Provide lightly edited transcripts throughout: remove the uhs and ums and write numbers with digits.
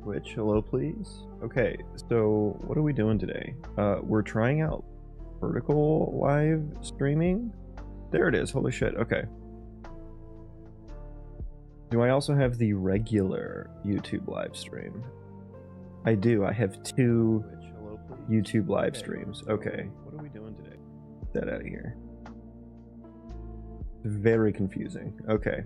Twitch, hello please. Okay, so what are we doing today? We're trying out vertical live streaming. There it is, holy shit, okay. Do I also have the regular YouTube live stream? I do, I have two YouTube live streams. Okay. What are we doing today? Get that out of here. Very confusing. Okay.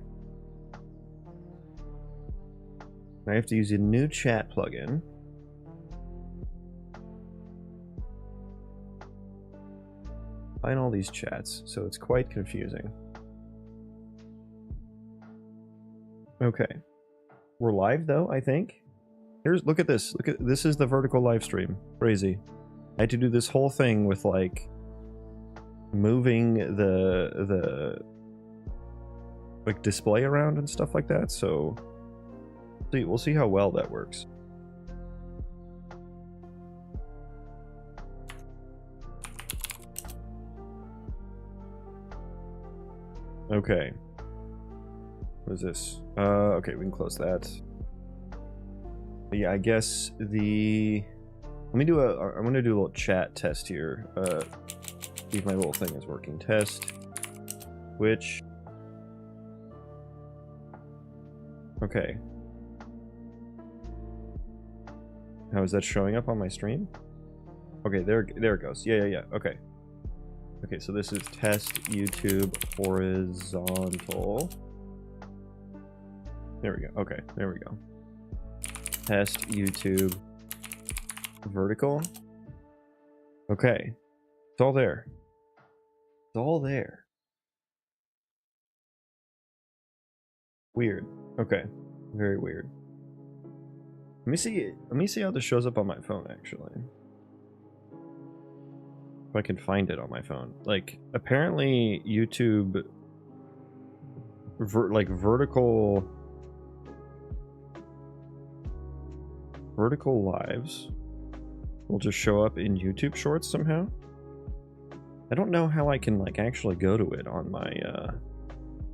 I have to use a new chat plugin. Find all these chats, so it's quite confusing. Okay. We're live though, I think. Look at this. This is the vertical live stream. Crazy. I had to do this whole thing with like moving the like display around and stuff like that, so we'll see how well that works. Okay. What is this? Okay, we can close that. But yeah, I guess I'm gonna do a little chat test here. See if my little thing is working. Test. Which. Okay. How is that showing up on my stream? Okay, there it goes. Yeah. Okay. Okay, so this is test YouTube horizontal. There we go. Okay, there we go. Test YouTube vertical. Okay. It's all there. It's all there. Weird. Okay. Very weird. Let me see how this shows up on my phone actually. If I can find it on my phone. Like apparently YouTube vertical lives will just show up in YouTube Shorts somehow. I don't know how I can like actually go to it on my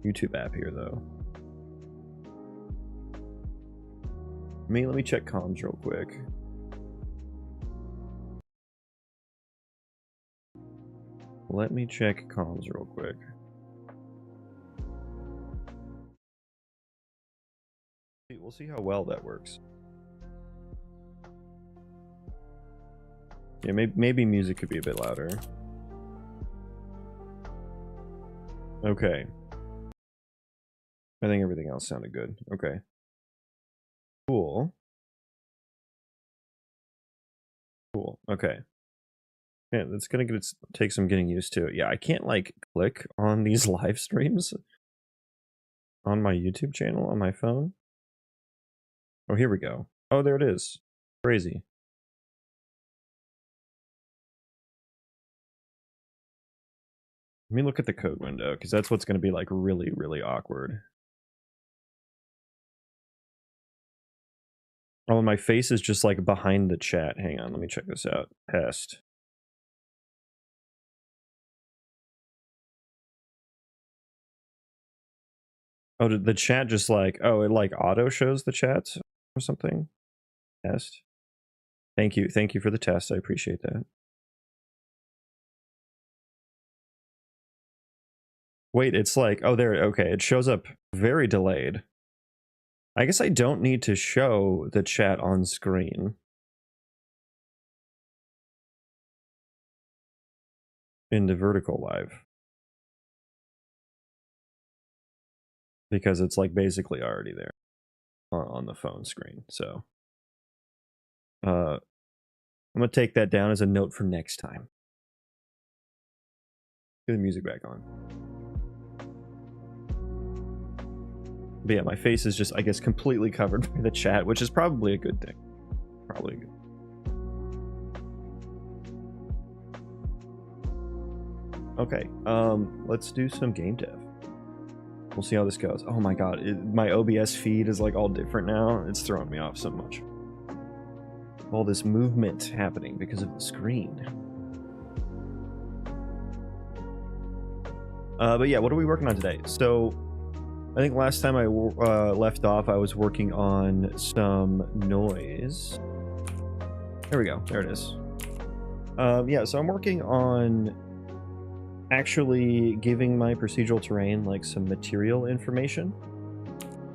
YouTube app here though. Let me check comms real quick. Let me check comms real quick. We'll see how well that works. Yeah, maybe music could be a bit louder. Okay. I think everything else sounded good. Okay. Cool. Cool. Okay. Yeah, that's gonna take some getting used to. Yeah, I can't like click on these live streams on my YouTube channel on my phone. Oh, here we go. Oh, there it is. Crazy. Let me look at the code window because that's what's gonna be like really, really awkward. Oh, my face is just like behind the chat. Hang on, let me check this out. Test. Oh, did the chat just like, oh, it like auto shows the chat or something? Test. Thank you for the test. I appreciate that. Wait, it's like, oh, there, okay, it shows up very delayed. I guess I don't need to show the chat on screen. In the vertical live. Because it's like basically already there on the phone screen, so. I'm gonna take that down as a note for next time. Get the music back on. But yeah, my face is just, I guess, completely covered by the chat, which is probably a good thing. Probably good. Okay, let's do some game dev. We'll see how this goes. Oh my god, my OBS feed is like all different now. It's throwing me off so much. All this movement happening because of the screen. But yeah, what are we working on today? So I think last time I left off, I was working on some noise. There we go. There it is. Yeah, so I'm working on actually giving my procedural terrain like some material information.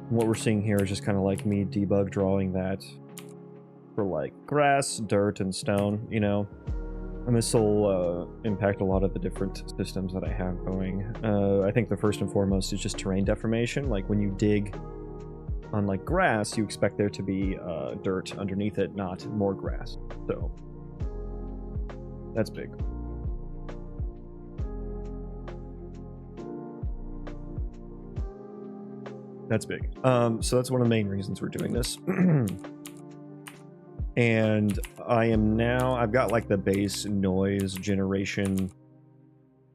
What we're seeing here is just kind of like me debug drawing that for like grass, dirt, and stone, you know. And this will impact a lot of the different systems that I have going. I think the first and foremost is just terrain deformation. Like when you dig on like grass, you expect there to be dirt underneath it, not more grass. So that's big. That's big. So that's one of the main reasons we're doing this. And I've got like the base noise generation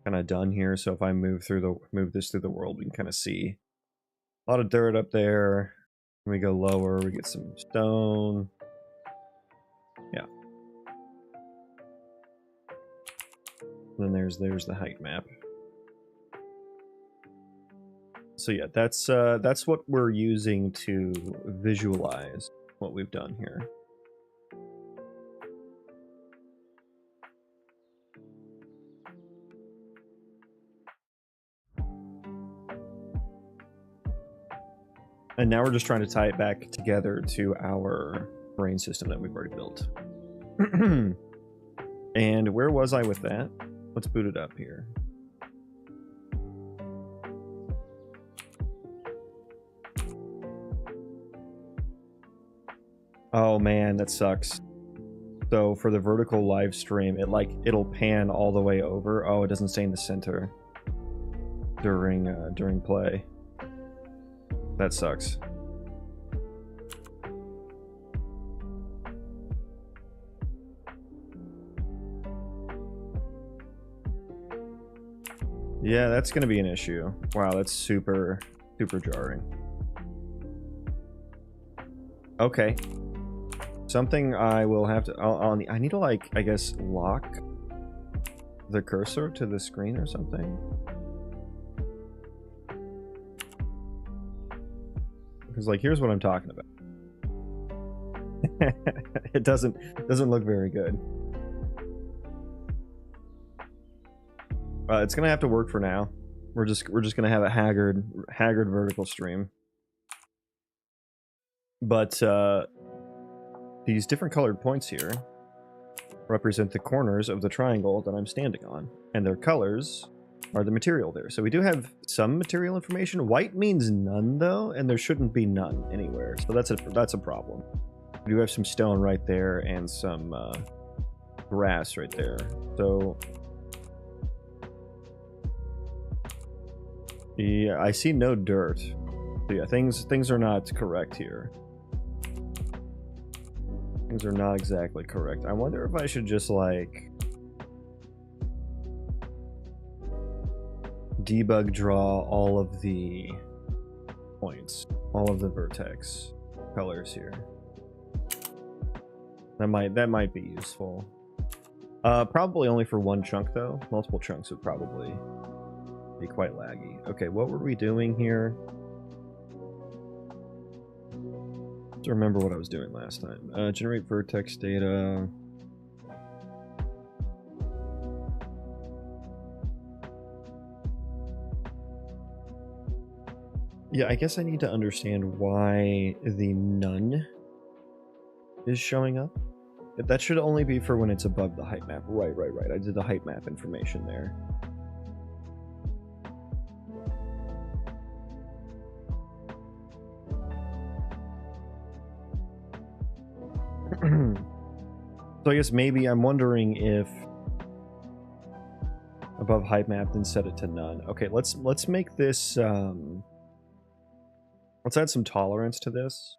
kind of done here. So if I move this through the world, we can kind of see a lot of dirt up there. When we go lower, we get some stone. Yeah. And then there's the height map. So yeah, that's what we're using to visualize what we've done here. And now we're just trying to tie it back together to our brain system that we've already built. And where was I with that? Let's boot it up here. Oh man, that sucks. So for the vertical live stream, it'll pan all the way over. Oh, it doesn't stay in the center during play. That sucks. Yeah, that's gonna be an issue. Wow, that's super jarring. Okay. Something I will have to... I need to, like, I guess, lock the cursor to the screen or something. Because, like, here's what I'm talking about. It doesn't look very good. It's gonna have to work for now. We're just gonna have a haggard vertical stream. But these different colored points here represent the corners of the triangle that I'm standing on, and their colors are the material there. So we do have some material information. White means none though, and there shouldn't be none anywhere. So that's a problem. We do have some stone right there and some grass right there. So yeah, I see no dirt. So yeah, things are not correct here. Things are not exactly correct. I wonder if I should just like debug draw all of the points, all of the vertex colors here. That might be useful. Probably only for one chunk though. Multiple chunks would probably be quite laggy. Okay, what were we doing here? To remember what I was doing last time. Generate vertex data. Yeah, I guess I need to understand why the none is showing up. That should only be for when it's above the height map. Right. I did the height map information there. So I guess maybe I'm wondering if above height map, then set it to none. Okay, let's make this let's add some tolerance to this.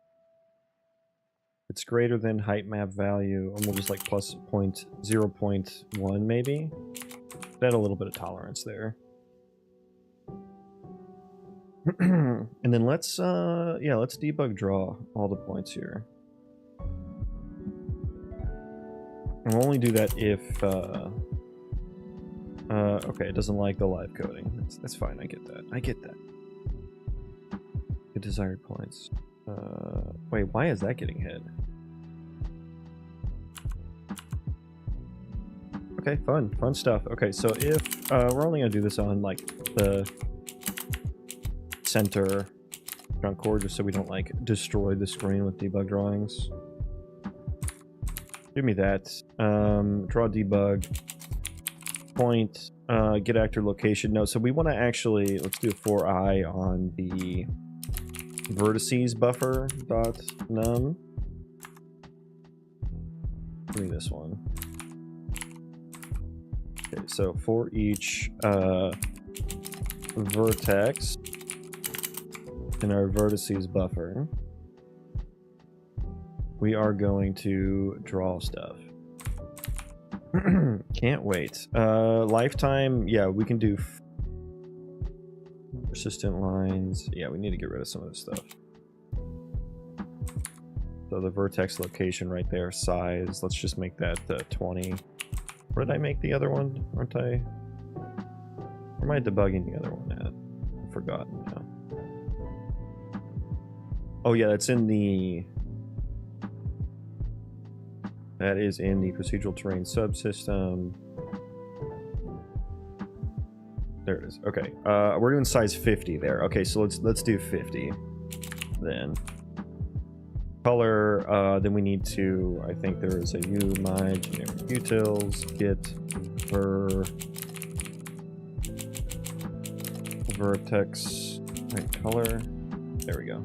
It's greater than height map value, and we'll just like plus 0.1 maybe. Add a little bit of tolerance there. And then let's debug draw all the points here. And we'll only do that if okay, it doesn't like the live coding. That's fine, I get that. Get desired points. Wait, why is that getting hit? Okay, fun stuff. Okay, so if we're only gonna do this on like the center front core, just so we don't like destroy the screen with debug drawings. Give me that. Draw debug. Point. Get actor location. No, so we want to actually, let's do a 4i on the vertices buffer dot num. Give me this one. Okay, so for each vertex in our vertices buffer, we are going to draw stuff. Can't wait. Lifetime, yeah, we can do persistent lines. Yeah, we need to get rid of some of this stuff. So the vertex location right there, size, let's just make that 20. Where did I make the other one? Aren't I? Where am I debugging the other one at? I've forgotten now. Oh yeah, that's in the... That is in the procedural terrain subsystem. There it is. Okay, we're doing size 50 there. Okay, so let's do 50 then. Color, then we need to, I think there is a my generic utils, get vertex, right, color, there we go.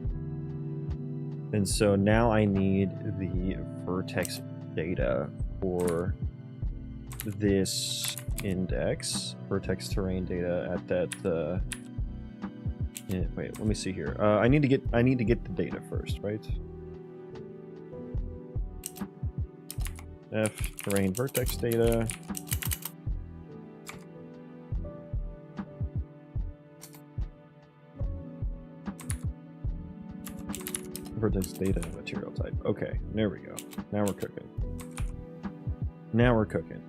And so now I need the vertex data for this index, vertex terrain data at that, yeah, wait, let me see here. I need to get the data first, right? F terrain vertex data. Vertex data material type. Okay, there we go. Now we're cooking. Now we're cooking.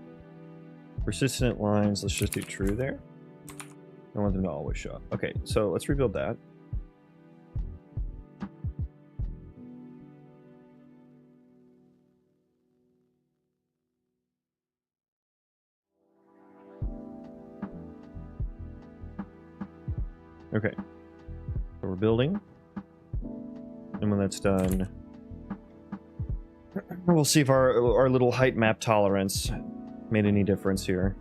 Persistent lines, let's just do true there. I want them to always show up. Okay, so let's rebuild that. Okay, so we're building, and when that's done, we'll see if our little height map tolerance made any difference here.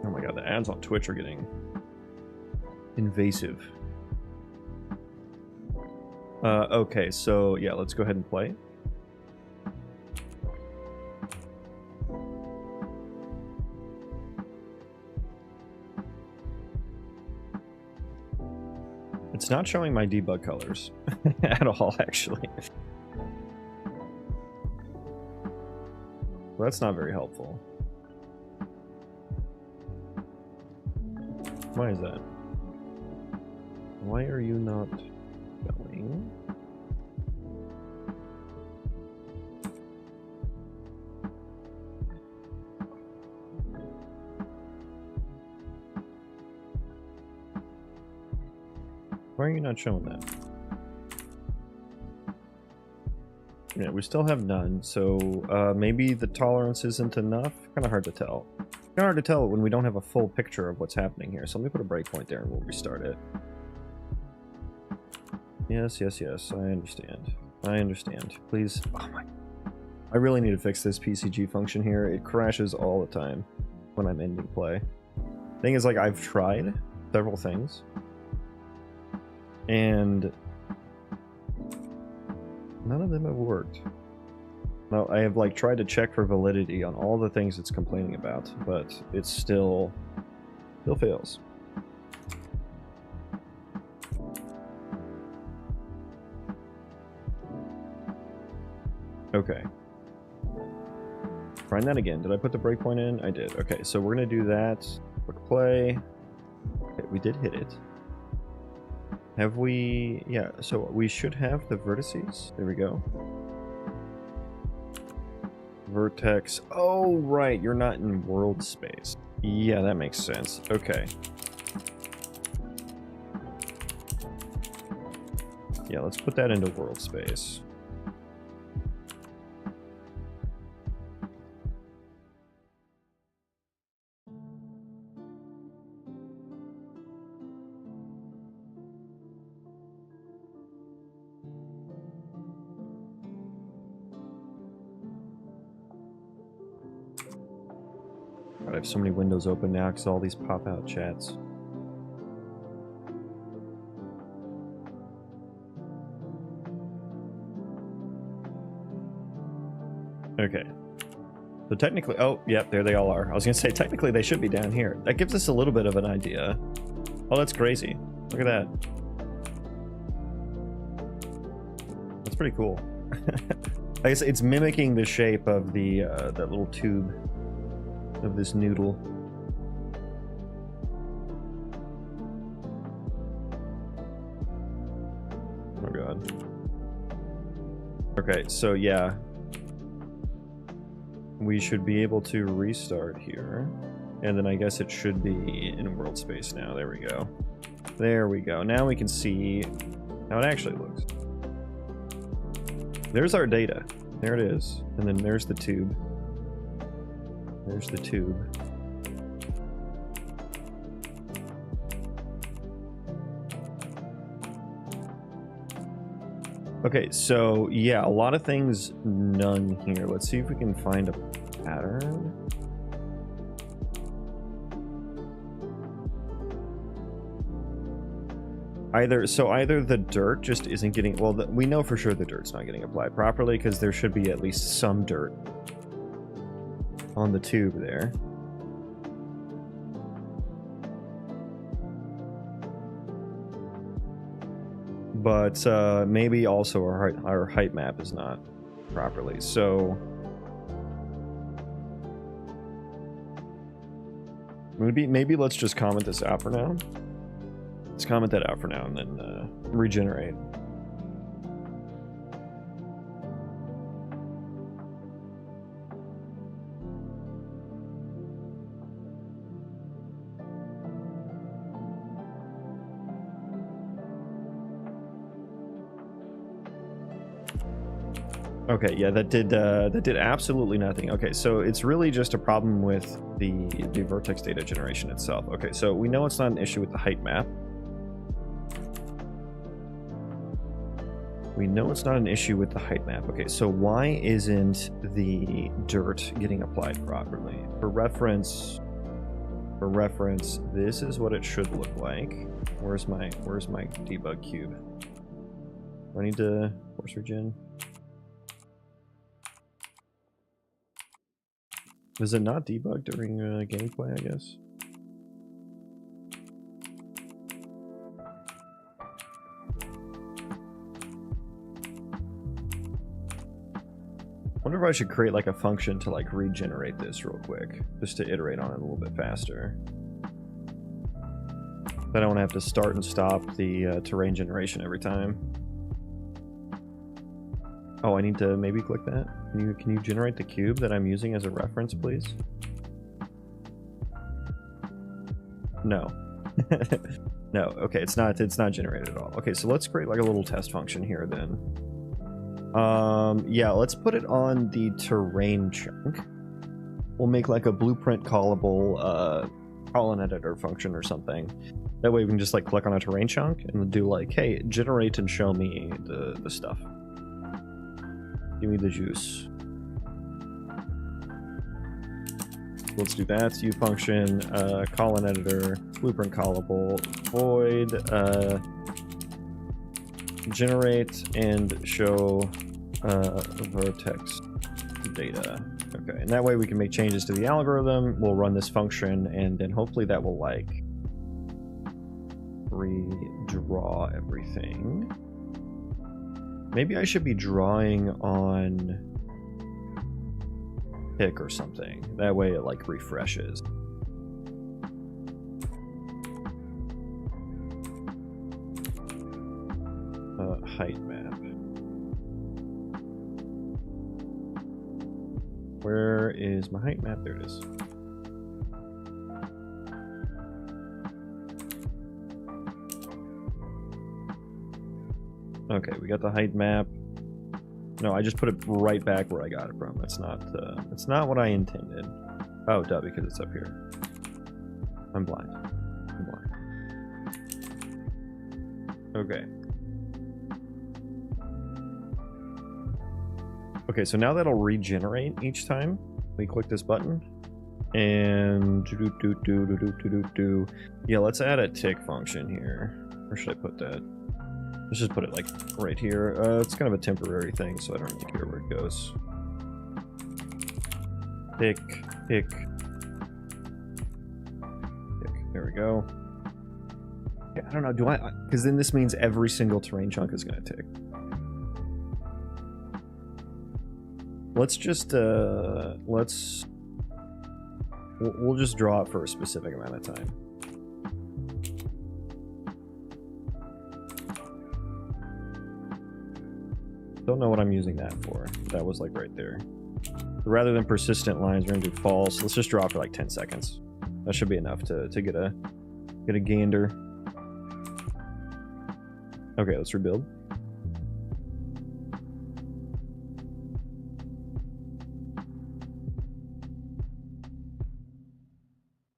Oh my god, the ads on Twitch are getting invasive. Okay, so yeah, let's go ahead and play. It's not showing my debug colors at all, actually. Well, that's not very helpful. Why is that? Why are you not going? Why are you not showing that? Yeah, we still have none, so maybe the tolerance isn't enough? Kind of hard to tell. Kind of hard to tell when we don't have a full picture of what's happening here, so let me put a breakpoint there and we'll restart it. Yes, yes, yes, I understand. I understand. Please. Oh my. I really need to fix this PCG function here. It crashes all the time when I'm ending play. Thing is, like, I've tried several things, and none of them have worked. Now, I have like tried to check for validity on all the things it's complaining about, but it still fails. Okay. Trying that again. Did I put the breakpoint in? I did. Okay, so we're gonna do that. Quick play. Okay, we did hit it. Have we... Yeah, so we should have the vertices. There we go. vertex. Oh, right, you're not in world space. Yeah, that makes sense. Okay. Yeah, let's put that into world space. God, I have so many windows open now because all these pop-out chats. Okay. So technically, oh, yep, there they all are. I was gonna say, technically they should be down here. That gives us a little bit of an idea. Oh, that's crazy. Look at that. That's pretty cool. I guess it's mimicking the shape of the that little tube of this noodle. Oh god. Okay, so yeah. We should be able to restart here. And then I guess it should be in world space now. There we go. There we go. Now we can see how it actually looks. There's our data. There it is. And then there's the tube. There's the tube. Okay, so yeah, a lot of things none here. Let's see if we can find a pattern. Either the dirt just isn't getting, well, we know for sure the dirt's not getting applied properly because there should be at least some dirt on the tube there. But maybe also our height map is not properly. So maybe let's just comment this out for now. Let's comment that out for now and then regenerate. Okay, yeah, that did absolutely nothing. Okay, so it's really just a problem with the vertex data generation itself. Okay, so we know it's not an issue with the height map. We know it's not an issue with the height map. Okay, so why isn't the dirt getting applied properly? For reference, this is what it should look like. Where's my debug cube? Do I need to force regen? Does it not debug during gameplay, I guess? I wonder if I should create like a function to like regenerate this real quick, just to iterate on it a little bit faster. I don't want to have to start and stop the terrain generation every time. Oh, I need to maybe click that. Can you generate the cube that I'm using as a reference, please? No. No. Okay, it's not generated at all. Okay, so let's create like a little test function here then. Yeah, let's put it on the terrain chunk. We'll make like a blueprint callable column editor function or something. That way we can just like click on a terrain chunk and do like, hey, generate and show me the stuff. Give me the juice. Let's do that. U function, column editor, blueprint callable, void, generate and show vertex data. Okay, and that way we can make changes to the algorithm. We'll run this function, and then hopefully that will like redraw everything. Maybe I should be drawing on pick or something. That way it like refreshes. Height map. Where is my height map? There it is. Okay, we got the height map. No, I just put it right back where I got it from. That's not what I intended. Oh, duh, because it's up here. I'm blind. I'm blind. Okay. Okay, so now that'll regenerate each time we click this button. And yeah, let's add a tick function here. Where should I put that? Let's just put it like right here. It's kind of a temporary thing, so I don't really care where it goes. Tick, tick, tick. There we go. Yeah, I don't know. Do I? Because then this means every single terrain chunk is going to tick. Let's just we'll just draw it for a specific amount of time. Don't know what I'm using that for. That was like right there. Rather than persistent lines, we're gonna do false. Let's just draw for like 10 seconds. That should be enough to get a gander. Okay, let's rebuild.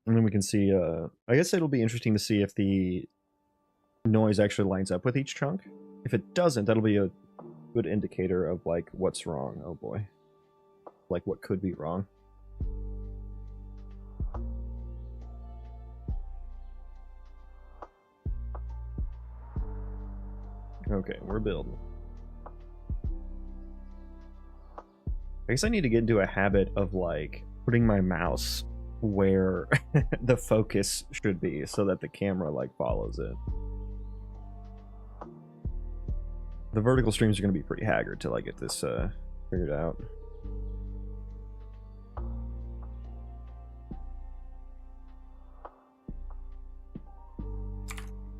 And then we can see, I guess it'll be interesting to see if the noise actually lines up with each chunk. If it doesn't, that'll be a good indicator of like what's wrong. Oh boy. Like what could be wrong. Okay, we're building. I guess I need to get into a habit of like putting my mouse where the focus should be so that the camera like follows it. The vertical streams are going to be pretty haggard till I get this figured out.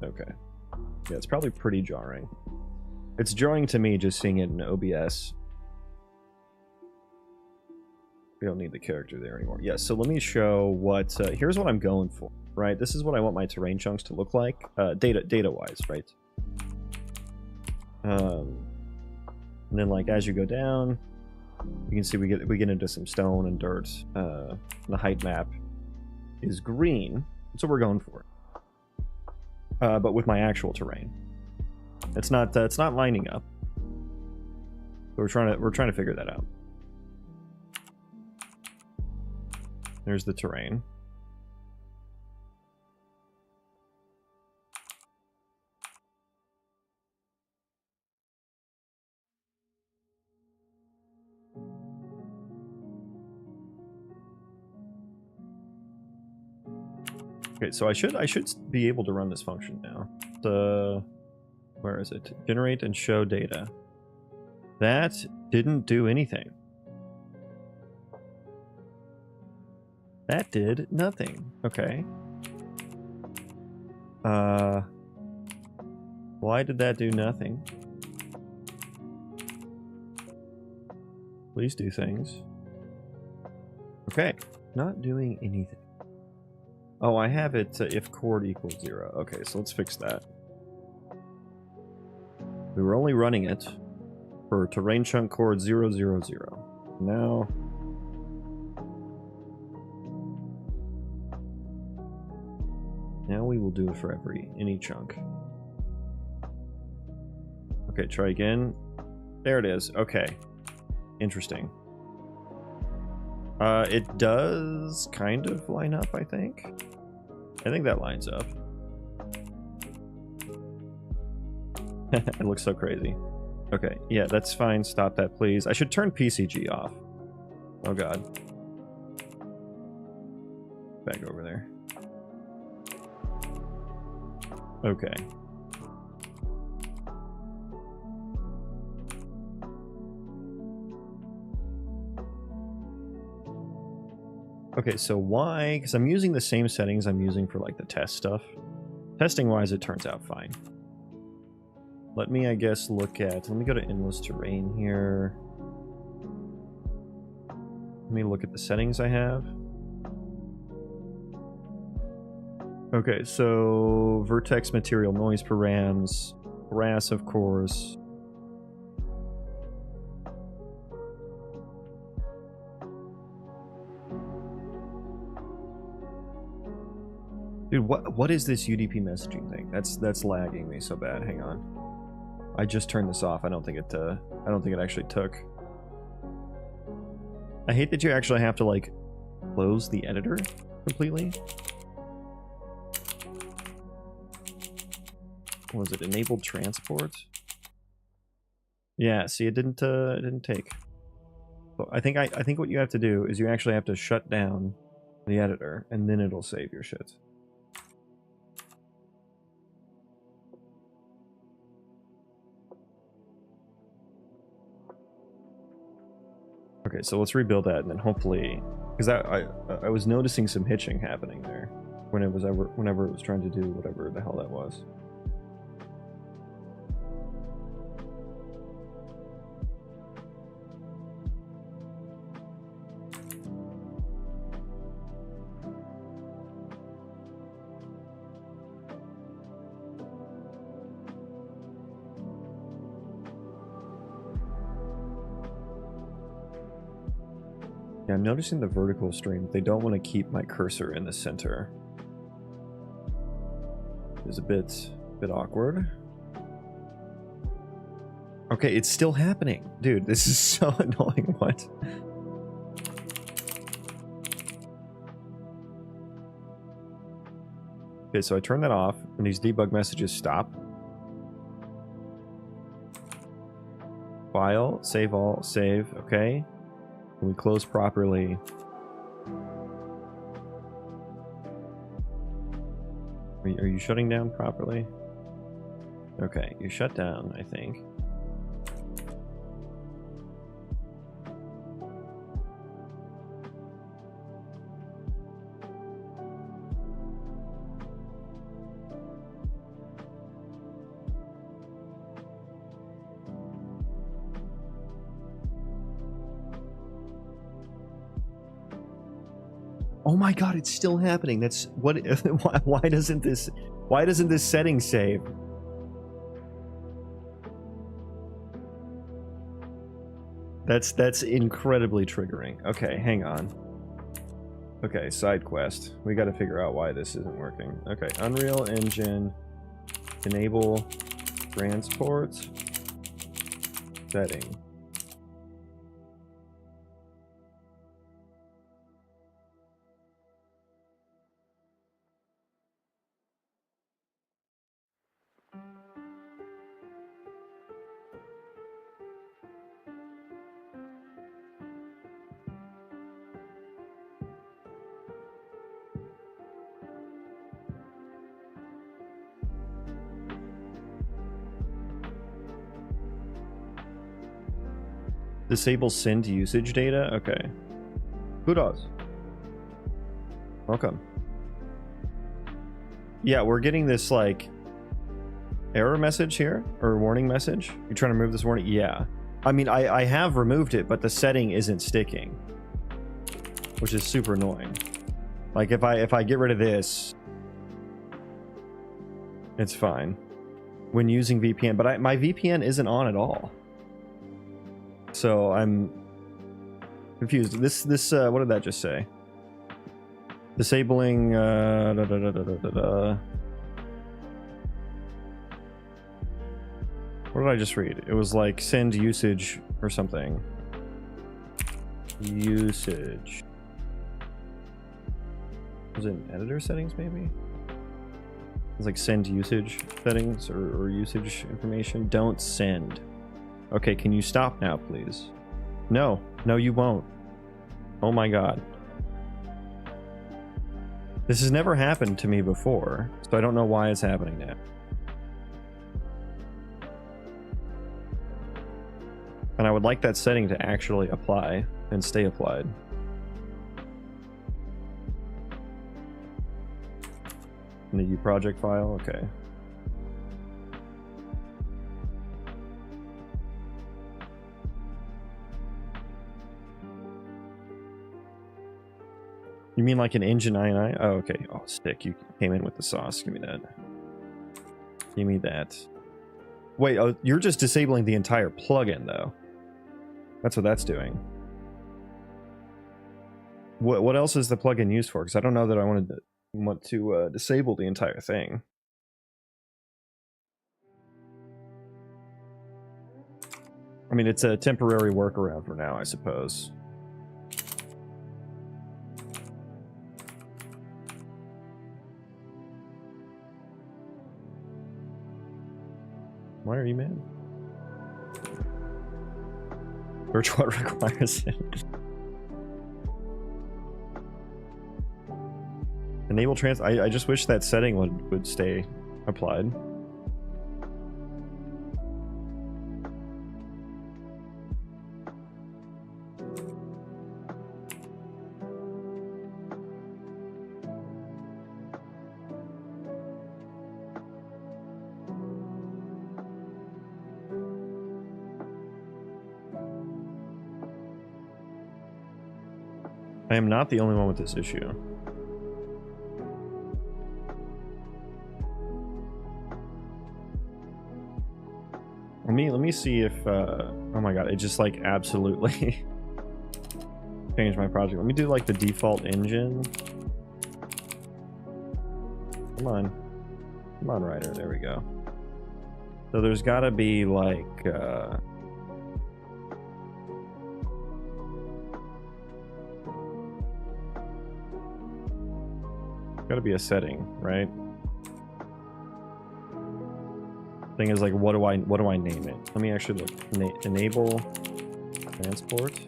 Okay. Yeah, it's probably pretty jarring. It's jarring to me just seeing it in OBS. We don't need the character there anymore. Yeah, so let me show what... here's what I'm going for, right? This is what I want my terrain chunks to look like, data-wise, right? And then, like, as you go down, you can see we get into some stone and dirt. The height map is green. That's what we're going for. But with my actual terrain, it's not lining up. But we're trying to figure that out. There's the terrain. Okay, so I should be able to run this function now. Where is it? Generate and show data. That didn't do anything. That did nothing. Okay. Why did that do nothing? Please do things. Okay. Not doing anything. Oh, I have it if chord equals 0. Okay, so let's fix that. We were only running it for terrain chunk chord 0, 0, 0. Now... Now we will do it for any chunk. Okay, try again. There it is. Okay. Interesting. It does kind of line up, I think. I think that lines up. It looks so crazy. Okay, yeah, that's fine. Stop that, please. I should turn PCG off. Oh, God. Back over there. Okay. Okay, so why? Because I'm using the same settings I'm using for like the test stuff. Testing wise, it turns out fine. Let me, I guess, let me go to endless terrain here. Let me look at the settings I have. Okay, so vertex material, noise params, grass, of course. Dude, what is this UDP messaging thing? That's lagging me so bad. Hang on. I just turned this off. I don't think it actually took. I hate that you actually have to like close the editor completely. Was it enabled transport? Yeah, see, it didn't take. So I think what you have to do is you actually have to shut down the editor and then it'll save your shit. Okay, so let's rebuild that and then hopefully, because I was noticing some hitching happening there whenever it was trying to do whatever the hell that was. Yeah, I'm noticing the vertical stream. They don't want to keep my cursor in the center. It's a bit awkward. Okay, it's still happening. Dude, this is so annoying. What? Okay, so I turn that off and these debug messages stop. File, save all, save, okay. We close properly. Are you shutting down properly? Okay, you shut down, I think. Oh my god, it's still happening. That's what why doesn't this setting save? That's incredibly triggering. Okay, hang on. Okay, side quest. We got to figure out why this isn't working. Okay, Unreal Engine enable transport setting. Disable send usage data? Okay. Kudos. Welcome. Yeah, we're getting this, like, error message here, or warning message. You're trying to remove this warning? Yeah. I mean, I have removed it, but the setting isn't sticking, which is super annoying. Like, if I get rid of this, it's fine. When using VPN, but my VPN isn't on at all. So I'm confused. This what did that just say? Disabling What did I just read? It was like send usage or something. Usage. Was it in editor settings maybe? It's like send usage settings or usage information. Don't send. Okay, can you stop now, please? No, you won't. Oh my god. This has never happened to me before, so I don't know why it's happening now. And I would like that setting to actually apply and stay applied. In the U project file, okay. You mean like an engine INI? Oh, okay. Oh, stick. You came in with the sauce. Give me that. Give me that. Wait, oh, you're just disabling the entire plugin, though. That's what that's doing. What else is the plugin used for? Because I don't know that I want to disable the entire thing. I mean, it's a temporary workaround for now, I suppose. Why are you mad? Search what requires it. Enable trans. I just wish that setting would stay applied. I am not the only one with this issue. Let me see if oh my god, it just like absolutely changed my project. Let me do like the default engine. Come on, Ryder. There we go. So there's got to be like got to be a setting, right? Thing is like, what do I name it? Let me actually look. Enable transport.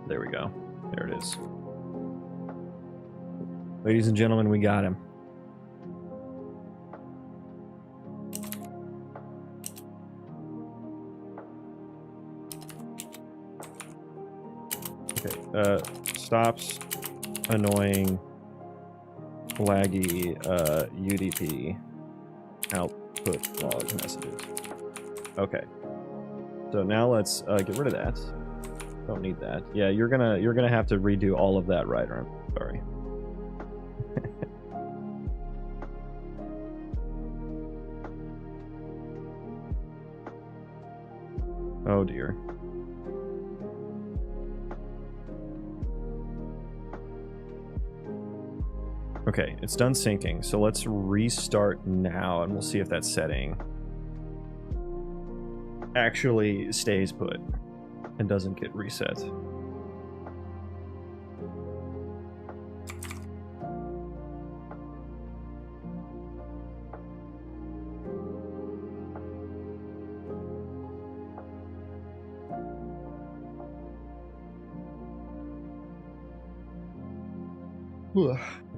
There we go. There it is. Ladies and gentlemen, we got him. Okay. Stops annoying laggy UDP output log messages. Okay. So now let's get rid of that. Don't need that. Yeah, you're gonna have to redo all of that, right? I'm sorry. Oh dear. Okay, it's done syncing, so let's restart now and we'll see if that setting actually stays put and doesn't get reset.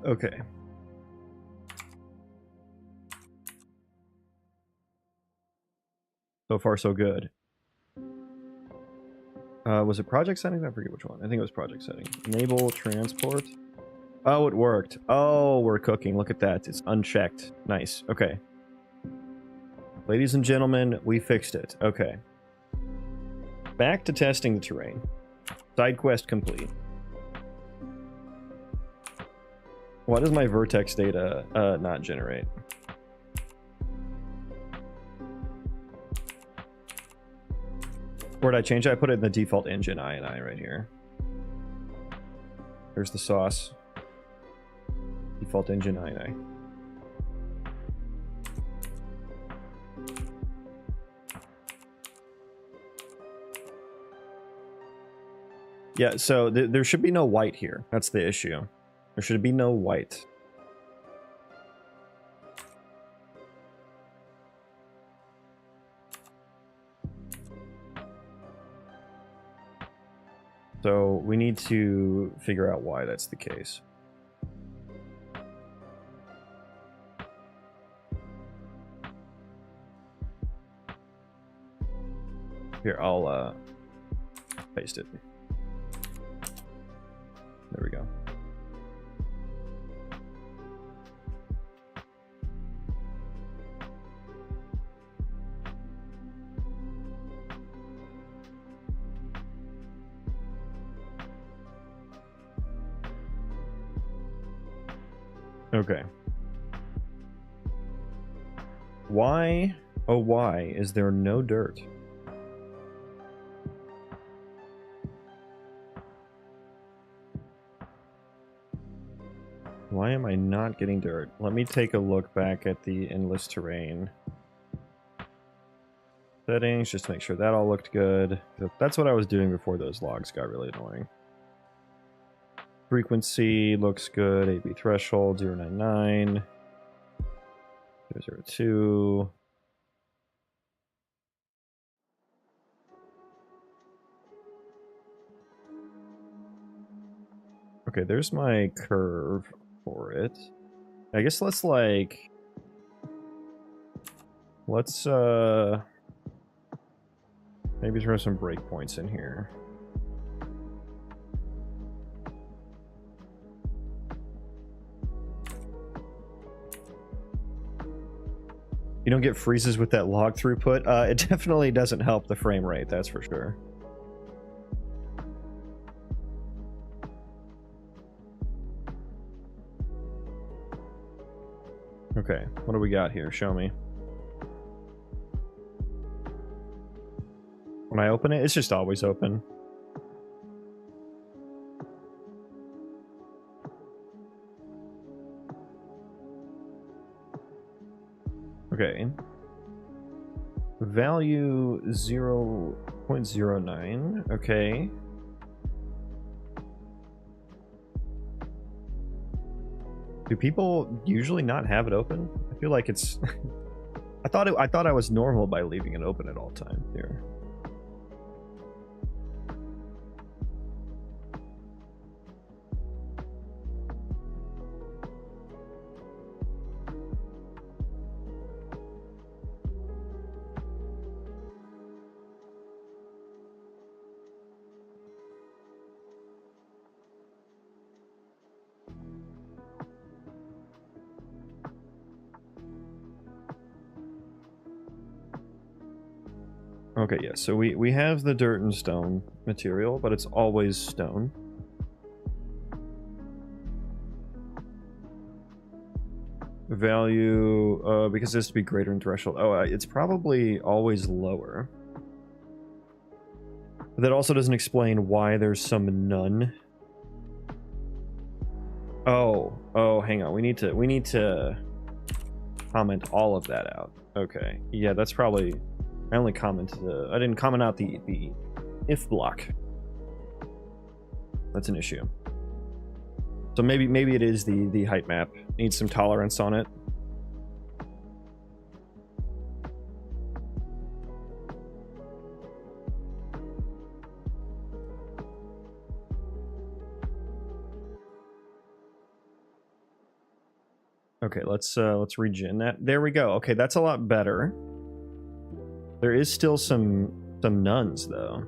Okay. So far, so good. Was it project settings? I forget which one. I think it was project settings. Enable transport. Oh, it worked. Oh, we're cooking. Look at that. It's unchecked. Nice. Okay. Ladies and gentlemen, we fixed it. Okay. Back to testing the terrain. Side quest complete. Why does my vertex data not generate? Where did I change it? I put it in the default engine INI right here. There's the sauce. Default engine INI. Yeah, so there should be no white here. That's the issue. There should be no white. So we need to figure out why that's the case. Here, I'll paste it. There we go. Okay. Why, oh why, is there no dirt? Why am I not getting dirt? Let me take a look back at the endless terrain settings, just to make sure that all looked good. That's what I was doing before those logs got really annoying. Frequency looks good. AB threshold 099. 002. Okay, there's my curve for it. I guess let's maybe throw some breakpoints in here. You don't get freezes with that log throughput. It definitely doesn't help the frame rate, that's for sure. Okay, what do we got here? Show me. When I open it, it's just always open. Okay. Value 0.09. Okay. Do people usually not have it open? I feel like it's I thought I was normal by leaving it open at all times here. Okay, yeah, so we have the dirt and stone material, but it's always stone. Value, because it has to be greater than threshold. Oh, it's probably always lower. But that also doesn't explain why there's some none. Oh, hang on. We need to comment all of that out. Okay, yeah, that's probably. I only commented. I didn't comment out the if block. That's an issue. So maybe it is the height map. Needs some tolerance on it. Okay, let's regen that. There we go. Okay, that's a lot better. There is still some nuns though.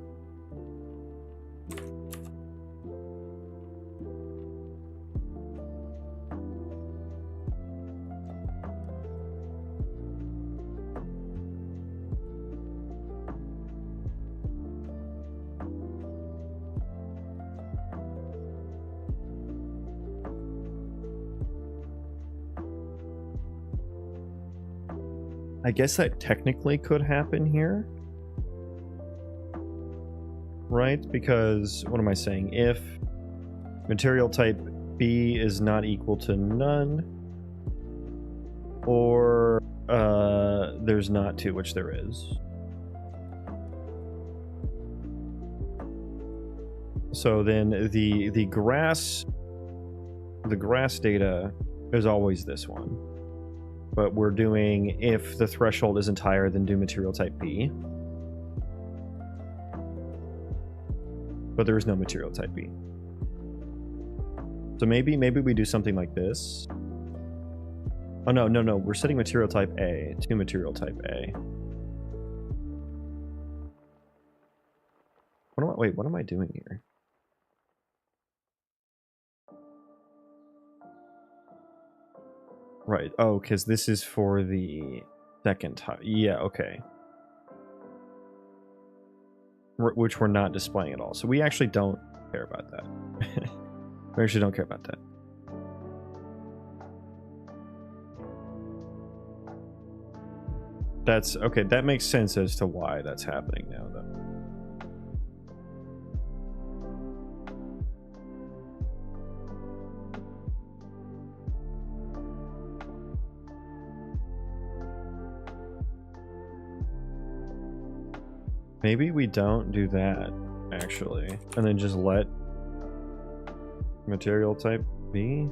I guess that technically could happen here. Right? Because, what am I saying? If material type B is not equal to none, or there's not to, which there is. So then the grass data is always this one. But we're doing if the threshold isn't higher than do material type B. But there is no material type B. So maybe we do something like this. Oh no, we're setting material type A to material type A. What am I doing here? Right. Oh, because this is for the second time. Yeah, okay. Which we're not displaying at all. So we actually don't care about that. We actually don't care about that. That's okay. That makes sense as to why that's happening now, though. Maybe we don't do that, actually, and then just let material type be.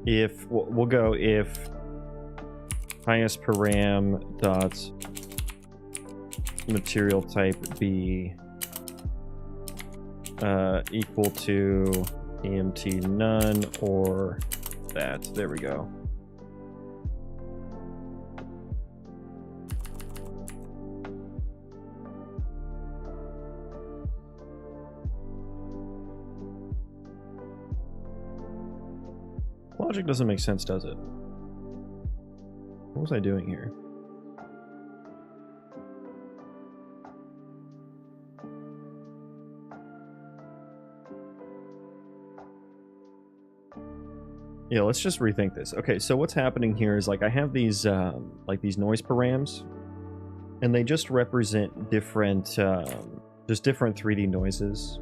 If we'll go if highest param dot material type be equal to EMT none or that. There we go. Logic doesn't make sense, does it? What was I doing here? Yeah, let's just rethink this. Okay, so what's happening here is like I have these like these noise params, and they just represent different just different 3D noises.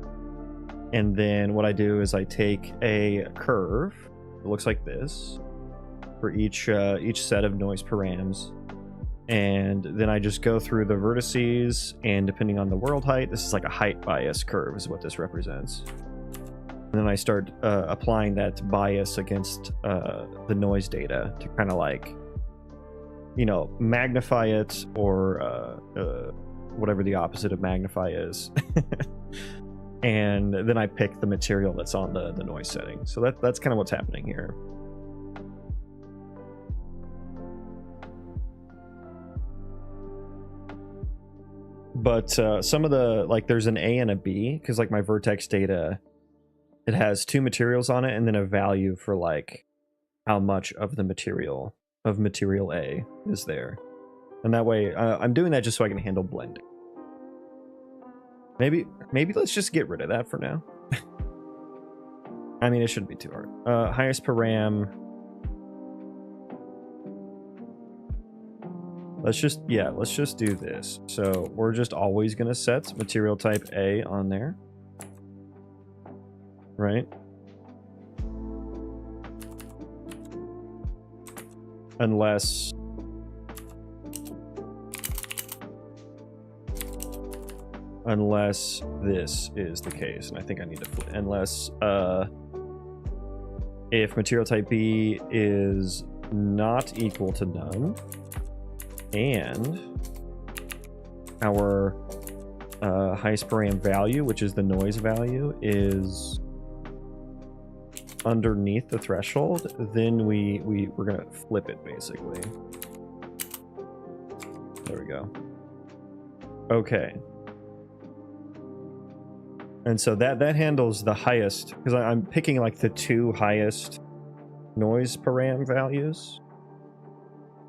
And then what I do is I take a curve. It looks like this for each set of noise params, and then I just go through the vertices, and depending on the world height, this is like a height bias curve is what this represents. And then I start applying that bias against the noise data to kind of like, you know, magnify it or whatever the opposite of magnify is. And then I pick the material that's on the noise setting. So that's kind of what's happening here. But some of the, like there's an A and a B, because like my vertex data, it has two materials on it and then a value for like how much of the material A is there. And that way, I'm doing that just so I can handle blending. Maybe let's just get rid of that for now. I mean, it shouldn't be too hard. Highest param. Let's just do this. So we're just always gonna set material type A on there. Right? Unless this is the case, and I think I need to flip. Unless if material type B is not equal to none, and our highest param value, which is the noise value, is underneath the threshold, then we're gonna flip it basically. There we go. Okay. And so that handles the highest, because I'm picking like the two highest noise param values.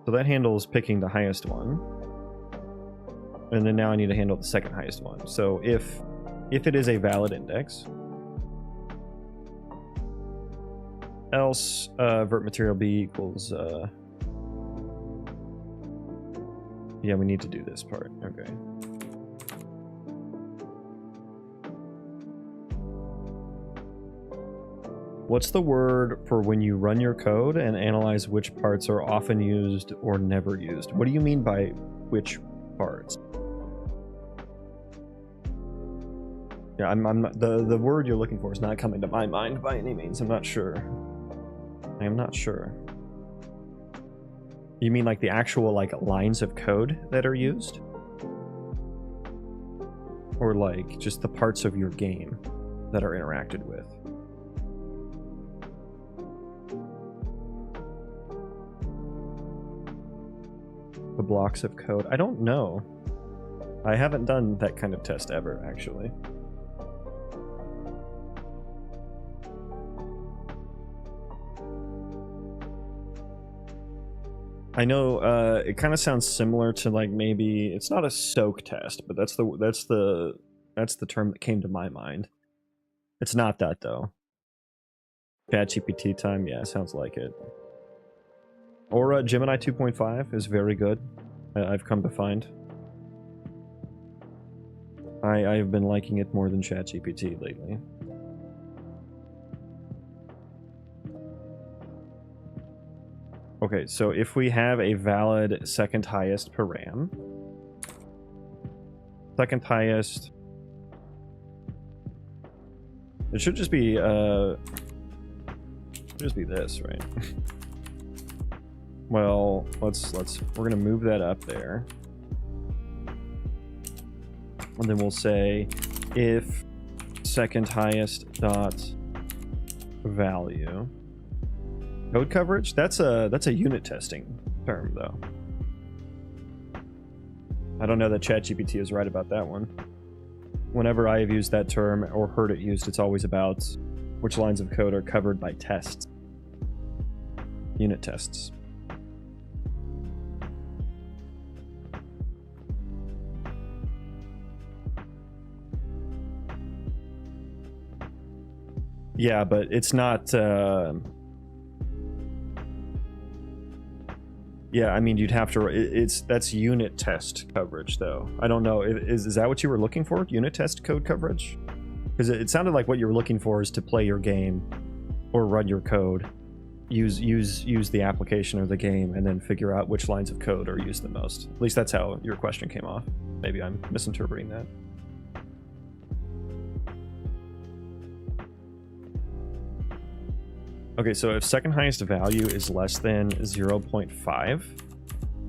So that handles picking the highest one. And then now I need to handle the second highest one. So if it is a valid index, else vert material B equals yeah, we need to do this part. Okay. What's the word for when you run your code and analyze which parts are often used or never used? What do you mean by which parts? Yeah, I'm not, the word you're looking for is not coming to my mind by any means. I'm not sure. I am not sure. You mean like the actual like lines of code that are used? Or like just the parts of your game that are interacted with? The blocks of code. I don't know. I haven't done that kind of test ever, actually. I know it kind of sounds similar to like maybe it's not a soak test, but that's the term that came to my mind. It's not that though. ChatGPT time, yeah, sounds like it. Or Gemini 2.5 is very good. I've come to find. I've been liking it more than ChatGPT lately. Okay, so if we have a valid second highest param, second highest, it should just be this, right? Well, we're gonna move that up there, and then we'll say if second highest dot value. Code coverage? That's a unit testing term, though. I don't know that ChatGPT is right about that one. Whenever I have used that term or heard it used, it's always about which lines of code are covered by tests. Unit tests. Yeah, but it's not... Yeah, I mean, you'd have to... That's unit test coverage, though. I don't know. Is that what you were looking for? Unit test code coverage? Because it sounded like what you were looking for is to play your game or run your code. Use the application or the game and then figure out which lines of code are used the most. At least that's how your question came off. Maybe I'm misinterpreting that. Okay, so if second highest value is less than 0.5,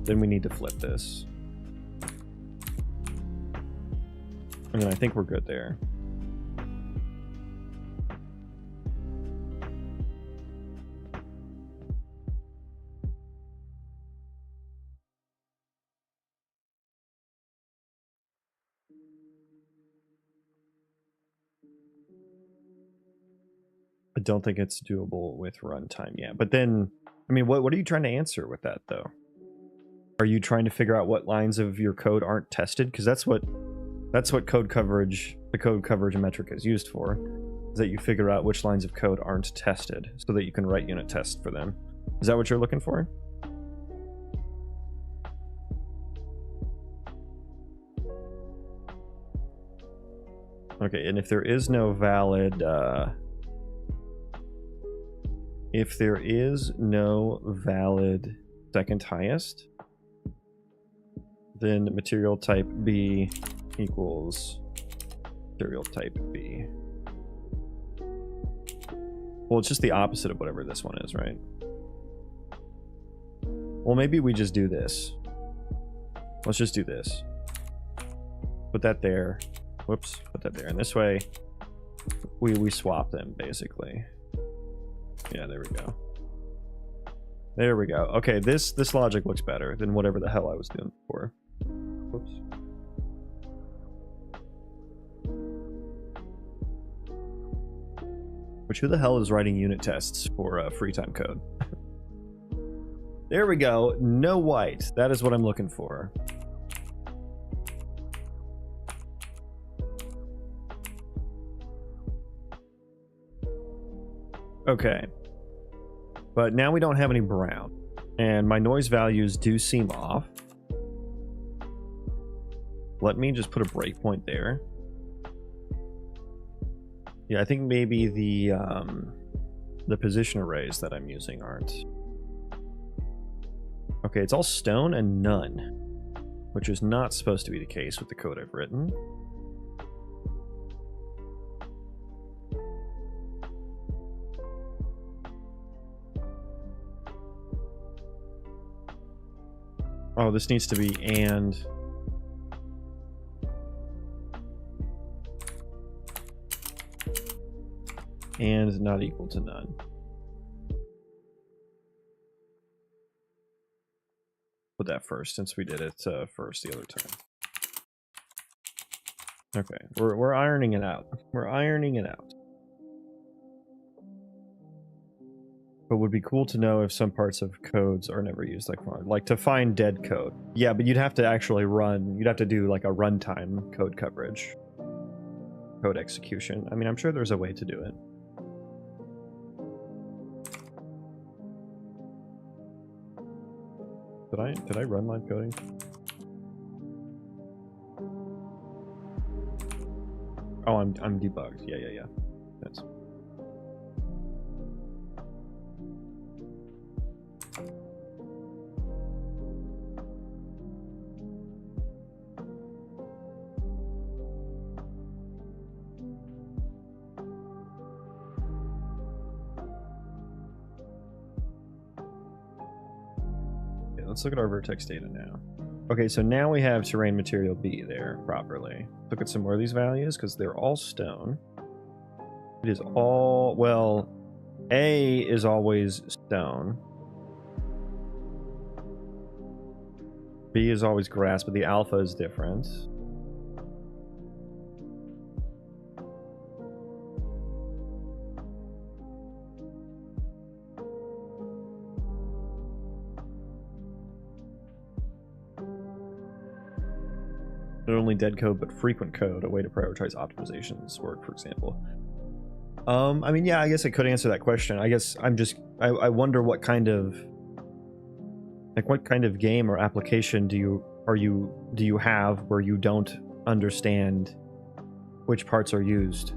then we need to flip this. And then I think we're good there. I don't think it's doable with runtime yet. But then, I mean, what are you trying to answer with that, though? Are you trying to figure out what lines of your code aren't tested? Because that's what code coverage, the code coverage metric is used for, is that you figure out which lines of code aren't tested so that you can write unit tests for them. Is that what you're looking for? Okay, and if there is no valid... if there is no valid second highest, then material type B equals material type B. Well, it's just the opposite of whatever this one is, right? Well, maybe we just do this. Let's just do this. Put that there. Whoops, put that there. And this way, we swap them, basically. Yeah, there we go. There we go. Okay, this logic looks better than whatever the hell I was doing before. Whoops. Which, who the hell is writing unit tests for free time code? There we go. No white. That is what I'm looking for. Okay. But now we don't have any brown. And my noise values do seem off. Let me just put a breakpoint there. Yeah, I think maybe the position arrays that I'm using aren't. Okay, it's all stone and none, which is not supposed to be the case with the code I've written. Oh, this needs to be and not equal to none. Put that first, since we did it first the other time. Okay, we're ironing it out. We're ironing it out. But would be cool to know if some parts of codes are never used, like to find dead code. Yeah, but you'd have to actually run. You'd have to do like a runtime code coverage, code execution. I mean, I'm sure there's a way to do it. Did I run live coding? Oh, I'm debugged. Yeah. That's let's look at our vertex data now. Okay, so now we have terrain material B there properly. Look at some more of these values because they're all stone. It is all, well, A is always stone. B is always grass, but the alpha is different. Not only dead code, but frequent code, a way to prioritize optimizations work, for example. I mean, yeah, I guess I could answer that question. I guess I wonder what kind of game or application do you have where you don't understand which parts are used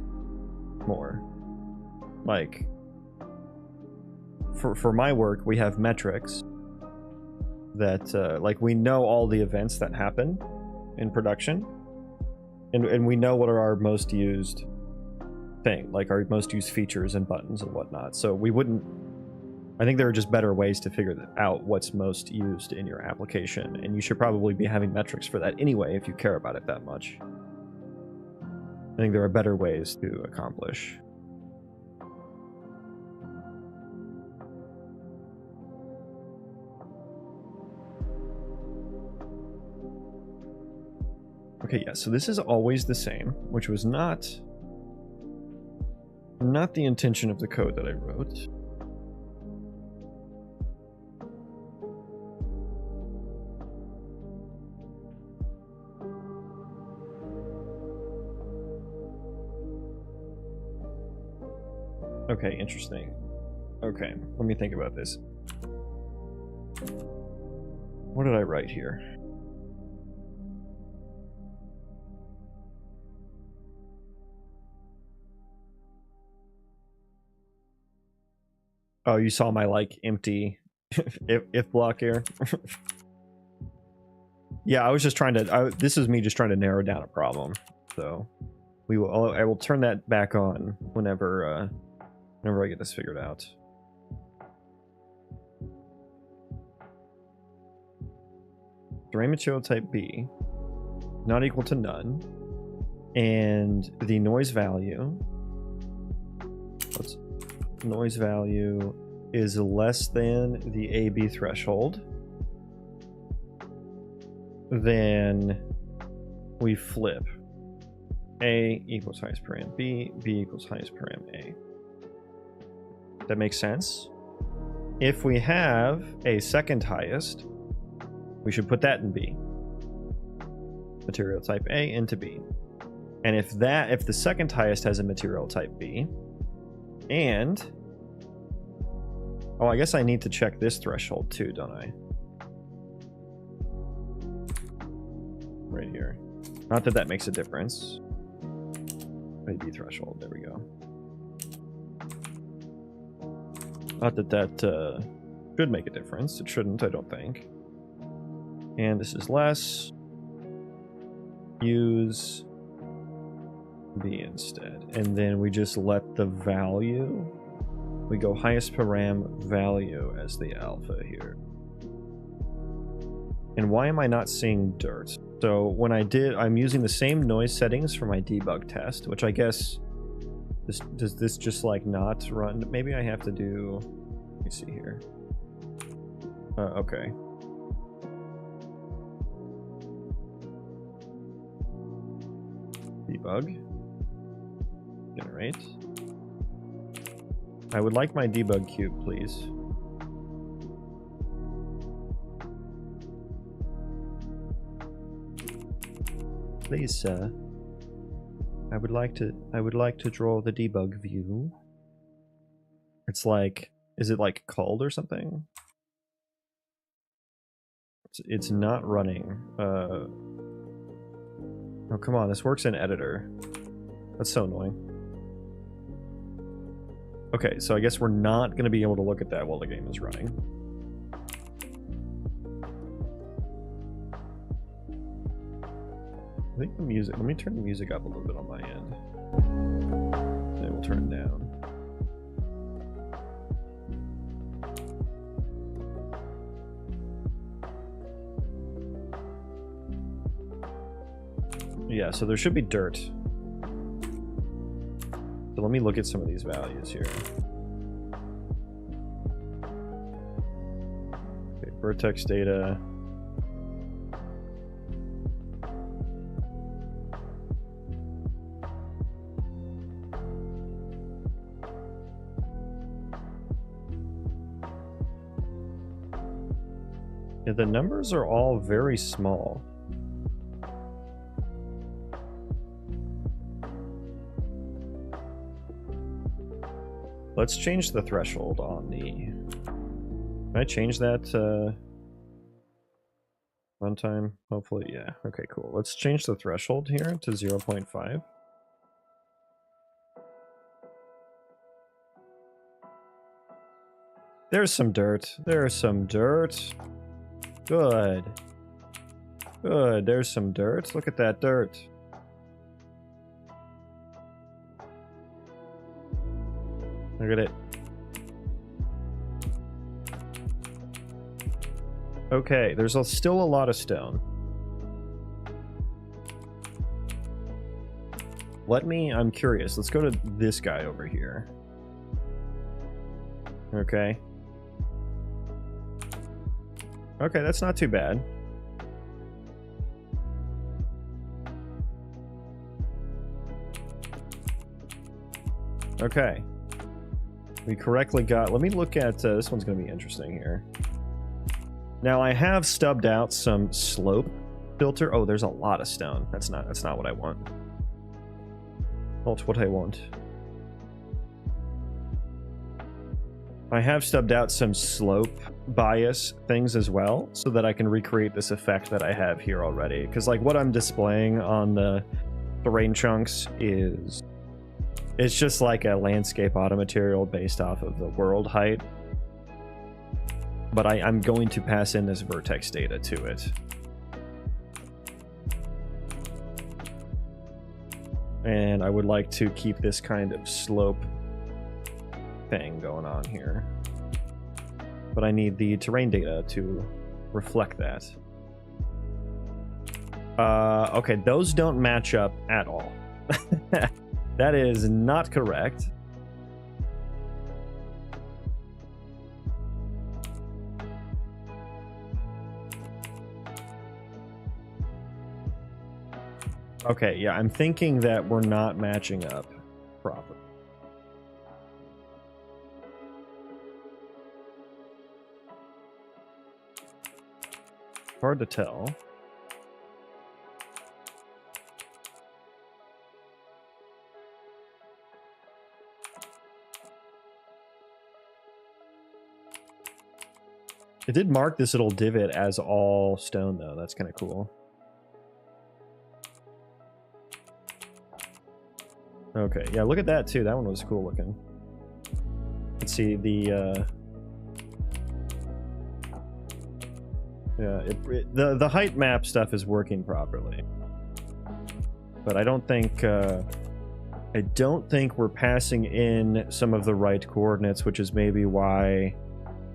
more? Like, for my work, we have metrics that like we know all the events that happen in production, and we know what are our most used thing, like our most used features and buttons and whatnot. So we wouldn't, I think there are just better ways to figure out what's most used in your application, and you should probably be having metrics for that anyway if you care about it that much. I think there are better ways to accomplish. Okay, yeah, so this is always the same, which was not the intention of the code that I wrote. Okay, interesting. Okay, let me think about this. What did I write here? Oh, you saw my, like, empty if block here? Yeah, I was just trying to... this is me just trying to narrow down a problem. So, I will turn that back on whenever I get this figured out. Terrain material type B, not equal to none, and the noise value... Noise value is less than the AB threshold, then we flip A equals highest param B, B equals highest param A. That makes sense. If we have a second highest, we should put that in B. Material type A into B. And if the second highest has a material type B, and oh, I guess I need to check this threshold too, don't I? Right here. Not that that makes a difference. AB threshold, there we go. Not that that should make a difference. It shouldn't, I don't think. And this is less. Use B instead. And then we just let the value, we go highest param value as the alpha here. And why am I not seeing dirt? So when I'm using the same noise settings for my debug test, which I guess, does this just like not run? Maybe I have to do, let me see here. Okay. Debug. Generate. I would like my debug cube, please. Please, sir. I would like to draw the debug view. It's like, is it like called or something? It's not running. Oh, come on. This works in editor. That's so annoying. Okay, so I guess we're not going to be able to look at that while the game is running. I think the music... Let me turn the music up a little bit on my end. Then we'll turn it down. Yeah, so there should be dirt. So let me look at some of these values here. Okay, vertex data. Yeah, the numbers are all very small. Let's change the threshold on the... Can I change that runtime? Hopefully, yeah. Okay, cool. Let's change the threshold here to 0.5. There's some dirt. There's some dirt. Good. Good. There's some dirt. Look at that dirt. Look at it. Okay, there's still a lot of stone. I'm curious. Let's go to this guy over here. Okay. Okay, that's not too bad. Okay. We correctly got... Let me look at... this one's going to be interesting here. Now, I have stubbed out some slope filter. Oh, there's a lot of stone. That's not what I want. Not what I want. I have stubbed out some slope bias things as well, so that I can recreate this effect that I have here already. Because, like, what I'm displaying on the terrain chunks is... It's just like a landscape auto material based off of the world height. But I'm going to pass in this vertex data to it. And I would like to keep this kind of slope thing going on here. But I need the terrain data to reflect that. Okay, those don't match up at all. That is not correct. Okay, yeah, I'm thinking that we're not matching up properly. Hard to tell. It did mark this little divot as all stone, though. That's kind of cool. Okay, yeah, look at that, too. That one was cool looking. Let's see, the... Yeah, the height map stuff is working properly. But I don't think we're passing in some of the right coordinates, which is maybe why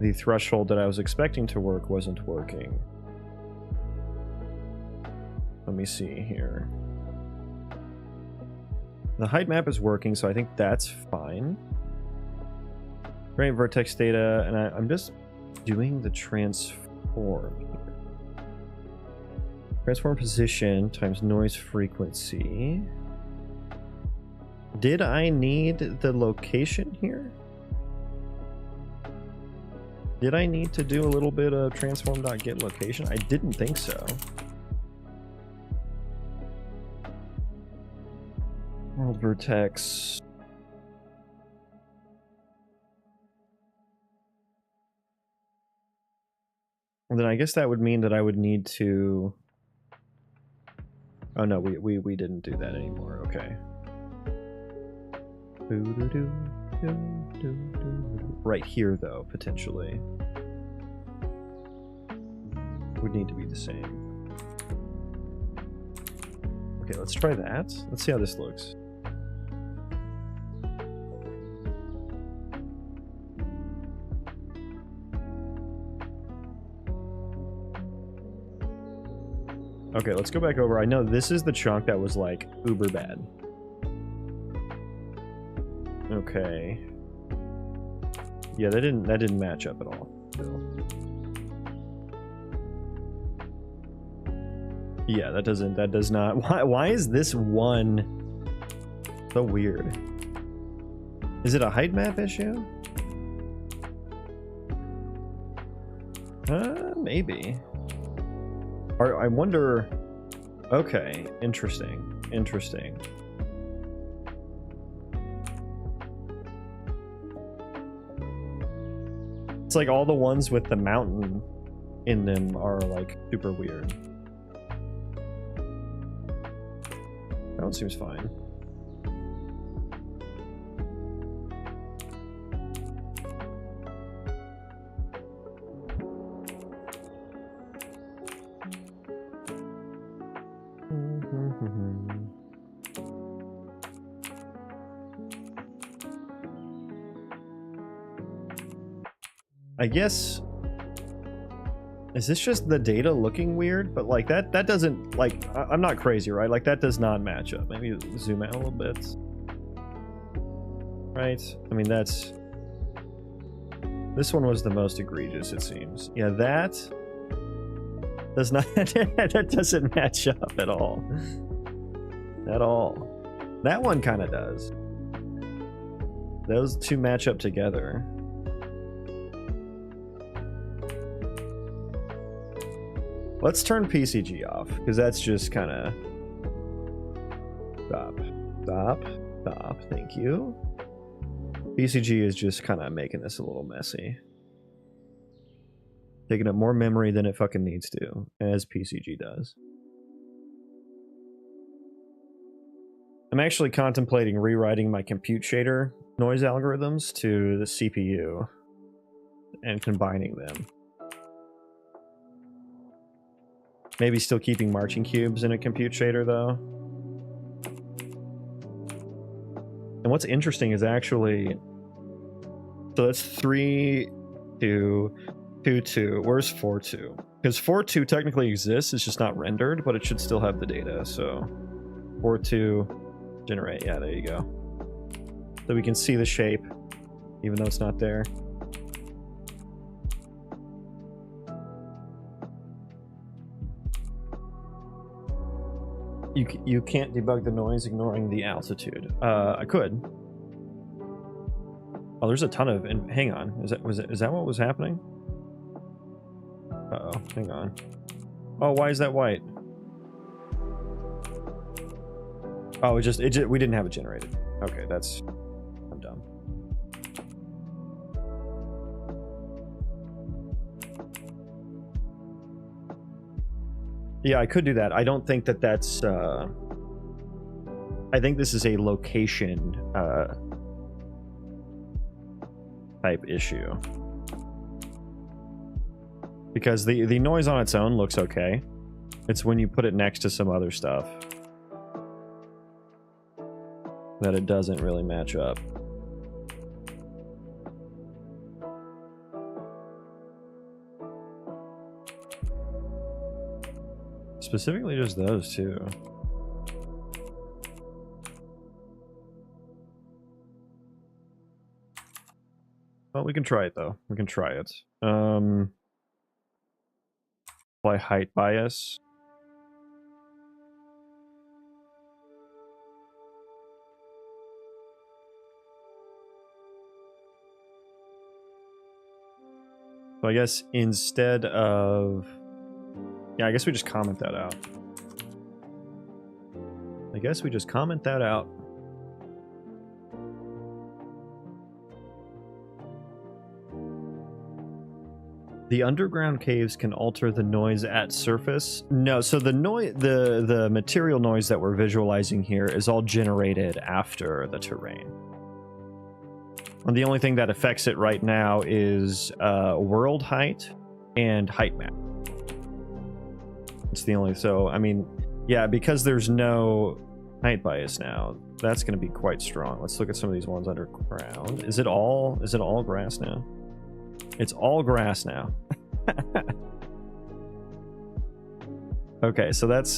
the threshold that I was expecting to work wasn't working. Let me see here. The height map is working, so I think that's fine. Great vertex data, and I'm just doing the transform here. Transform position times noise frequency. Did I need the location here? Did I need to do a little bit of transform.get location? I didn't think so. World vertex. And then I guess that would mean that I would need to... Oh no, we didn't do that anymore. Okay. Right here, though, potentially. Would need to be the same. Okay, let's try that. Let's see how this looks. Okay, let's go back over. I know this is the chunk that was like uber bad. Okay. Yeah, that didn't match up at all. Yeah, that does not. Why is this one so weird? Is it a height map issue? Maybe. I wonder... Okay, interesting. Interesting. It's like all the ones with the mountain in them are like super weird. That one seems fine. I guess, is this just the data looking weird? But like that doesn't, like, I'm not crazy, right? Like that does not match up. Maybe zoom out a little bit. Right? I mean, this one was the most egregious, it seems. Yeah, that does not, that doesn't match up at all. At all. That one kind of does. Those two match up together. Let's turn PCG off, because that's just kind of... Stop, thank you. PCG is just kind of making this a little messy. Taking up more memory than it fucking needs to, as PCG does. I'm actually contemplating rewriting my compute shader noise algorithms to the CPU and combining them. Maybe still keeping marching cubes in a compute shader, though. And what's interesting is actually... So that's 3, 2, 2, 2. Where's 4, 2? Because 4, 2 technically exists, it's just not rendered, but it should still have the data, so... 4, 2, generate. Yeah, there you go. So we can see the shape, even though it's not there. You can't debug the noise ignoring the altitude. I could. Oh, there's a ton of... And hang on. Is that what was happening? Uh-oh. Hang on. Oh, why is that white? Oh, we didn't have it generated. Okay, that's... I'm dumb. Yeah, I could do that. I don't think that that's... I think this is a location type issue. Because the noise on its own looks okay. It's when you put it next to some other stuff that it doesn't really match up. Specifically just those two. Well, we can try it though. We can try it. Apply height bias. So I guess instead of... Yeah, I guess we just comment that out. I guess we just comment that out. The underground caves can alter the noise at surface. No, so the noise, the material noise that we're visualizing here is all generated after the terrain. And the only thing that affects it right now is world height and height map. It's the only, so I mean, yeah, because there's no height bias now, that's going to be quite strong. Let's look at some of these ones underground. Is it all grass now? It's all grass now. Okay, so that's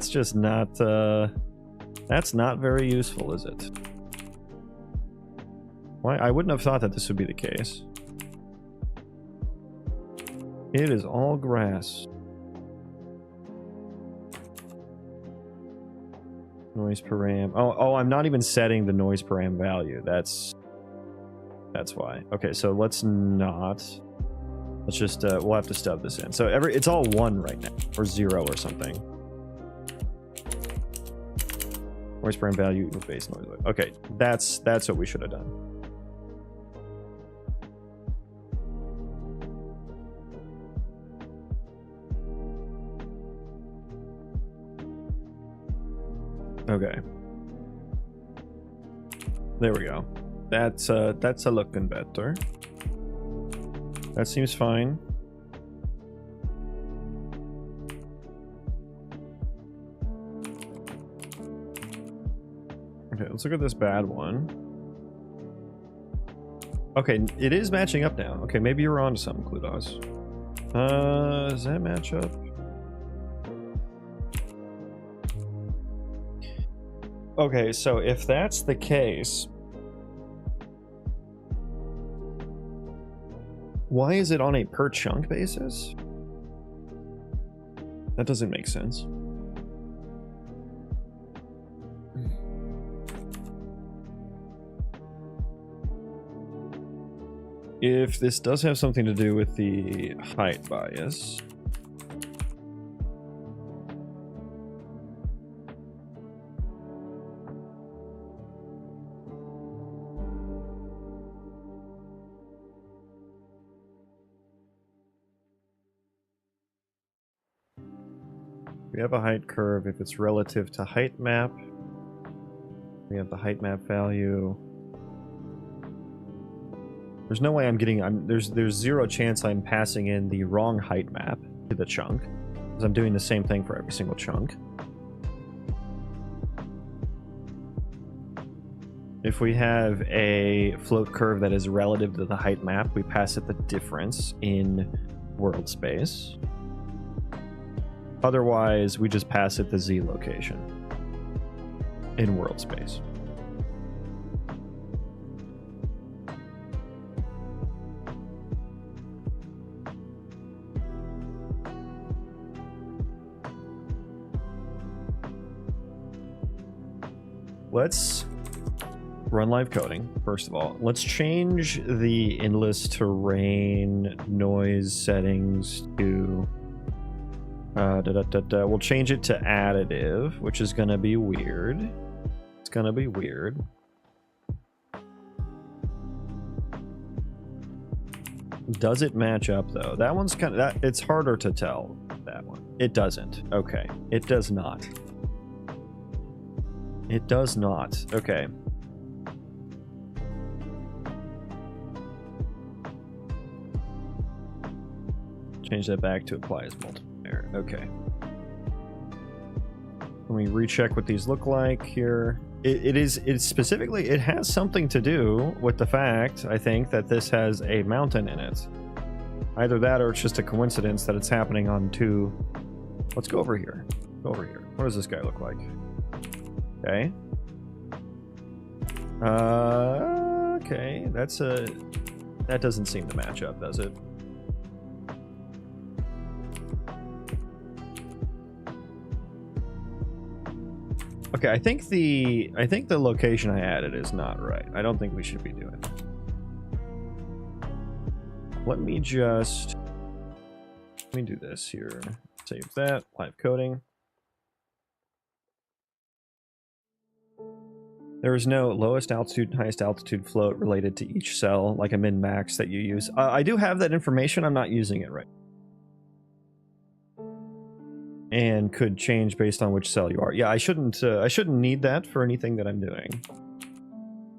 just not that's not very useful, is it? Why? I wouldn't have thought that this would be the case. It is all grass. Noise param. Oh, I'm not even setting the noise param value. That's why. Okay, so let's just we'll have to stub this in. So it's all 1 right now, or 0 or something. Noise param value equals base noise. Okay, that's what we should have done. Okay. There we go. That's a looking better. That seems fine. Okay, let's look at this bad one. Okay, it is matching up now. Okay, maybe you're onto something, Cludos. Does that match up? Okay, so if that's the case, why is it on a per chunk basis? That doesn't make sense. If this does have something to do with the height bias, we have a height curve. If it's relative to height map, we have the height map value. There's no way I'm getting, there's zero chance I'm passing in the wrong height map to the chunk, because I'm doing the same thing for every single chunk. If we have a float curve that is relative to the height map, we pass it the difference in world space. Otherwise, we just pass it the Z location in world space. Let's run live coding, first of all. Let's change the endless terrain noise settings to... we'll change it to additive, which is going to be weird. It's going to be weird. Does it match up, though? That one's kind of... it's harder to tell, that one. It doesn't. Okay. It does not. It does not. Okay. Change that back to apply as multiplier. Okay. Let me recheck what these look like here. It's specifically, it has something to do with the fact, I think, that this has a mountain in it. Either that or it's just a coincidence that it's happening on two. Let's go over here. Go over here. What does this guy look like? Okay. Okay. That doesn't seem to match up, does it? Okay, I think the location I added is not right. I don't think we should be doing it. Let me do this here. Save that. Live coding. There is no lowest altitude and highest altitude float related to each cell, like a min-max that you use. I do have that information, I'm not using it right. And could change based on which cell you are. Yeah, I shouldn't need that for anything that I'm doing.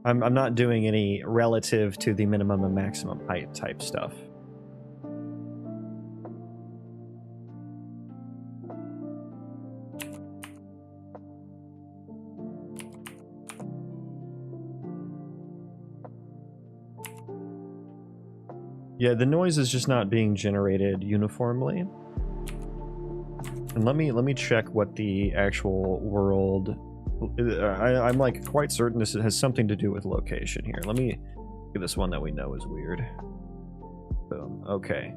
I'm not doing any relative to the minimum and maximum height type stuff. Yeah, the noise is just not being generated uniformly. And let me check what the actual world... I'm like quite certain this has something to do with location here. Let me get this one that we know is weird. Boom. Okay.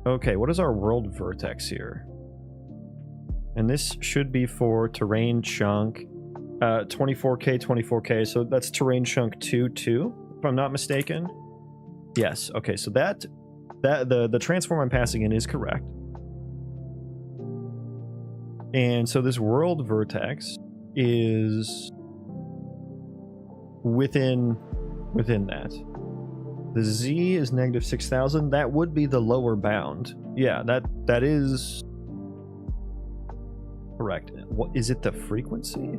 Okay, what is our world vertex here? And this should be for terrain chunk 24K, 24K. So that's terrain chunk 2, if I'm not mistaken. Yes. Okay, so the transform I'm passing in is correct. And so this world vertex is within that. The Z is negative 6,000. That would be the lower bound. Yeah, that is correct. What is it? The frequency?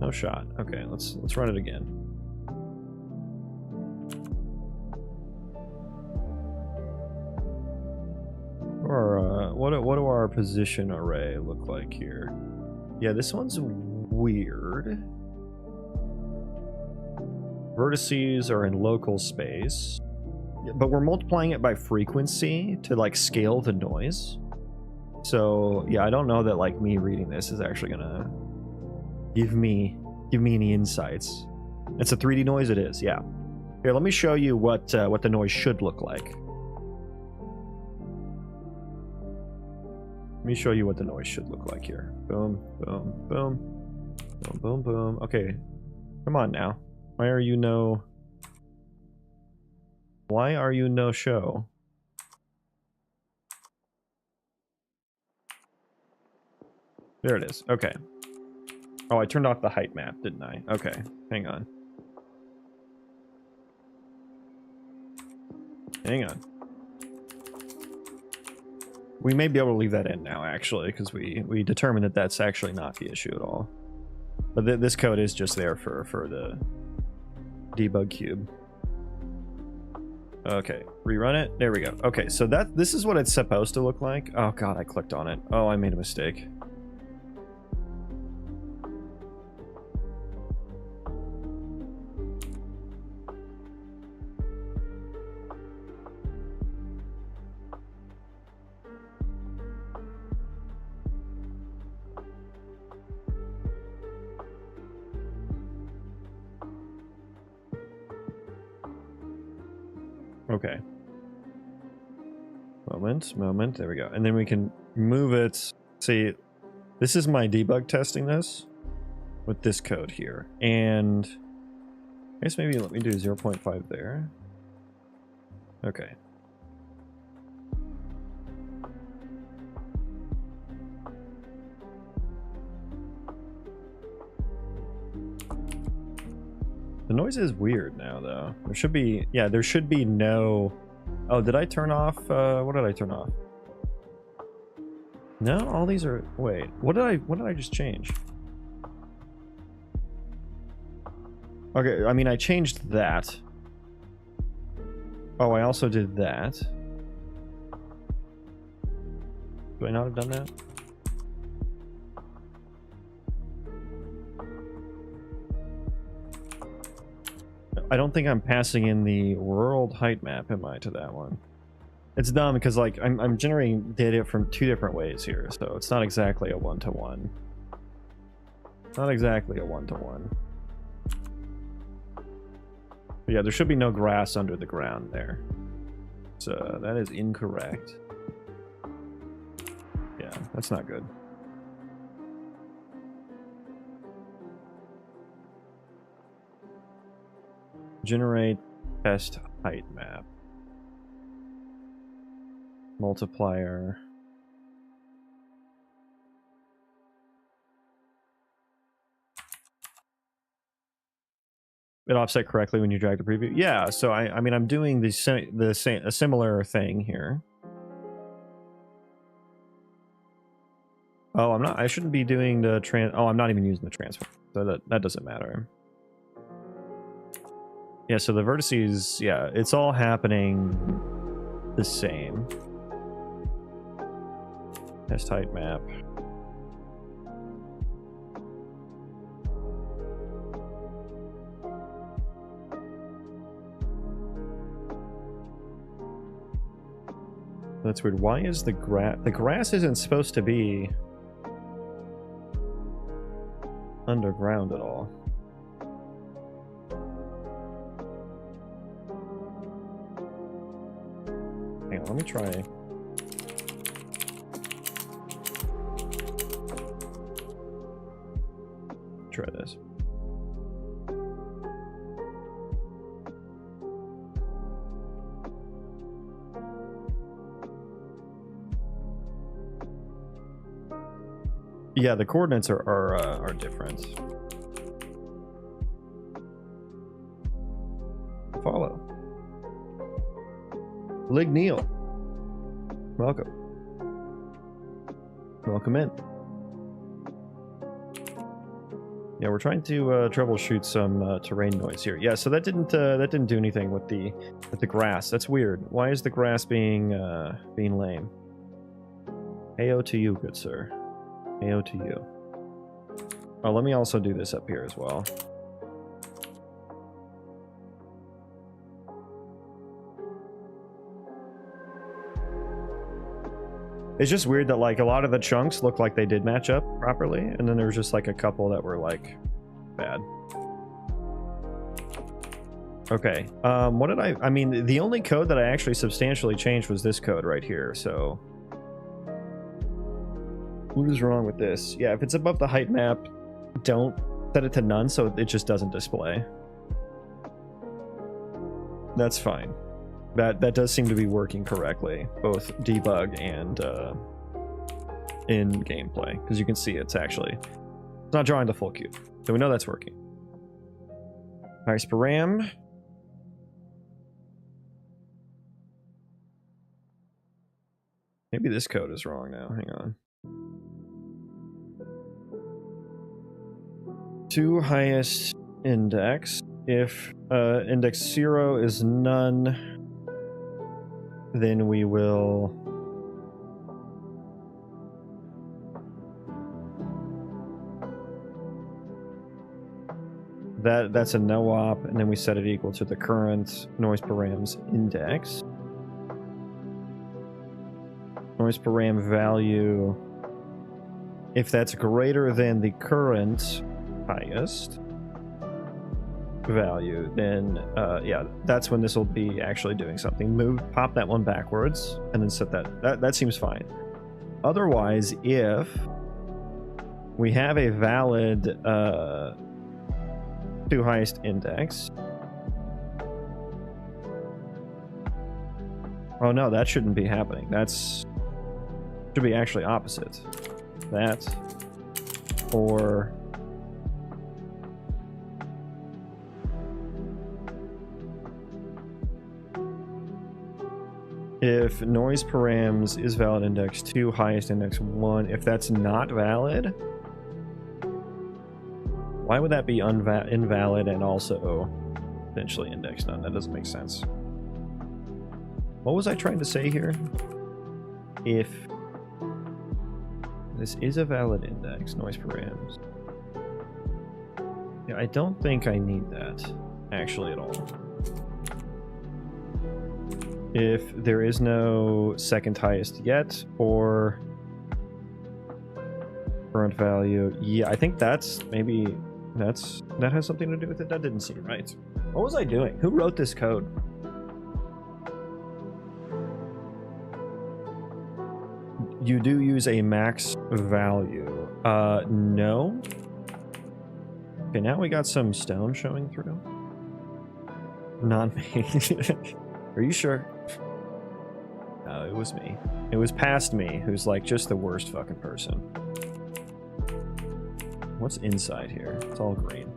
No shot. Okay, let's run it again. Or what do our position array look like here? Yeah, this one's weird. Vertices are in local space, but we're multiplying it by frequency to like scale the noise. So yeah, I don't know that like me reading this is actually gonna give me any insights. It's a 3D noise. It is. Yeah. Here, let me show you what the noise should look like. Let me show you what the noise should look like here. Boom, boom, boom, boom, boom, boom. Okay, come on now. Why are you no show? There it is. Okay. Oh, I turned off the height map, didn't I? Okay, hang on. Hang on. We may be able to leave that in now, actually, because we determined that that's actually not the issue at all. But this code is just there for the debug cube. Okay, rerun it. There we go. Okay, so this is what it's supposed to look like. Oh god, I clicked on it. Oh, I made a mistake. Okay. Moment, there we go. And then we can move it. See, this is my debug testing this with this code here. And I guess maybe let me do 0.5 there. Okay. The noise is weird now, though. There should be, yeah, there should be no... Oh, did I turn off, what did I turn off? No, all these are, wait, what did I just change? Okay, I mean, I changed that. Oh, I also did that. Do I not have done that? I don't think I'm passing in the world height map, am I, to that one? It's dumb because like I'm generating data from 2 different ways here, so it's not exactly a one-to-one. Not exactly a one-to-one. But yeah, there should be no grass under the ground there. So that is incorrect. Yeah, that's not good. Generate test height map. Multiplier. it offset correctly when you drag the preview. Yeah, so I mean, I'm doing a similar thing here. Oh, I'm not. I shouldn't be doing the oh, I'm not even using the transform, so that doesn't matter. Yeah, so the vertices, yeah, it's all happening the same. Test height map. That's weird. Why is the grass... The grass isn't supposed to be underground at all. Hang on, let me try... Try this. Yeah, the coordinates are different. Follow. Ligneal. Welcome. Welcome in. Yeah, we're trying to troubleshoot some terrain noise here. Yeah, so that didn't do anything with the grass. That's weird. Why is the grass being lame? AO to you, good sir. AO to you. Oh, let me also do this up here as well. It's just weird that like a lot of the chunks look like they did match up properly, and then there was just like a couple that were like bad. Okay, what did I mean, the only code that I actually substantially changed was this code right here, so what is wrong with this? Yeah, if it's above the height map, don't set it to none so it just doesn't display. That's fine. That does seem to be working correctly, both debug and in gameplay, because you can see it's not drawing the full cube, so we know that's working. Nice param. Maybe this code is wrong now. Hang on. 2 highest index. If index 0 is none, then we will that's a no op, and then we set it equal to the current noise params index. Noise param value, if that's greater than the current highest value, then yeah, that's when this will be actually doing something. Pop that one backwards and then set that seems fine. Otherwise, if we have a valid 2 highest index, oh no, that shouldn't be happening. Should be actually opposite. That, or if noise params is valid index 2, highest index 1, if that's not valid, why would that be invalid and also potentially index none? That doesn't make sense. What was I trying to say here? If this is a valid index, noise params. Yeah, I don't think I need that actually at all. If there is no second highest yet, or current value, yeah, I think that's maybe that has something to do with it. That didn't seem right. What was I doing? Who wrote this code? You do use a max value. No. Okay, now we got some stone showing through. Not me. Are you sure? No, it was me. It was past me, who's like just the worst fucking person. What's inside here? It's all green.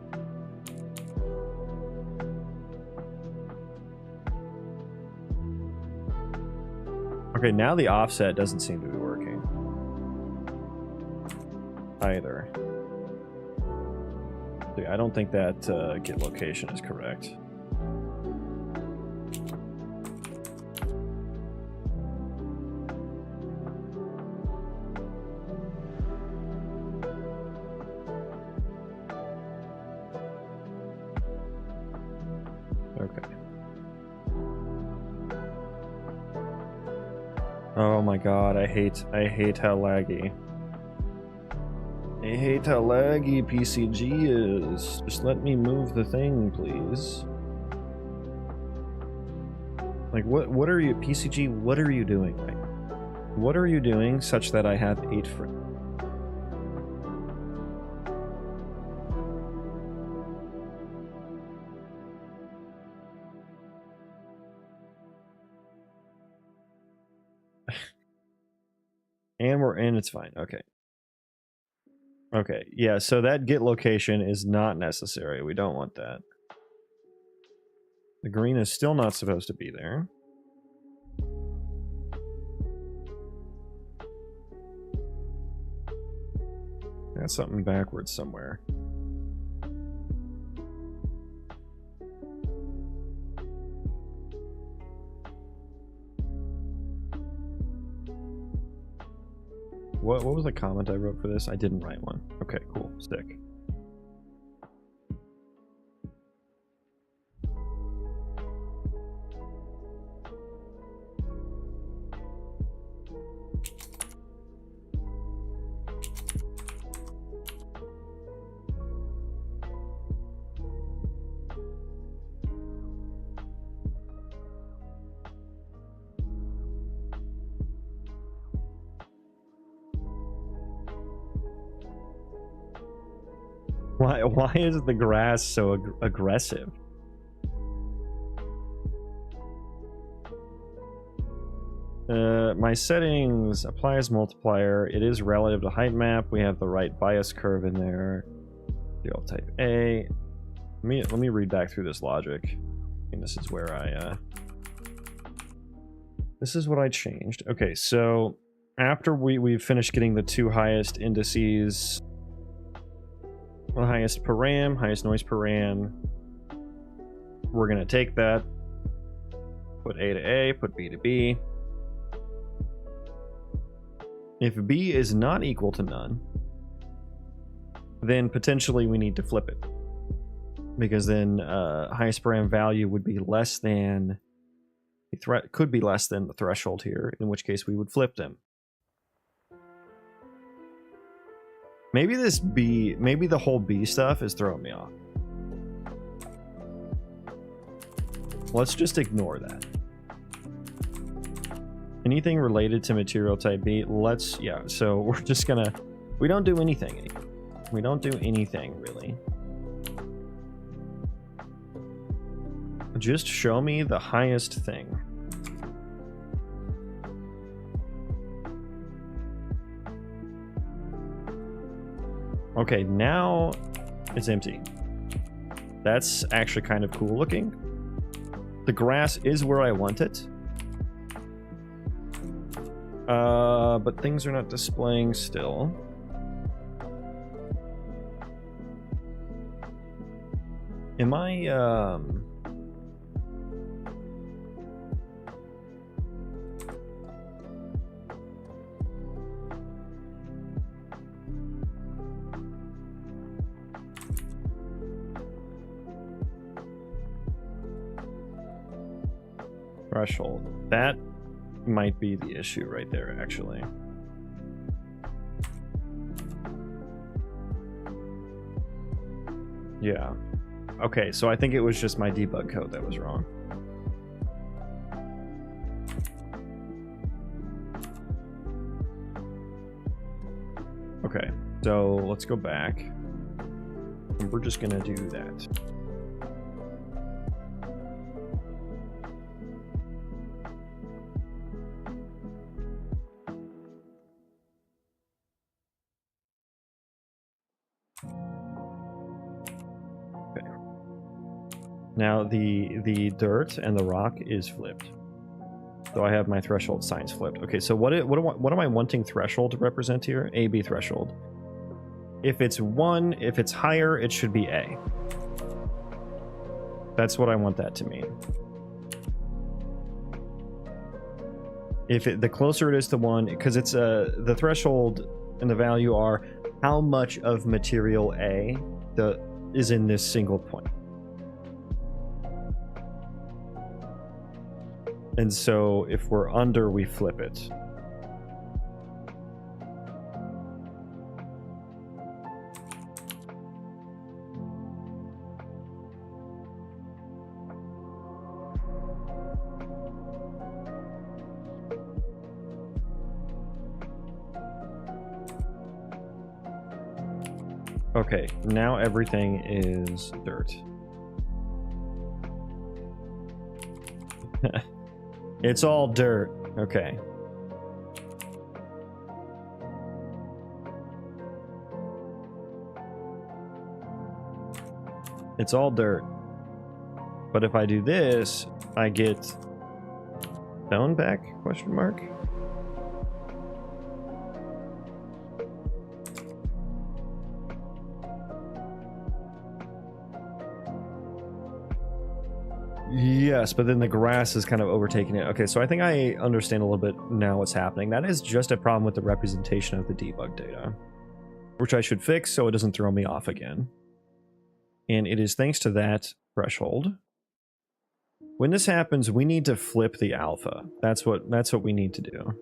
Okay, now the offset doesn't seem to be working either. I don't think that git location is correct. Okay. Oh my god, I hate how laggy. I hate how laggy PCG is. Just let me move the thing, please. Like, what are you, PCG, what are you doing right now? What are you doing such that I have 8 frames? And it's fine, okay. Okay, yeah, so that git location is not necessary. We don't want that. The green is still not supposed to be there. That's something backwards somewhere. What was the comment I wrote for this? I didn't write one. Okay, cool. Stick. Why is the grass so aggressive? My settings apply as multiplier. It is relative to height map. We have the right bias curve in there. Deal type A. Let me read back through this logic. And this is where this is what I changed. Okay, so after we've finished getting the 2 highest indices, the highest param, highest noise param, we're gonna take that, put A to A, put B to B. If B is not equal to none, then potentially we need to flip it, because then highest param value would be less than could be less than the threshold here, in which case we would flip them. Maybe this B, maybe the whole B stuff is throwing me off. Let's just ignore that. Anything related to material type B, yeah, so we're just gonna, we don't do anything anymore. We don't do anything, really. Just show me the highest thing. Okay, now it's empty. That's actually kind of cool looking. The grass is where I want it. But things are not displaying still. Am I, threshold. That might be the issue right there, actually. Yeah. Okay, so I think it was just my debug code that was wrong. Okay, so let's go back. And we're just gonna do that. Now the dirt and the rock is flipped. So I have my threshold signs flipped. Okay, so what am I wanting threshold to represent here? AB threshold. If it's 1, if it's higher, it should be A. That's what I want that to mean. If the closer it is to 1, because it's the threshold and the value are how much of material A is in this single point. And so if we're under, we flip it. Okay, now everything is dirt. It's all dirt. Okay. It's all dirt. But if I do this, I get stone back? Question mark. Yes, but then the grass is kind of overtaking it. Okay, so I think I understand a little bit now what's happening. That is just a problem with the representation of the debug data, which I should fix so it doesn't throw me off again. And it is thanks to that threshold. When this happens, we need to flip the alpha. That's what we need to do.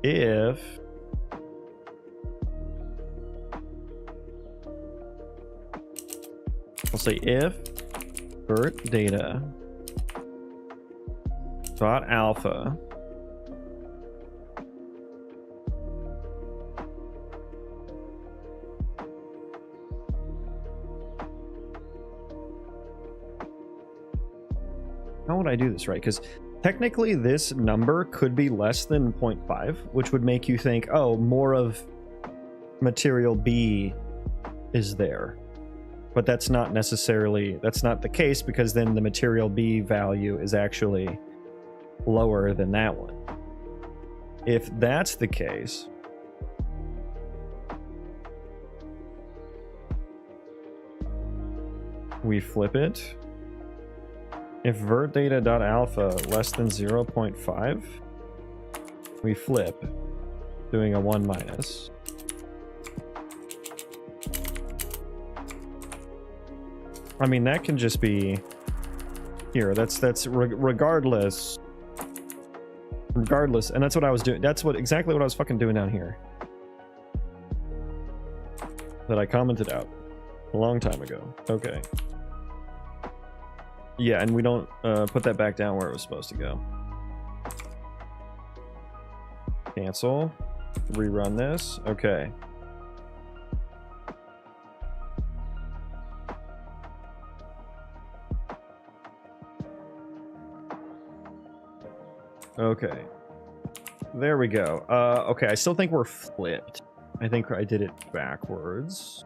If I'll say if vert data dot alpha how would I do this right? Because technically this number could be less than 0.5, which would make you think, oh, more of material B is there. But that's not the case, because then the material B value is actually lower than that one. If that's the case, we flip it. If vert data.alpha less than 0.5, we flip, doing a 1 minus. I mean, that can just be here. That's regardless, and that's what I was doing. That's exactly what I was fucking doing down here. That I commented out a long time ago. Okay. Yeah, and we don't put that back down where it was supposed to go. Cancel. Rerun this. Okay. Okay. There we go. Okay, I still think we're flipped. I think I did it backwards.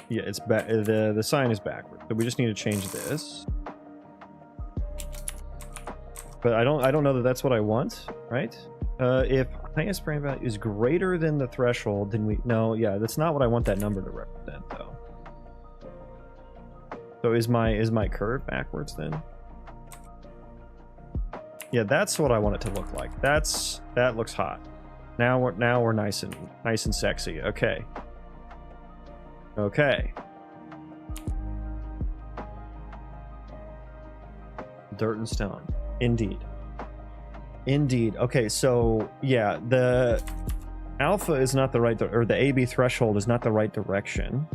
Yeah, it's back. The sign is backwards. So we just need to change this. But I don't know that that's what I want, right? If highest frame value is greater than the threshold, then yeah, that's not what I want that number to represent, though. So is my curve backwards then? Yeah, that's what I want it to look like. That looks hot. Now we're nice and sexy. Okay. Okay. Dirt and stone. Indeed. Indeed. Okay, so yeah, the alpha is not the right, or the AB threshold is not the right direction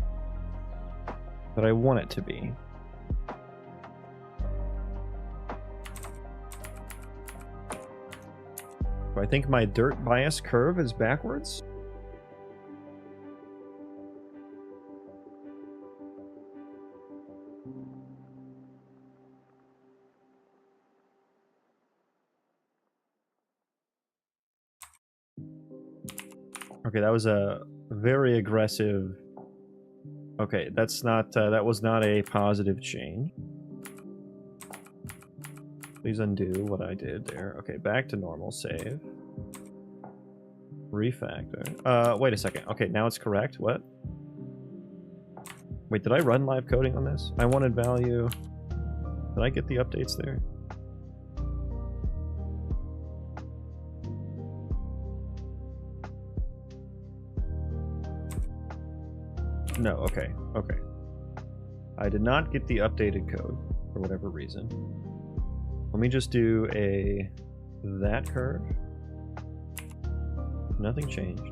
that I want it to be. I think my dirt bias curve is backwards. Okay, that was a very aggressive Okay, that's not, that was not a positive change. Please undo what I did there. Okay, back to normal, save. Refactor. Wait a second. Okay, now it's correct. What? Wait, did I run live coding on this? I wanted value. Did I get the updates there? No, okay, okay. I did not get the updated code for whatever reason. Let me just do that curve. Nothing changed.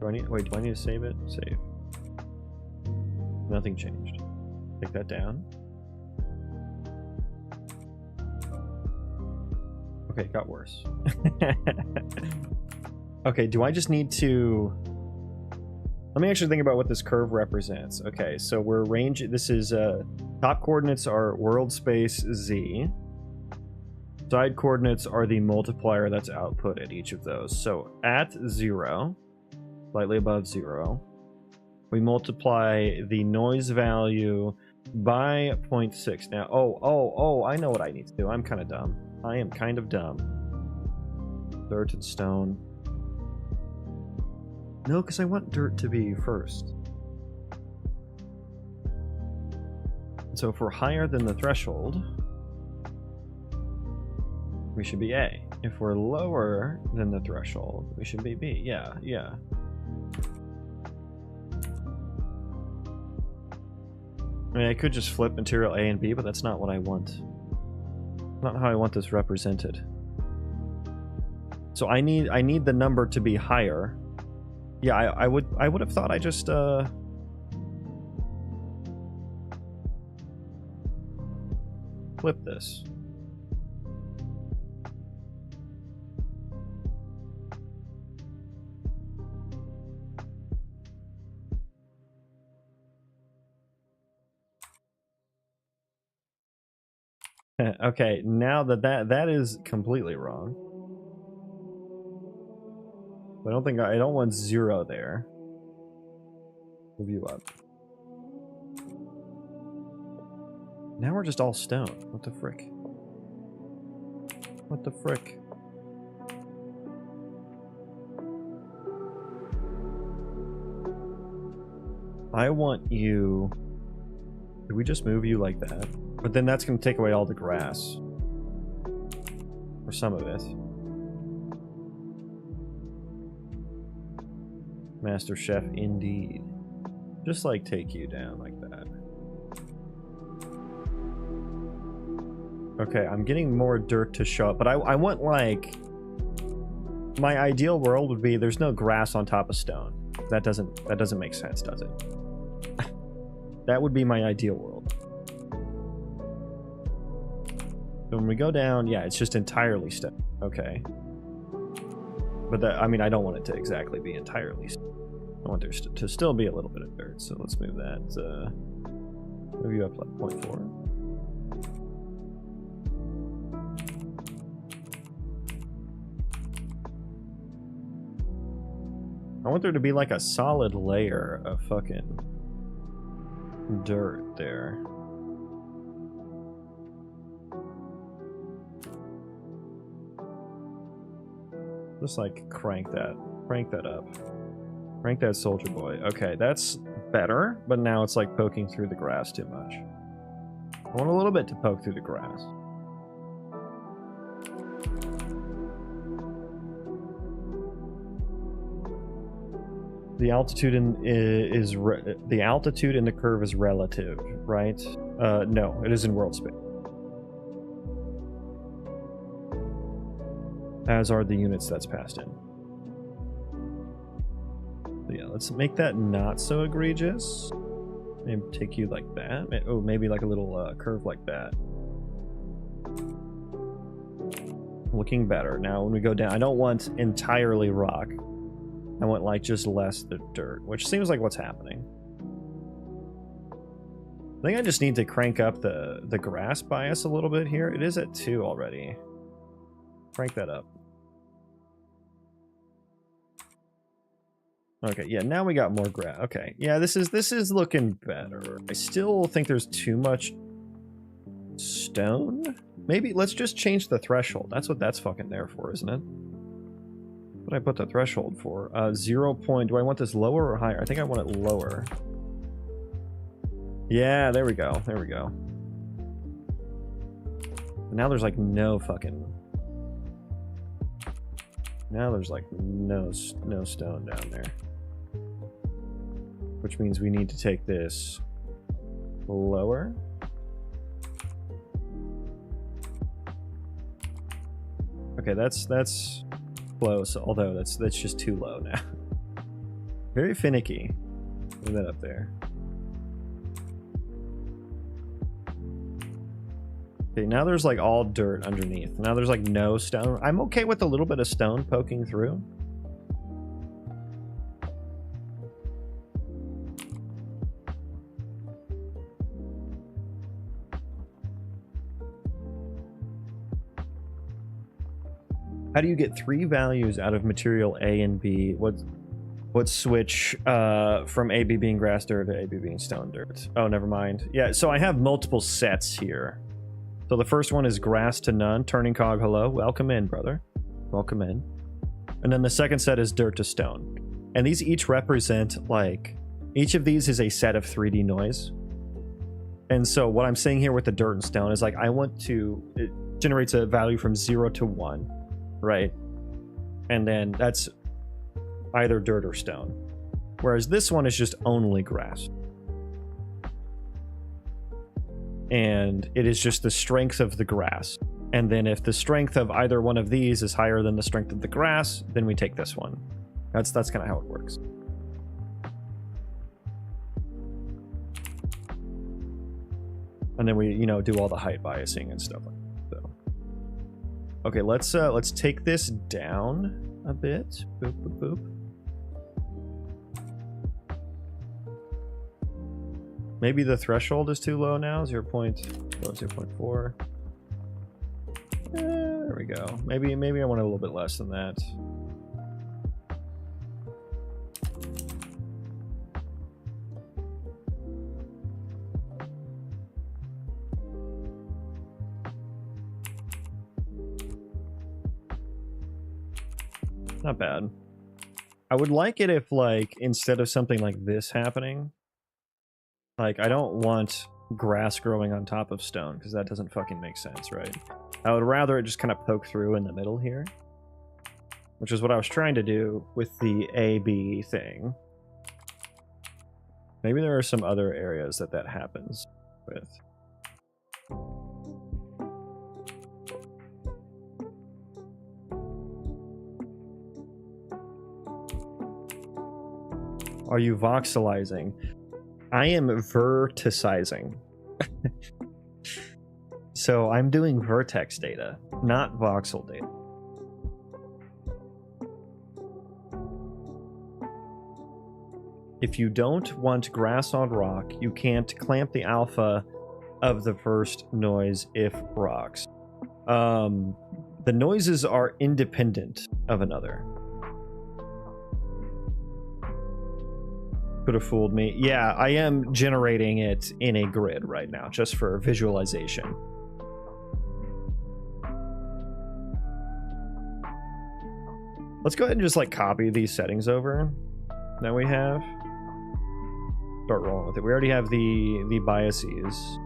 Do I need to save it? Save. Nothing changed. Take that down. Okay, it got worse. Okay, do I just need to... Let me actually think about what this curve represents. Okay, so we're this is, top coordinates are world space Z. Side coordinates are the multiplier that's output at each of those. So at 0, slightly above 0, we multiply the noise value by 0.6. Now, oh, I know what I need to do. I'm kind of dumb. I am kind of dumb. Dirt and stone. No, because I want dirt to be first. So if we're higher than the threshold, we should be A. If we're lower than the threshold, we should be B. Yeah, yeah. I mean, I could just flip material A and B, but that's not what I want. Not how I want this represented. So I need the number to be higher. Yeah, I would have thought I just flip this. Okay, now that is completely wrong. I don't want 0 there. Move you up. Now we're just all stone. What the frick? What the frick? I want you... Did we just move you like that? But then that's going to take away all the grass. Or some of it. Master Chef, indeed. Just like take you down like that. Okay, I'm getting more dirt to show up, but I want like... My ideal world would be there's no grass on top of stone. That doesn't make sense, does it? That would be my ideal world. So when we go down, yeah, it's just entirely stone. Okay. But that, I mean, I don't want it to exactly be entirely stone. I want there to still be a little bit of dirt, so let's move that. Move you up like 0.4. I want there to be like a solid layer of fucking dirt there. Just like crank that up. Crank that soldier boy. Okay, that's better, but now it's like poking through the grass too much. I want a little bit to poke through the grass. The altitude in the altitude in the curve is relative, right? No, it is in world space. As are the units that's passed in. So yeah, let's make that not so egregious. Maybe take you like that. Oh, maybe like a little curve like that. Looking better. Now when we go down, I don't want entirely rock. I want like just less the dirt, which seems like what's happening. I think I just need to crank up the grass bias a little bit here. It is at 2 already. Crank that up. Okay, yeah, now we got more grass. Okay, yeah, this is looking better. I still think there's too much stone. Maybe let's just change the threshold. That's what that's fucking there for, isn't it? What did I put the threshold for? 0 point. Do I want this lower or higher? I think I want it lower. Yeah, there we go. There we go. Now there's like no fucking... Now there's like no stone down there. Which means we need to take this lower. Okay, that's close, although that's just too low now. Very finicky. Move that up there. Okay, now there's like all dirt underneath. Now there's like no stone. I'm okay with a little bit of stone poking through. How do you get 3 values out of material A and B? What switch from AB being grass dirt to AB being stone dirt? Oh, never mind. Yeah, so I have multiple sets here. So the first one is grass to none. Turning cog, hello. Welcome in, brother. Welcome in. And then the second set is dirt to stone. And these each represent, like, each of these is a set of 3D noise. And so what I'm saying here with the dirt and stone is, like, I want to... It generates a value from 0 to 1. Right? And then that's either dirt or stone. Whereas this one is just only grass. And it is just the strength of the grass. And then if the strength of either one of these is higher than the strength of the grass, then we take this one. That's kind of how it works. And then we, you know, do all the height biasing and stuff like that. Okay, let's take this down a bit. Boop, boop, boop. Maybe the threshold is too low now. 0.4. There we go. Maybe I want a little bit less than that. Not bad. I would like it if, like, instead of something like this happening, like, I don't want grass growing on top of stone, because that doesn't fucking make sense, right? I would rather it just kind of poke through in the middle here, which is what I was trying to do with the AB thing. Maybe there are some other areas that happens with. Are you voxelizing? I am verticizing. So I'm doing vertex data, not voxel data. If you don't want grass on rock, you can't clamp the alpha of the first noise if rocks. The noises are independent of another. Could have fooled me. Yeah, I am generating it in a grid right now, just for visualization. Let's go ahead and just, like, copy these settings over that we have. Start rolling with it. We already have the biases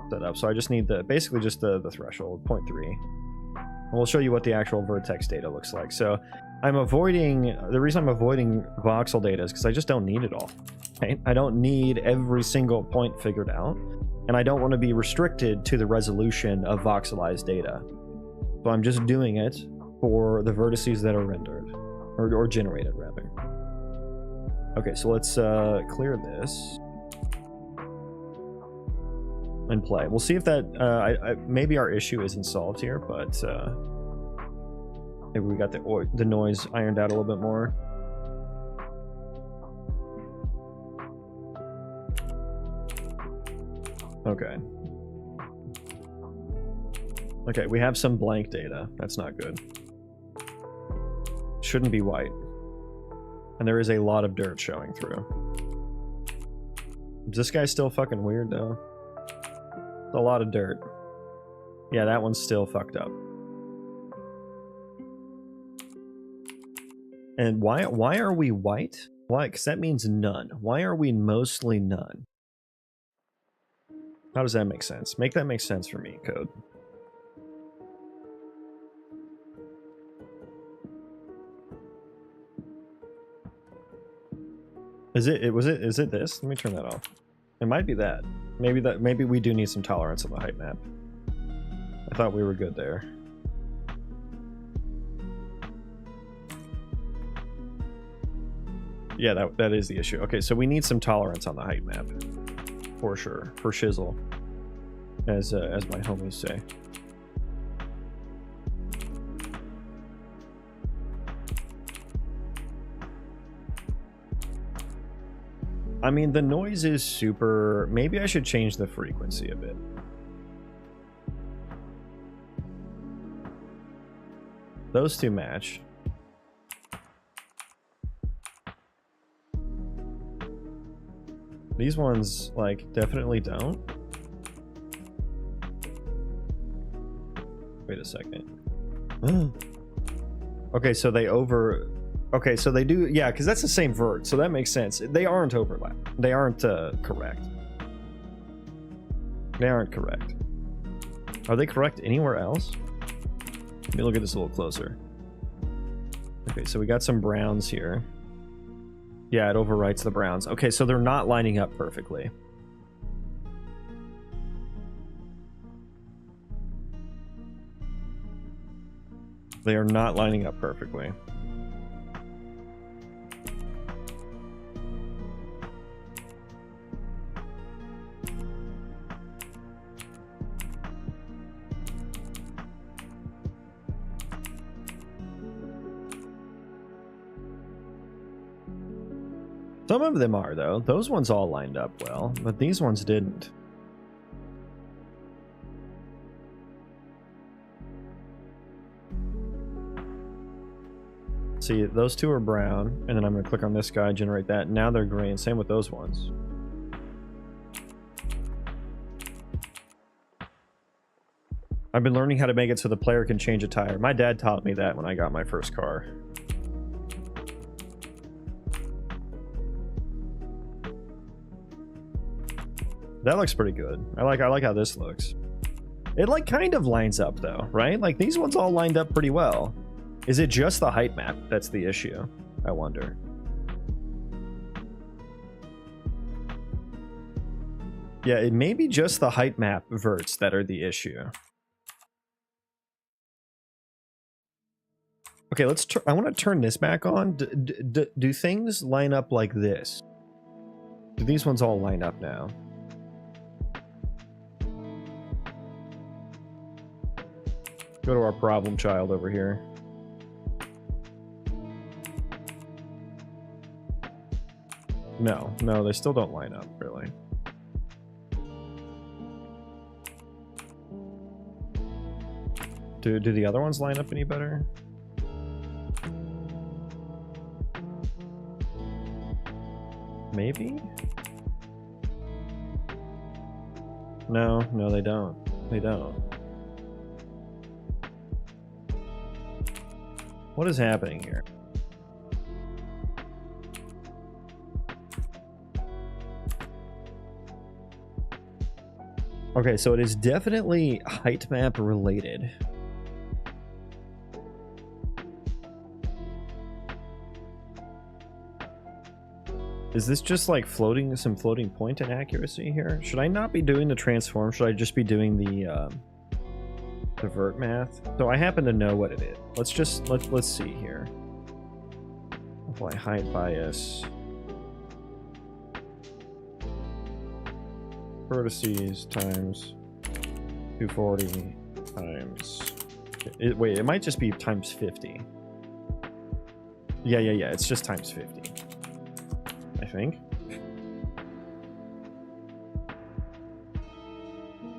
set up, so I just need basically just the threshold, 0.3. And we'll show you what the actual vertex data looks like. So the reason I'm avoiding voxel data is because I just don't need it all. Right? I don't need every single point figured out, and I don't want to be restricted to the resolution of voxelized data. So I'm just doing it for the vertices that are rendered, or generated rather. Okay, so let's clear this and play. We'll see if that maybe our issue isn't solved here, but maybe we got the noise ironed out a little bit more. Okay. Okay, we have some blank data. That's not good. Shouldn't be white. And there is a lot of dirt showing through. This guy's still fucking weird, though. It's a lot of dirt. Yeah, that one's still fucked up. And why are we white? Why? Because that means none. Why are we mostly none? How does that make sense? Make that make sense for me, code. Is it this? Let me turn that off. It might be that. Maybe we do need some tolerance on the height map. I thought we were good there. Yeah, that is the issue. Okay, so we need some tolerance on the height map. For sure. For shizzle. As my homies say. I mean, the noise is super... Maybe I should change the frequency a bit. Those two match. These ones, like, definitely don't. Wait a second. Okay, so they over... Okay, so they do... Yeah, because that's the same vert, so that makes sense. They aren't overlap. They aren't correct. They aren't correct. Are they correct anywhere else? Let me look at this a little closer. Okay, so we got some browns here. Yeah, it overwrites the browns. Okay, so they're not lining up perfectly. They are not lining up perfectly. Some of them are, though. Those ones all lined up well, but these ones didn't. See, those two are brown, and then I'm going to click on this guy, generate that. Now they're green. Same with those ones. I've been learning how to make it so the player can change a tire. My dad taught me that when I got my first car. That looks pretty good. I like how this looks. It like kind of lines up though, right? Like these ones all lined up pretty well. Is it just the height map that's the issue? I wonder. Yeah, it may be just the height map verts that are the issue. Okay, let's I want to turn this back on. Do things line up like this? Do these ones all line up now? Go to our problem child over here. No, they still don't line up, really. Do the other ones line up any better? Maybe? No, they don't. They don't. What is happening here? Okay, so it is definitely height map related. Is this just like some floating point inaccuracy here? Should I not be doing the transform? Should I just be doing the vert math? So I happen to know what it is. Let's see here. Apply height bias. Vertices times 240 times... Wait, it might just be times 50. Yeah, it's just times 50. I think.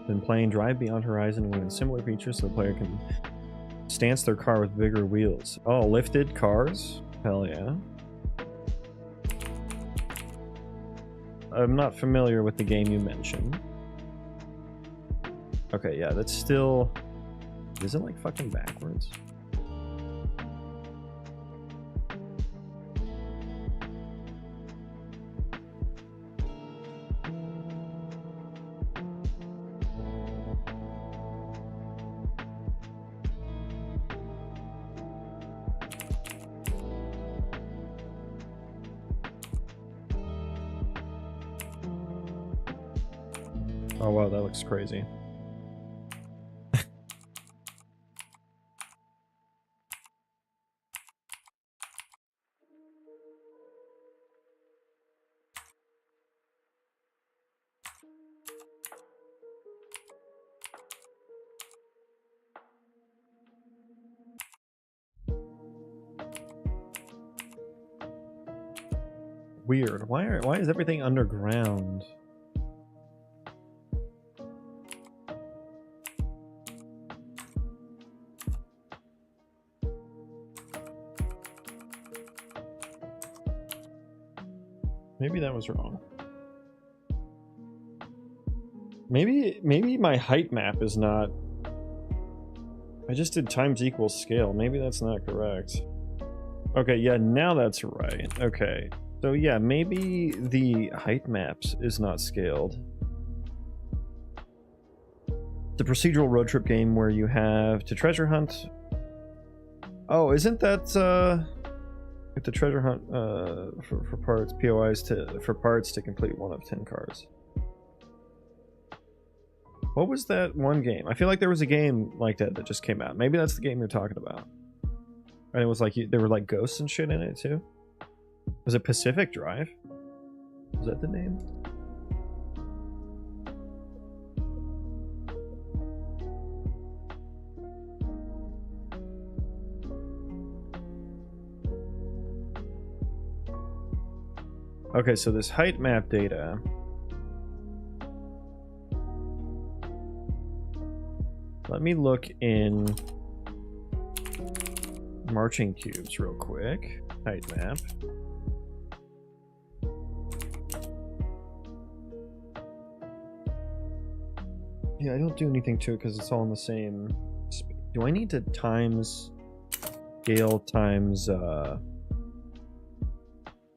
Then playing Drive Beyond Horizon when similar features so the player can stance their car with bigger wheels. Oh, lifted cars? Hell yeah. I'm not familiar with the game you mentioned. Okay, yeah, that's still... Is it like fucking backwards? Oh wow, that looks crazy. Weird. Why is everything underground? Maybe that was wrong. Maybe my height map is not... I just did times equals scale. Maybe that's not correct. Okay, yeah, now that's right. Okay. So yeah, maybe the height maps is not scaled. The procedural road trip game where you have to treasure hunt. Oh, isn't that the treasure hunt for parts, POIs for parts to complete 1 of 10 cars? What was that one game? I feel like there was a game like that that just came out. Maybe that's the game you're talking about. And it was like there were like ghosts and shit in it too. Was it Pacific Drive? Was that the name? Okay, so this height map data. Let me look in marching cubes real quick. Height map. Yeah, I don't do anything to it because it's all in the same... Do I need to times scale times the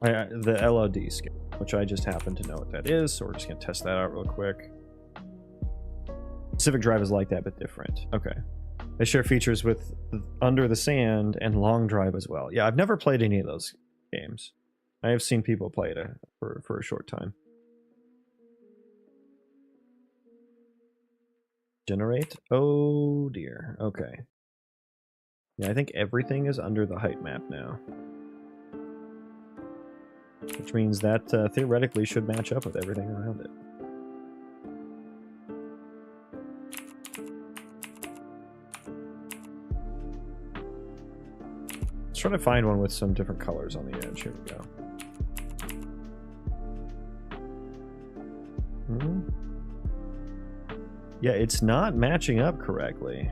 LOD scale, which I just happen to know what that is, so we're just going to test that out real quick. Pacific Drive is like that, but different. Okay. They share features with Under the Sand and Long Drive as well. Yeah, I've never played any of those games. I have seen people play it for a short time. Generate? Oh dear. Okay. Yeah, I think everything is under the height map now. Which means that theoretically should match up with everything around it. Let's try to find one with some different colors on the edge. Here we go. Yeah, it's not matching up correctly.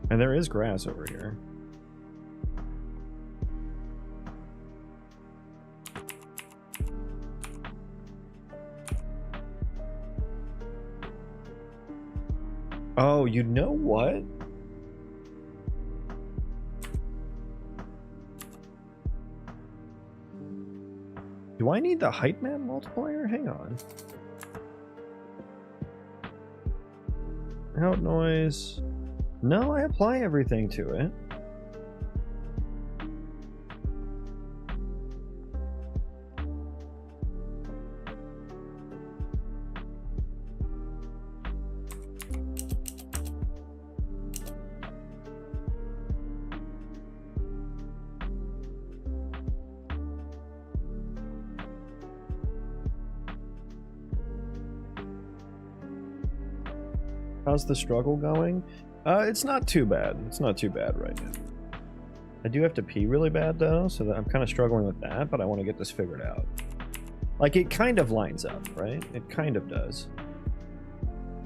And there is grass over here. Oh, you know what? Do I need the height map multiplier? Hang on. Out noise. No, I apply everything to it. How's the struggle going? It's not too bad. It's not too bad right now. I do have to pee really bad though, so that I'm kind of struggling with that, but I want to get this figured out. Like, it kind of lines up, right? It kind of does.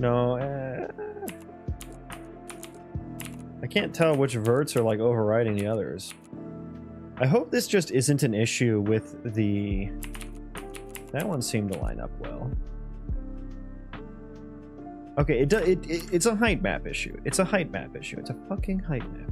No, I can't tell which verts are like overriding the others. I hope this just isn't an issue with the... That one seemed to line up well. Okay, it's a height map issue. It's a height map issue. It's a fucking height map.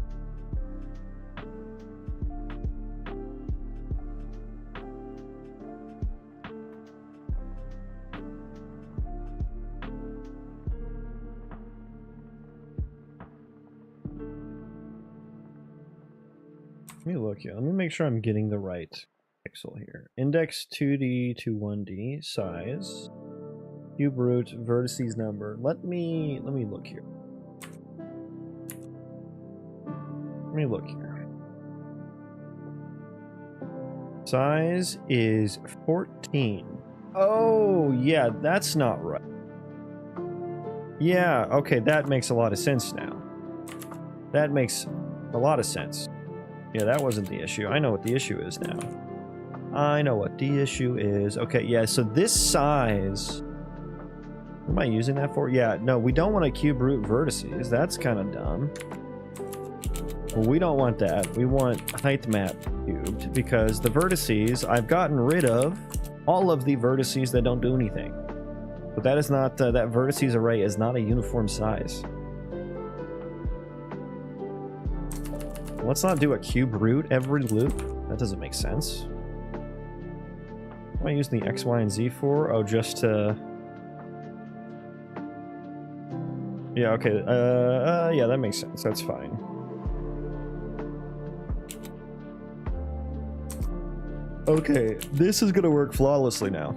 Let me look here. Let me make sure I'm getting the right pixel here. Index 2D to 1D, size, cube root, vertices number. Let me look here. Let me look here. Size is 14. Oh, yeah, that's not right. Yeah, okay, that makes a lot of sense now. That makes a lot of sense. Yeah, that wasn't the issue. I know what the issue is now. I know what the issue is. Okay, yeah, so this size... What am I using that for? Yeah, no, we don't want to cube root vertices. That's kind of dumb. Well, we don't want that. We want height map cubed, because the vertices, I've gotten rid of all of the vertices that don't do anything. But that is not... that vertices array is not a uniform size. Let's not do a cube root every loop. That doesn't make sense. What am I using the X, Y, and Z for? Oh, just to... Yeah, okay. Yeah, that makes sense. That's fine. Okay, this is gonna work flawlessly now.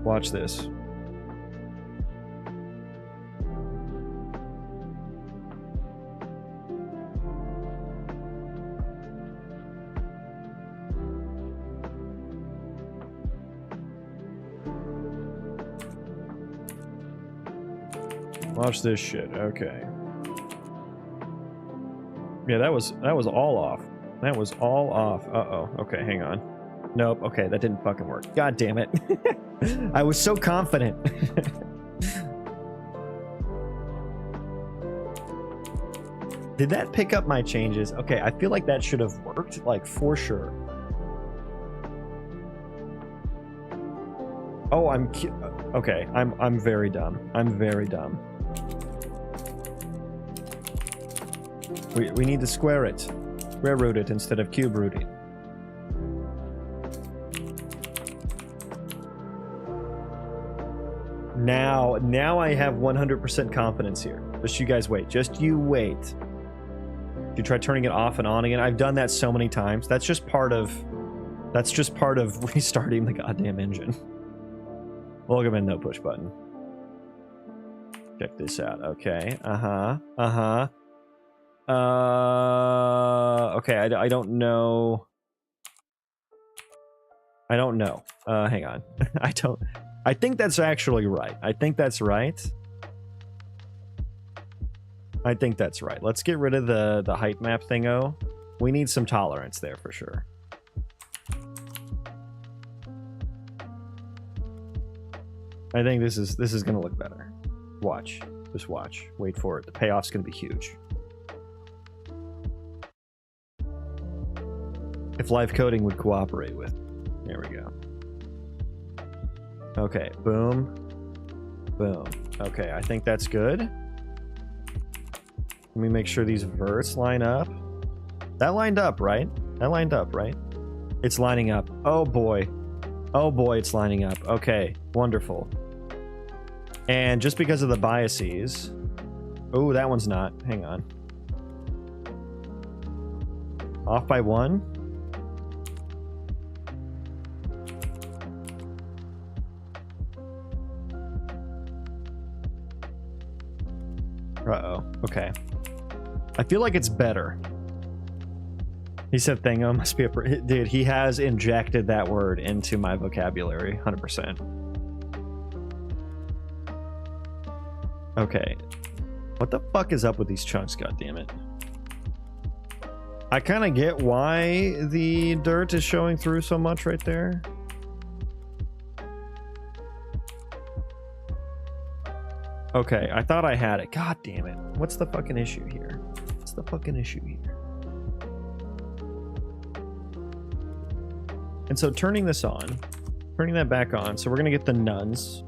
Watch this. Watch this shit. Okay. Yeah, that was all off. That was all off. Uh-oh. Okay, hang on. Nope. Okay, that didn't fucking work. God damn it. I was so confident. Did that pick up my changes? Okay, I feel like that should have worked, like, for sure. Oh, okay, I'm very dumb. I'm very dumb. We need to square it. Square root it instead of cube rooting. Now I have 100% confidence here. Just you guys wait. Just you wait. You try turning it off and on again. I've done that so many times. That's just part of restarting the goddamn engine. Welcome in, no push button. Check this out. Okay. Okay, I don't know. I don't know. Hang on. I think that's actually right. I think that's right. I think that's right. Let's get rid of the height map thingo. We need some tolerance there for sure. I think this is gonna look better. Watch. Just watch. Wait for it. The payoff's gonna be huge. If live coding would cooperate with. There we go. Okay, boom. Boom. Okay, I think that's good. Let me make sure these verts line up. That lined up, right? That lined up, right? It's lining up. Oh boy. Oh boy, it's lining up. Okay, wonderful. And just because of the biases... Oh, that one's not. Hang on. Off by 1? Uh-oh. Okay. I feel like it's better. He said thingo must be a... Dude, he has injected that word into my vocabulary. 100%. Okay. What the fuck is up with these chunks, goddammit? I kind of get why the dirt is showing through so much right there. Okay, I thought I had it. God damn it. What's the fucking issue here? What's the fucking issue here? And so turning this on, turning that back on, so we're gonna get the nuns.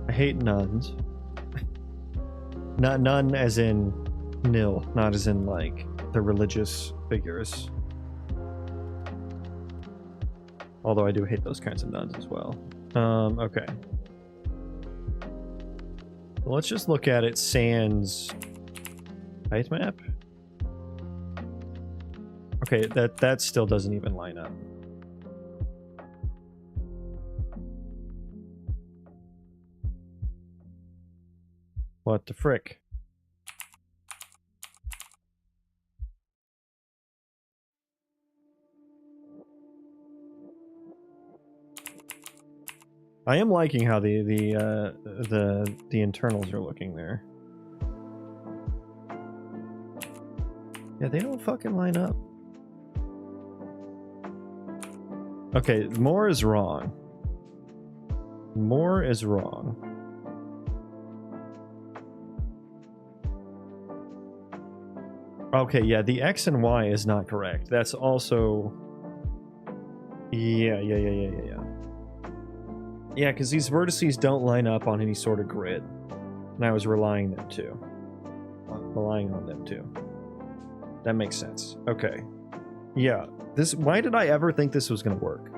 I hate nuns. Not none as in nil, not as in like the religious figures. Although I do hate those kinds of nuns as well. Okay. Well, let's just look at it sans height map. Okay, that still doesn't even line up. What the frick? I am liking how the internals are looking there. Yeah, they don't fucking line up. Okay, more is wrong. More is wrong. Okay, yeah, the X and Y is not correct. That's also... Yeah. Yeah, because these vertices don't line up on any sort of grid. And I was relying on them too. That makes sense. Okay. Yeah. Why did I ever think this was going to work?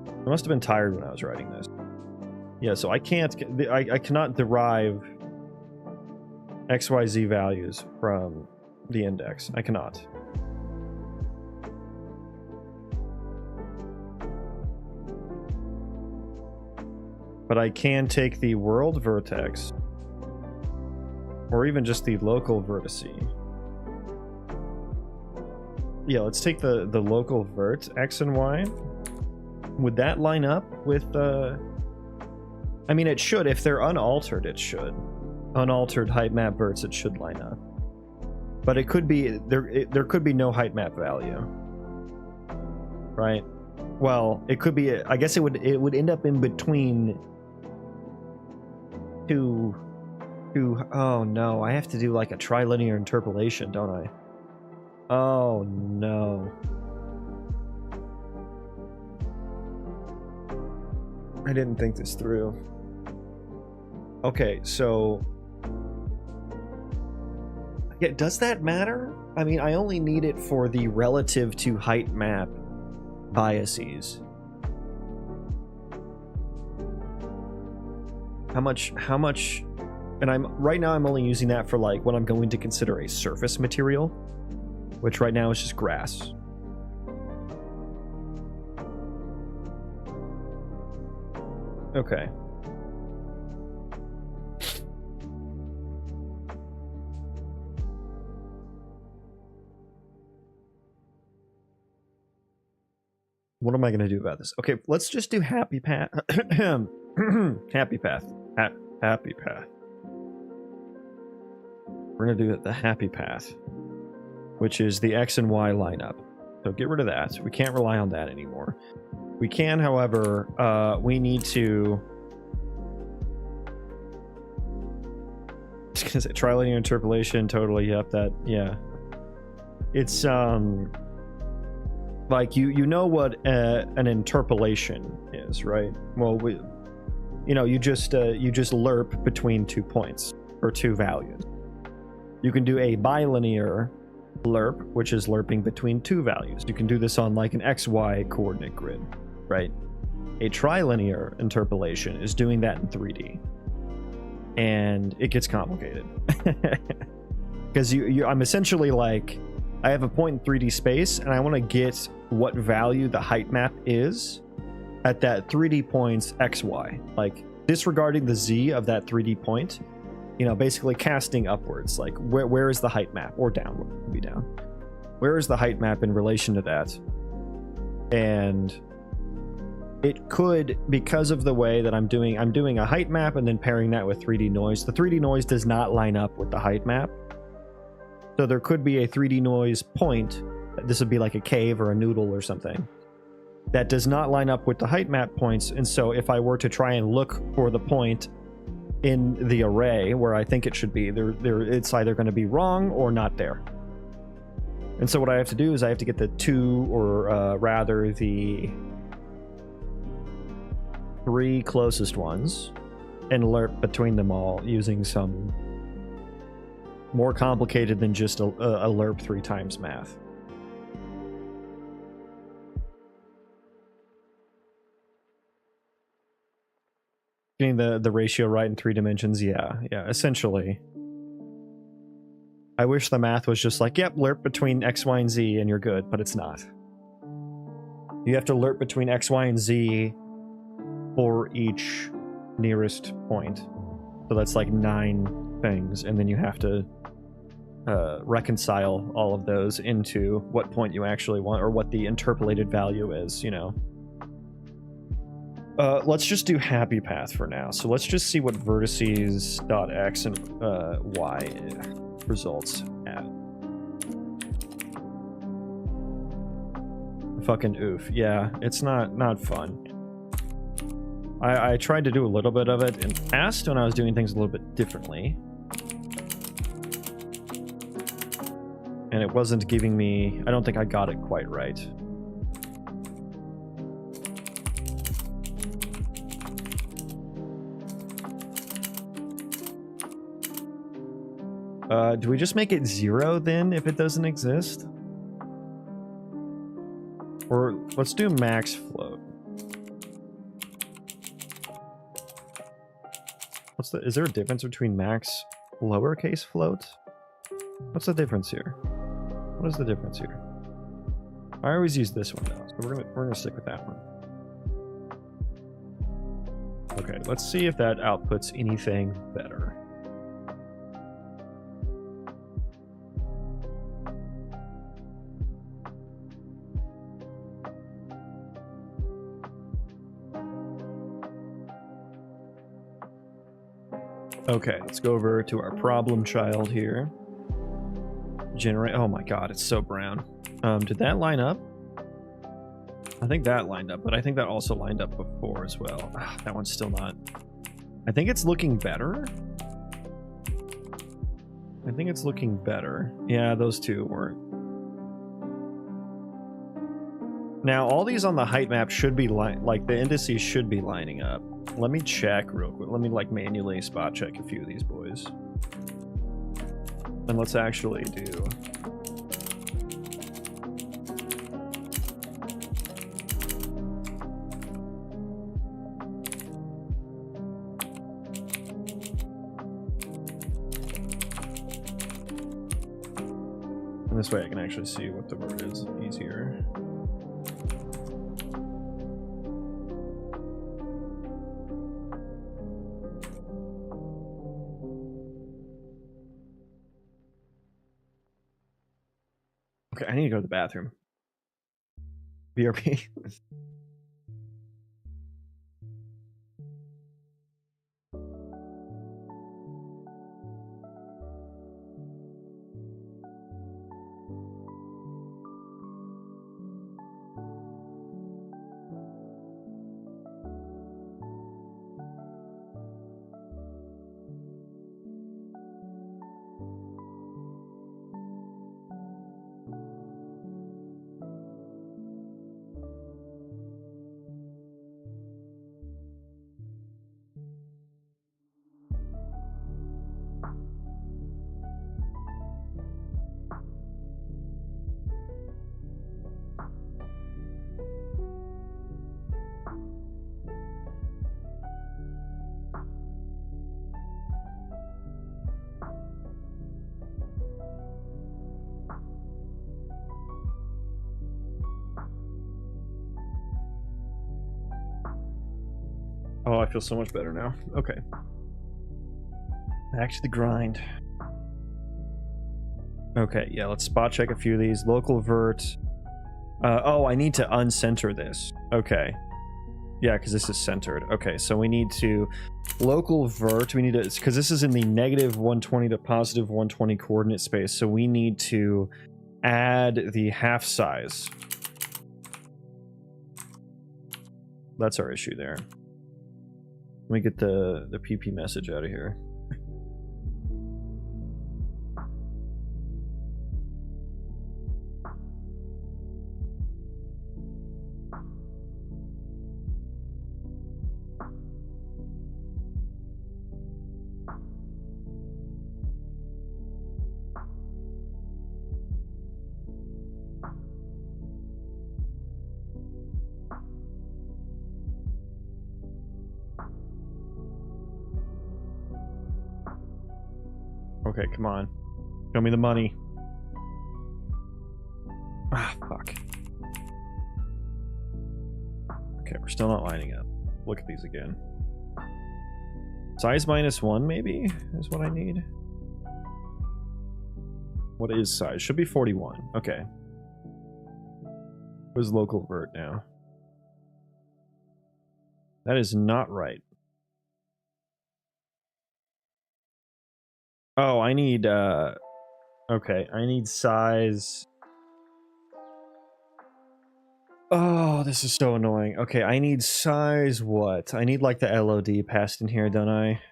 I must have been tired when I was writing this. Yeah, so I cannot derive XYZ values from the index. I cannot. But I can take the world vertex, or even just the local vertice. Yeah, let's take the local vert, X and Y. Would that line up with I mean, it should. If they're unaltered, it should. Unaltered height map verts, it should line up. But it could be, there could be no height map value. Right? Well, it could be, I guess it would end up in between two, oh no, I have to do like a trilinear interpolation, don't I? Oh no. I didn't think this through. Okay, so... Yeah, does that matter? I mean, I only need it for the relative to height map biases. How much... And right now I'm only using that for like what I'm going to consider a surface material, which right now is just grass. Okay. What am I going to do about this? Okay, let's just do happy path. Happy path. Happy path. We're going to do the happy path, which is the X and Y lineup. So get rid of that. We can't rely on that anymore. We can, however, we need to... Trilinear interpolation, totally, yep, that, yeah. It's, like, you know what an interpolation is, right? Well, you just lerp between 2 points, or 2 values. You can do a bilinear lerp, which is lerping between 2 values. You can do this on like an XY coordinate grid, right? A trilinear interpolation is doing that in 3D. And it gets complicated. Because I'm essentially like, I have a point in 3D space, and I want to get what value the height map is at that 3D point's XY. Like, disregarding the Z of that 3D point, basically casting upwards. Like, where is the height map? Or downward, would be down. Where is the height map in relation to that? And it could, because of the way that I'm doing a height map and then pairing that with 3D noise. The 3D noise does not line up with the height map. So there could be a 3D noise point. This would be like a cave or a noodle or something. That does not line up with the height map points. And so if I were to try and look for the point in the array where I think it should be. It's either going to be wrong or not there. And so what I have to do is I have to get the two, or rather the 3 closest ones, and lerp between them all using some more complicated than just a lerp 3 times math. Getting the ratio right in 3 dimensions, yeah, essentially. I wish the math was just like, yep, lerp between X, Y, and Z and you're good, but it's not. You have to lerp between X, Y, and Z for each nearest point. So that's like 9 things, and then you have to reconcile all of those into what point you actually want, or what the interpolated value is, you know. Let's just do happy path for now. So let's just see what vertices.x and y results at. Fucking oof. Yeah, it's not fun. I tried to do a little bit of it in the past when I was doing things a little bit differently. And it wasn't giving me... I don't think I got it quite right. Do we just make it 0 then if it doesn't exist? Or let's do max float. Is there a difference between max lowercase float? What's the difference here? What is the difference here? I always use this one though, so we're gonna stick with that one. Okay, let's see if that outputs anything better. Okay, let's go over to our problem child here. Generate. Oh my god, it's so brown. Did that line up? I think that lined up, but I think that also lined up before as well. That one's still not. I think it's looking better. I think it's looking better. Yeah, those two weren't. Now, all these on the height map should be like the indices should be lining up. Let me check real quick. Let me like manually spot check a few of these boys. And let's actually do... And this way I can actually see what the word is easier. Okay, I need to go to the bathroom. BRB. Oh, I feel so much better now. Okay. Back to the grind. Okay, yeah, let's spot check a few of these. Local vert. Oh, I need to uncenter this. Okay. Yeah, because this is centered. Okay, so we need to... Local vert, we need to... Because this is in the negative 120 to positive 120 coordinate space, so we need to add the half size. That's our issue there. Let me get the PP message out of here. Okay, come on. Show me the money. Ah, fuck. Okay, we're still not lining up. Look at these again. Size -1, maybe, is what I need. What is size? Should be 41. Okay. Where's local vert now? That is not right. Oh, I need, okay, I need size... Oh, this is so annoying. Okay, I need size what? I need, like, the LOD passed in here, don't I?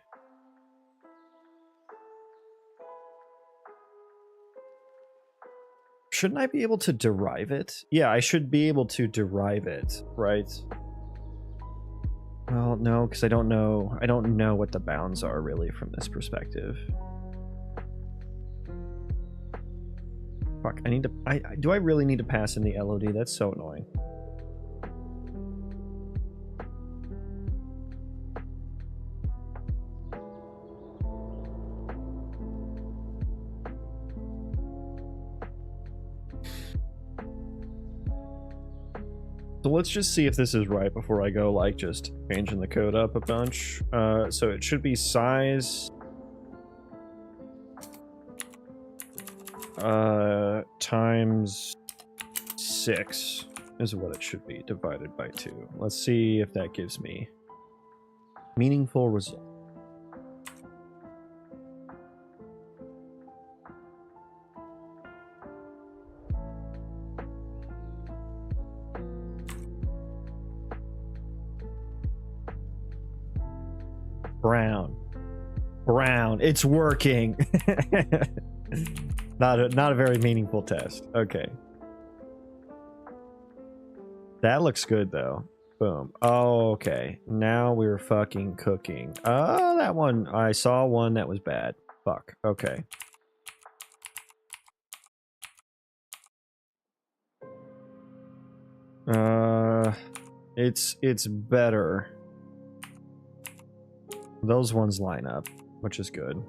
Shouldn't I be able to derive it? Yeah, I should be able to derive it, right? Well, no, because I don't know what the bounds are, really, from this perspective. Fuck, I need to... do I really need to pass in the LOD? That's so annoying. So let's just see if this is right before I go, like, just changing the code up a bunch. So it should be size... times 6 is what it should be, divided by 2. Let's see if that gives me meaningful result. Brown. It's working. Not a very meaningful test. Okay. That looks good though. Boom. Oh, okay. Now we're fucking cooking. Oh, that one. I saw one that was bad. Fuck. Okay. It's better. Those ones line up, which is good.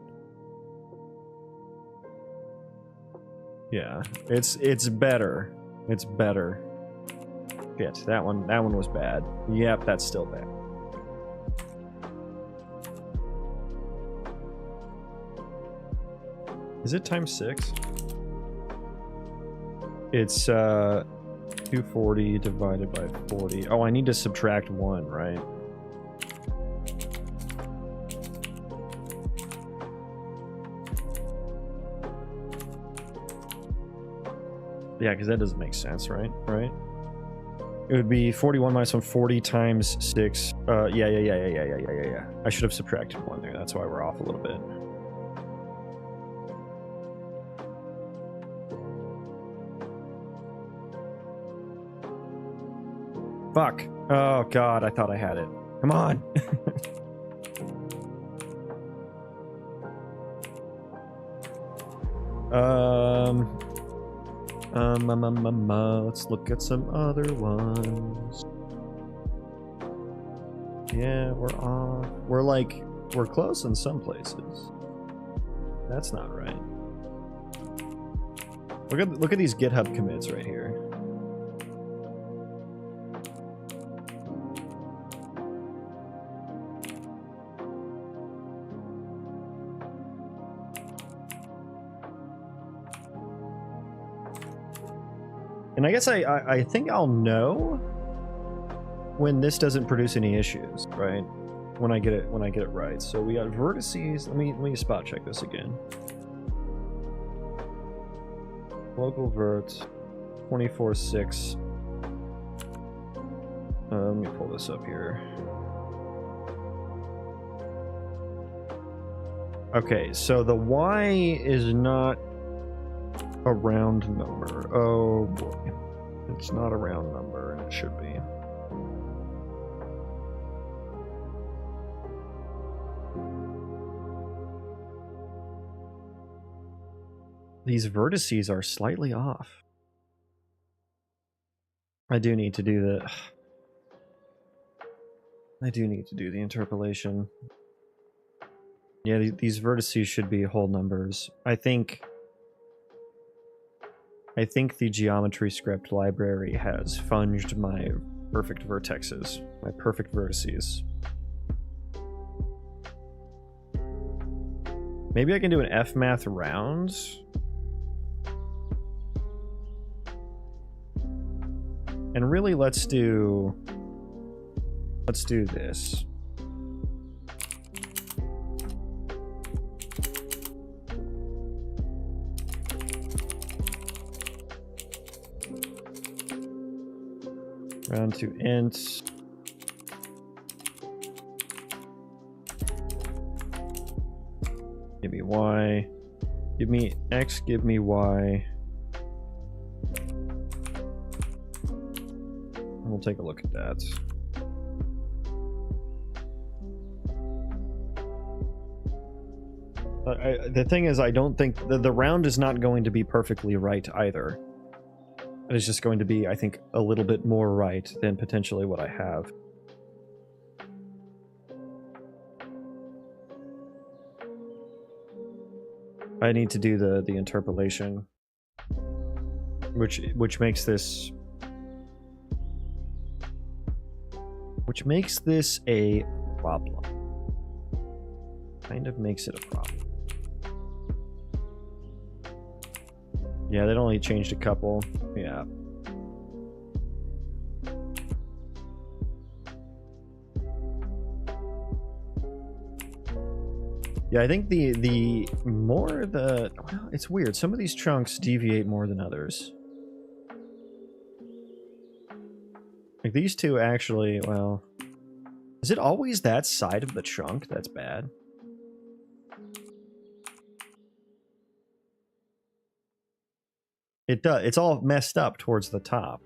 Yeah, it's better. It's better. Shit, that one was bad. Yep, that's still bad. Is it times 6? It's 240 divided by 40. Oh, I need to subtract 1, right? Yeah, because that doesn't make sense, right? Right? It would be 41 minus 140 times 6. Yeah. I should have subtracted 1 there. That's why we're off a little bit. Fuck. Oh, God. I thought I had it. Come on. Let's look at some other ones. Yeah, we're off. We're close in some places. That's not right. Look at these GitHub commits right here. And I guess I think I'll know when this doesn't produce any issues, right? When I get it right. So we got vertices. Let me spot check this again. Local vert 24.6. Let me pull this up here. Okay, so the y is not a round number. Oh boy. It's not a round number, and it should be. These vertices are slightly off. I do need to do the... I do need to do the interpolation. Yeah, these vertices should be whole numbers. I think the geometry script library has funged my perfect vertexes, my perfect vertices. Maybe I can do an F-math round. And really, let's do this. Round to int. Give me y. Give me x, give me y. We'll take a look at that. The thing is, I don't think the round is not going to be perfectly right either. It is just going to be, I think, a little bit more right than potentially what I have. I need to do the interpolation, which makes this a problem. Kind of makes it a problem. Yeah, that only changed a couple. Yeah. Yeah, I think the more the... Well, it's weird. Some of these chunks deviate more than others. Like these two actually, well... Is it always that side of the chunk that's bad? It does. It's all messed up towards the top.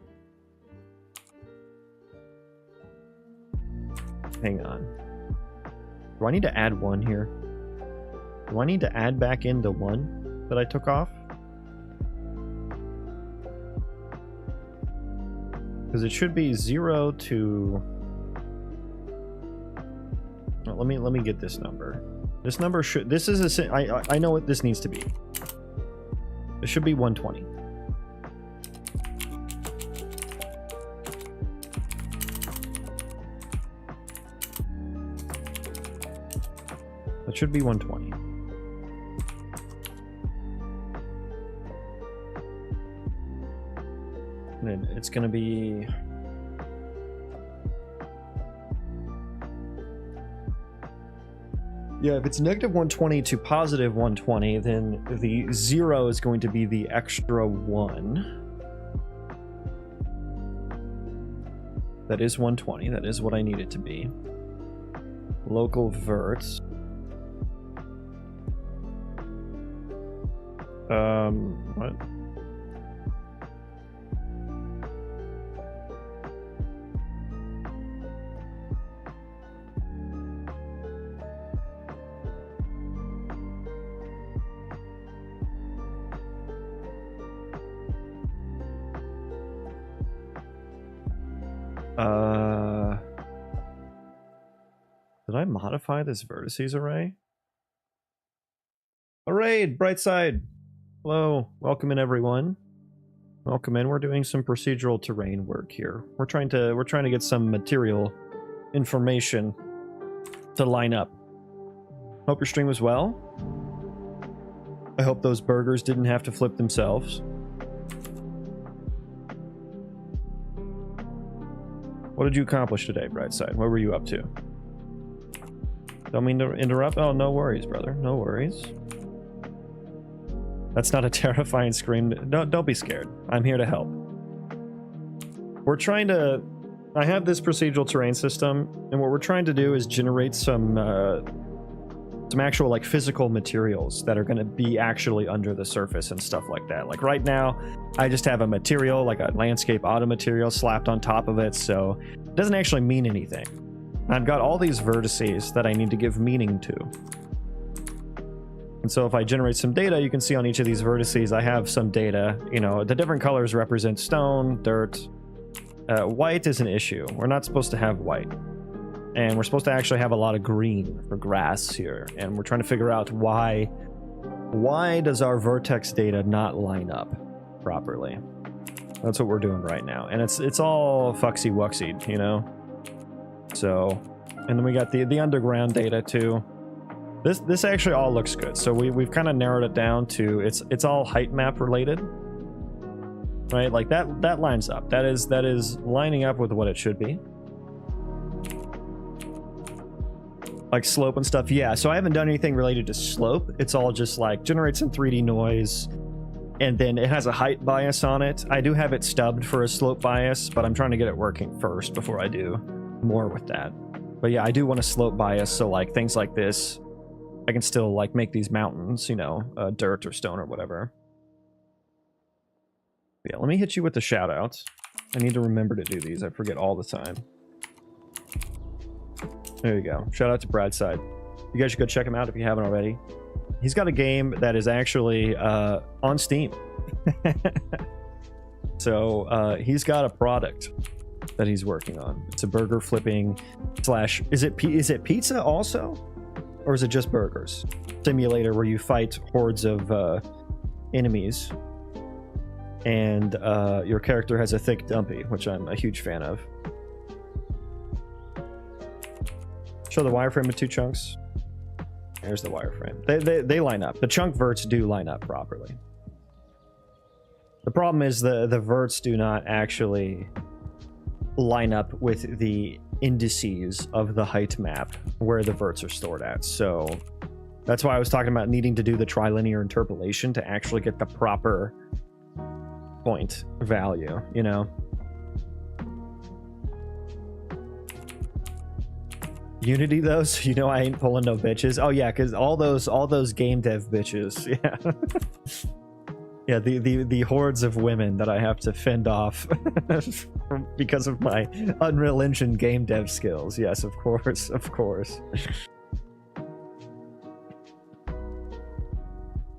Hang on. Do I need to add one here? Do I need to add back in the one that I took off? Because it should be 0 to... Well, let me get this number. This number should... This is a... I know what this needs to be. It should be 120. That should be 120. And it's going to be... Yeah, if it's negative 120 to positive 120, then the 0 is going to be the extra 1. That is 120. That is what I need it to be. Local verts. What? Did I modify this vertices array? Array, Brightside! Hello, welcome in everyone. Welcome in. We're doing some procedural terrain work here. We're trying to get some material information to line up. Hope your stream was well. I hope those burgers didn't have to flip themselves. What did you accomplish today, Brightside? What were you up to? Don't mean to interrupt. Oh, no worries, brother. No worries. That's not a terrifying scream. Don't be scared. I'm here to help. We're trying to... I have this procedural terrain system, and what we're trying to do is generate some some actual like physical materials that are going to be actually under the surface and stuff like that. Like right now, I just have a material, like a landscape auto material slapped on top of it, so it doesn't actually mean anything. I've got all these vertices that I need to give meaning to. And so if I generate some data, you can see on each of these vertices, I have some data. You know, the different colors represent stone, dirt. White is an issue. We're not supposed to have white. And we're supposed to actually have a lot of green for grass here. And we're trying to figure out why does our vertex data not line up properly? That's what we're doing right now. And it's all fucksy wucksy, you know? So, and then we got the underground data too. This actually all looks good. So we've kind of narrowed it down to it's all height map related. Right? Like that lines up. That is lining up with what it should be. Like slope and stuff, yeah. So I haven't done anything related to slope. It's all just like generate some 3D noise, and then it has a height bias on it. I do have it stubbed for a slope bias, but I'm trying to get it working first before I do more with that. But yeah, I do want a slope bias, so like things like this, I can still like make these mountains, you know, dirt or stone or whatever. Yeah, let me hit you with the shout outs. I need to remember to do these. I forget all the time. There you go. Shout out to Bradside. You guys should go check him out if you haven't already. He's got a game that is actually on Steam. So he's got a product that he's working on. It's a burger flipping slash... Is it pizza also? Or is it just burgers? Simulator where you fight hordes of enemies. And your character has a thick dumpy, which I'm a huge fan of. Show the wireframe in 2 chunks. There's the wireframe. They line up. The chunk verts do line up properly. The problem is the verts do not actually line up with the indices of the height map where the verts are stored at. So that's why I was talking about needing to do the trilinear interpolation to actually get the proper point value, you know? Unity though, so you know I ain't pulling no bitches. Oh yeah, because all those game dev bitches, yeah. Yeah, the hordes of women that I have to fend off because of my Unreal Engine game dev skills. Yes, of course, of course.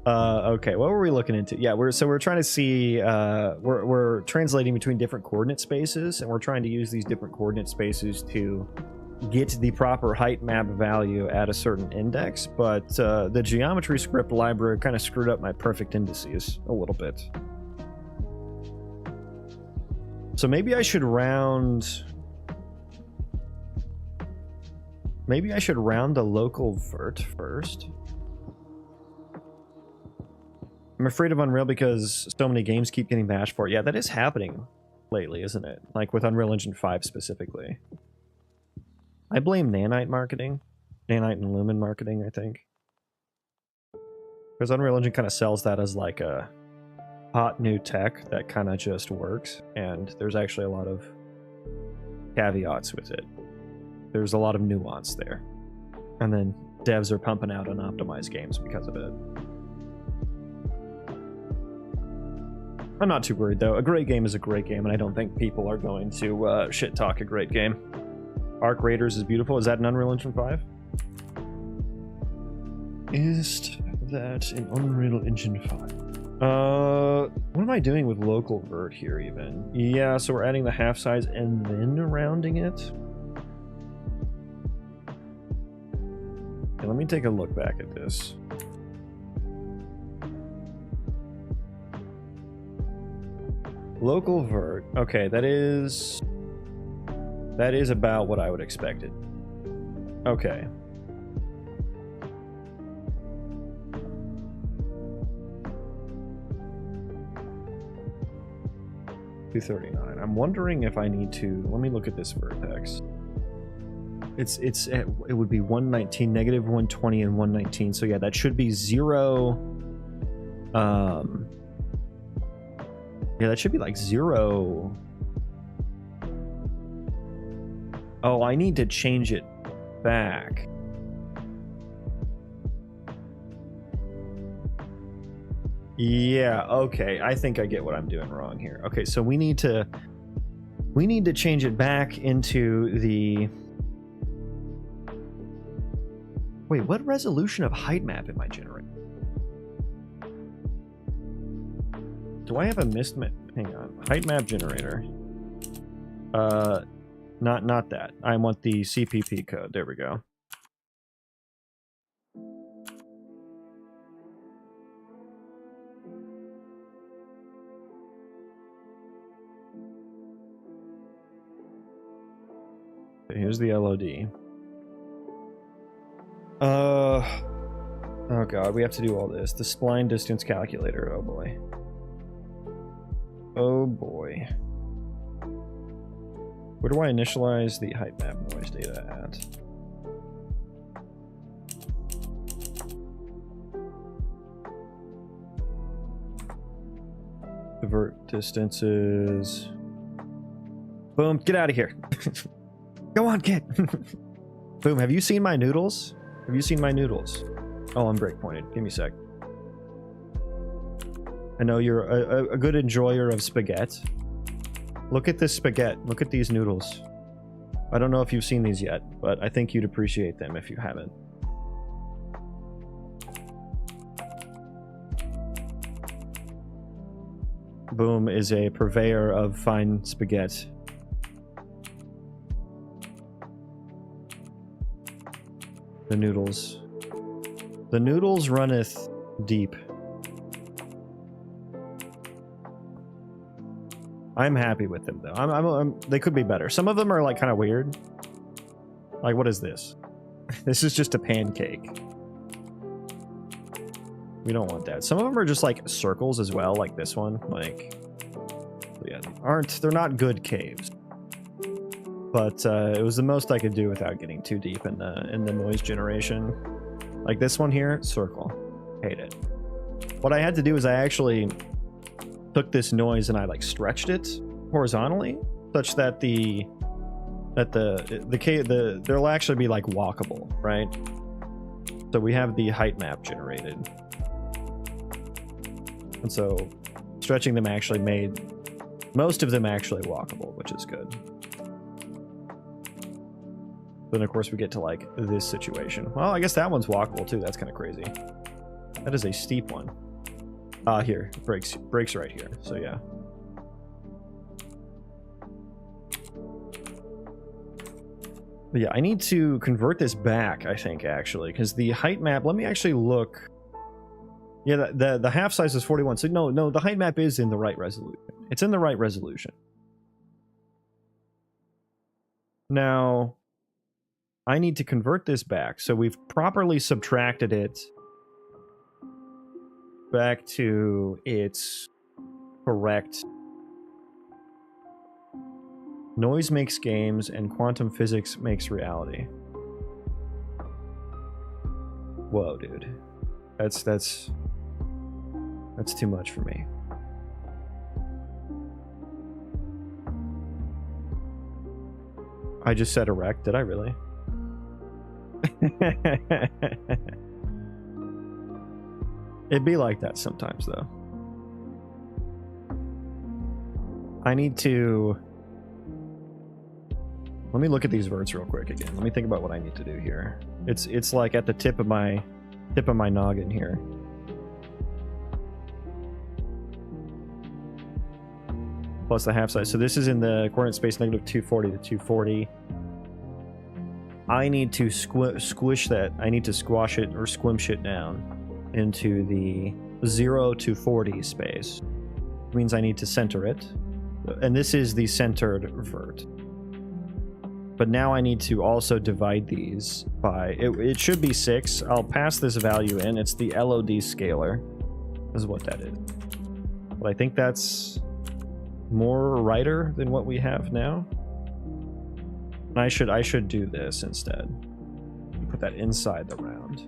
Okay, what were we looking into? Yeah, we're trying to see, we're translating between different coordinate spaces, and we're trying to use these different coordinate spaces to get the proper height map value at a certain index, but the geometry script library kind of screwed up my perfect indices a little bit. So maybe I should round... Maybe I should round the local vert first. I'm afraid of Unreal because so many games keep getting bashed for it. Yeah, that is happening lately, isn't it? Like with Unreal Engine 5 specifically. I blame Nanite marketing. Nanite and Lumen marketing, I think. Because Unreal Engine kind of sells that as like a hot new tech that kind of just works. And there's actually a lot of caveats with it. There's a lot of nuance there. And then devs are pumping out unoptimized games because of it. I'm not too worried though. A great game is a great game, and I don't think people are going to shit talk a great game. Arc Raiders is beautiful. Is that an Unreal Engine 5? Is that an Unreal Engine 5? What am I doing with local vert here even? Yeah, so we're adding the half size and then rounding it. Okay, let me take a look back at this. Local vert. Okay, that is about what I would expect it. Okay. $239. I'm wondering if I need to... Let me look at this vertex. It would be 119, negative 120, and 119. So yeah, that should be 0. Yeah, that should be like 0. Oh, I need to change it back. Yeah, okay. I think I get what I'm doing wrong here. Okay, so we need to change it back into the... Wait, what resolution of height map am I generating? Do I have a mist map? Hang on. Height map generator. Not that. I want the CPP code. There we go. Okay, here's the LOD. Oh god, we have to do all this. The spline distance calculator. Oh boy. Oh boy. Where do I initialize the height map noise data at? Divert distances. Boom, get out of here. Go on, kid. Boom, have you seen my noodles? Have you seen my noodles? Oh, I'm breakpointed. Give me a sec. I know you're a good enjoyer of spaghetti. Look at this spaghetti. Look at these noodles. I don't know if you've seen these yet, but I think you'd appreciate them if you haven't. Boom is a purveyor of fine spaghetti. The noodles. The noodles runneth deep. I'm happy with them though. They could be better. Some of them are like kind of weird. Like, what is this? This is just a pancake. We don't want that. Some of them are just like circles as well, like this one. Like, yeah, they're not good caves. But it was the most I could do without getting too deep in the noise generation. Like this one here, circle. Hate it. What I had to do is I actually took this noise and I like stretched it horizontally such that there'll actually be like walkable, right? So we have the height map generated. And so stretching them actually made most of them actually walkable, which is good. Then of course we get to like this situation. Well, I guess that one's walkable too. That's kind of crazy. That is a steep one. Here, breaks right here. So yeah. But yeah, I need to convert this back, I think, actually, because the height map, let me actually look. Yeah, the half size is 41. So no, the height map is in the right resolution. It's in the right resolution. Now, I need to convert this back. So we've properly subtracted it back to its correct. Noise makes games and quantum physics makes reality. Whoa, dude. That's too much for me. I just said erect, did I really? It'd be like that sometimes, though. I need to... Let me look at these verts real quick again. Let me think about what I need to do here. It's like at the tip of my noggin here. Plus the half size. So this is in the coordinate space negative 240 to 240. I need to squish that. I need to squash it or squimsh it down into the 0 to 40 space. It means I need to center it. And this is the centered vert. But now I need to also divide these by... It should be 6. I'll pass this value in. It's the LOD scalar. This is what that is. But I think that's more righter than what we have now. And I should do this instead. Put that inside the round.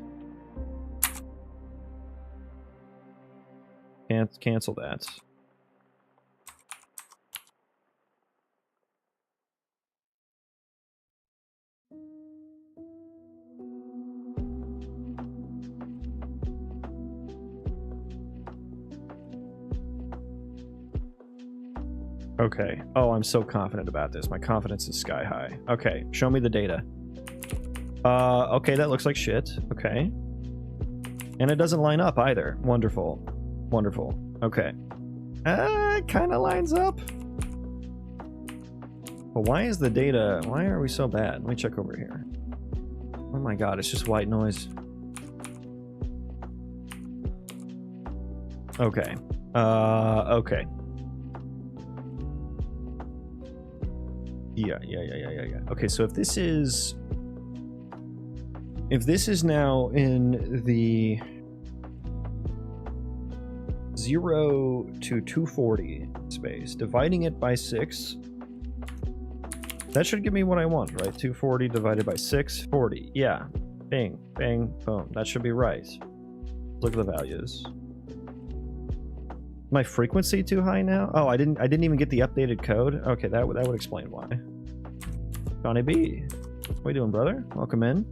Can't cancel that. Okay. Oh, I'm so confident about this. My confidence is sky high. Okay, show me the data. Okay, that looks like shit. Okay. And it doesn't line up either. Wonderful. Wonderful. Okay. It kind of lines up. But why is the data... Why are we so bad? Let me check over here. Oh my god, it's just white noise. Okay. Okay. Yeah. Okay, so if this is now in the 0 to 240 space, dividing it by 6, that should give me what I want, right? 240 divided by 6, 40. Yeah. Bing, bang, boom. That should be right. Look at the values. My frequency too high now? Oh, I didn't even get the updated code. Okay, that would explain why. Johnny B, what you doing, brother? Welcome in.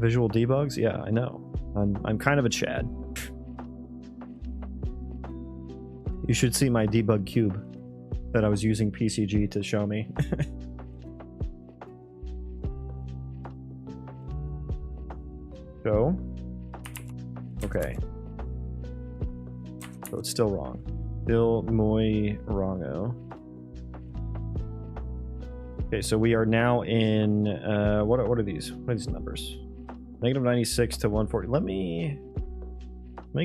Visual debugs? Yeah, I know. I'm kind of a Chad. You should see my debug cube that I was using PCG to show me. So, okay. So it's still wrong. Still muy wrongo. Okay, so we are now in what are these? What are these numbers? -96 to 140. Let me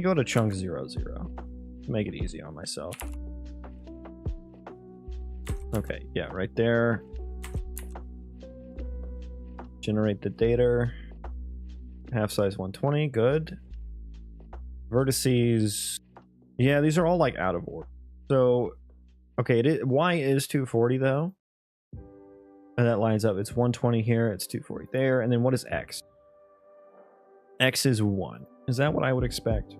go to chunk 00 to make it easy on myself. Okay, yeah, right there. Generate the data. Half size 120, good. Vertices. Yeah, these are all like out of order. So, okay, Y is 240 though. And that lines up. It's 120 here, it's 240 there. And then what is X? X is 1. Is that what I would expect?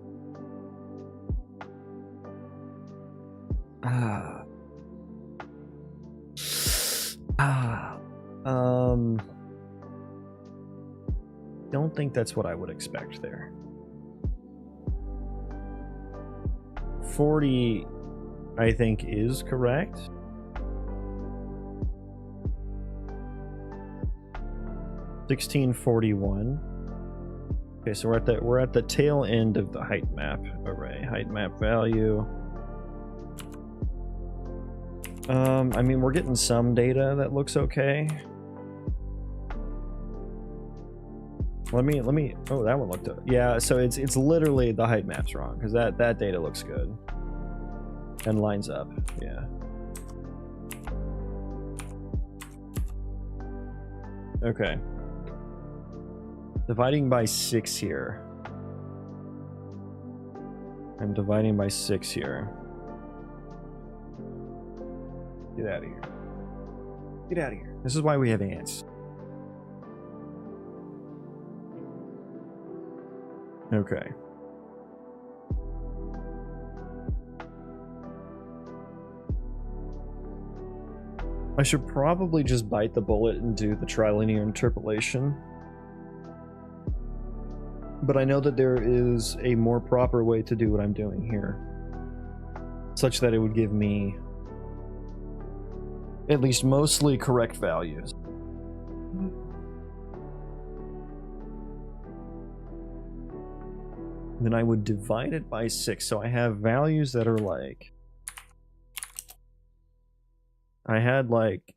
Don't think that's what I would expect there. 40, I think, is correct. (1641). Okay, so we're at the tail end of the height map array. Height map value. I mean, we're getting some data that looks okay. Let me. Oh, that one looked. Yeah, so it's literally the height map's wrong because that data looks good and lines up. Yeah. Okay. Dividing by 6 here. I'm dividing by 6 here. Get out of here. Get out of here. This is why we have ants. Okay. I should probably just bite the bullet and do the trilinear interpolation. But I know that there is a more proper way to do what I'm doing here, such that it would give me at least mostly correct values. Then I would divide it by 6, so I have values that are like... I had like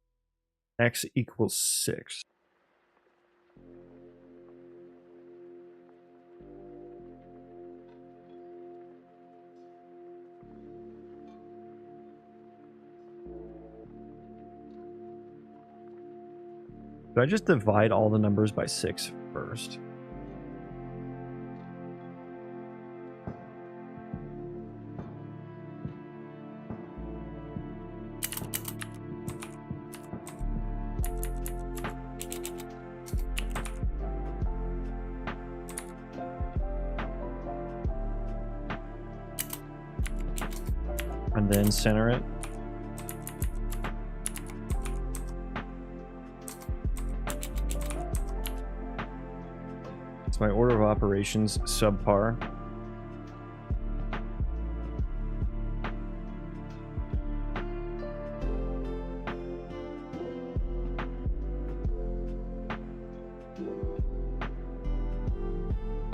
x equals 6. Should I just divide all the numbers by 6 first? And then center it. My order of operations subpar.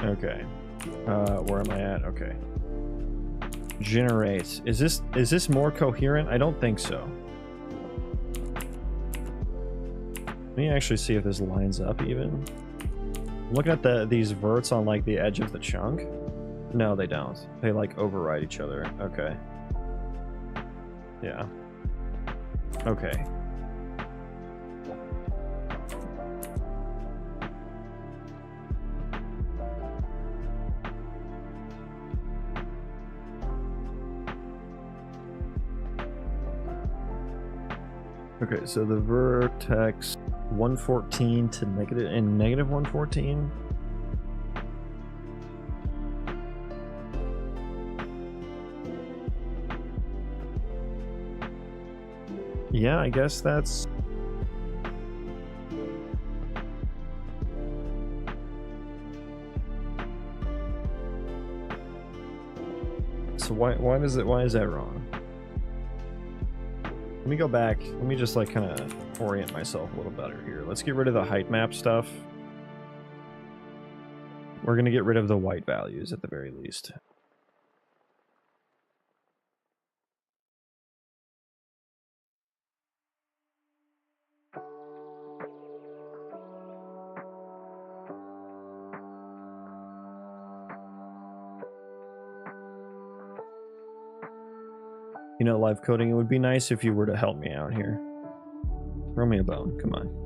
Okay. Where am I at? Okay. Generate. Is this more coherent? I don't think so. Let me actually see if this lines up even. I'm looking at these verts on like the edge of the chunk. No, they don't. They like override each other. Okay. Yeah. Okay. Okay, so the vertex 114 to negative 114. Yeah, I guess that's... So why is that wrong? Let me go back. Let me just like kind of orient myself a little better here. Let's get rid of the height map stuff. We're going to get rid of the white values at the very least. You know, live coding, it would be nice if you were to help me out here. Throw me a bone, come on.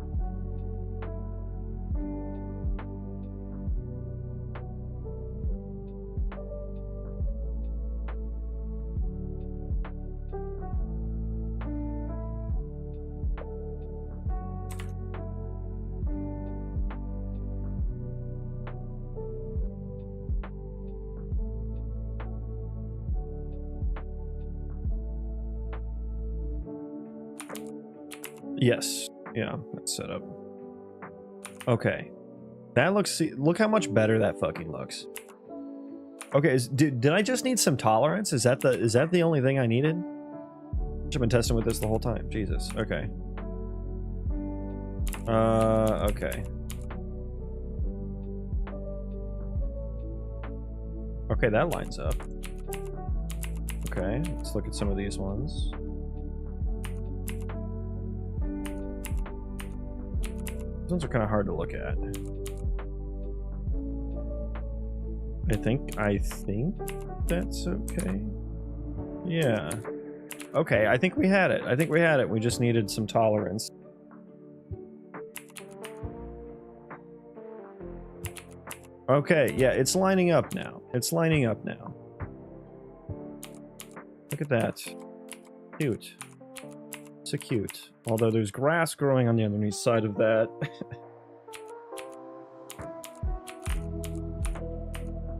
Yes. Yeah, that's set up. Okay. That looks... Look how much better that fucking looks. Okay, did I just need some tolerance? Is that the only thing I needed? I've been testing with this the whole time. Jesus. Okay. Okay. Okay, that lines up. Okay, let's look at some of these ones. These ones are kind of hard to look at. I think that's okay. Yeah. Okay, I think we had it. We just needed some tolerance. Okay, yeah, it's lining up now. Look at that. Cute. So cute. Although there's grass growing on the underneath side of that.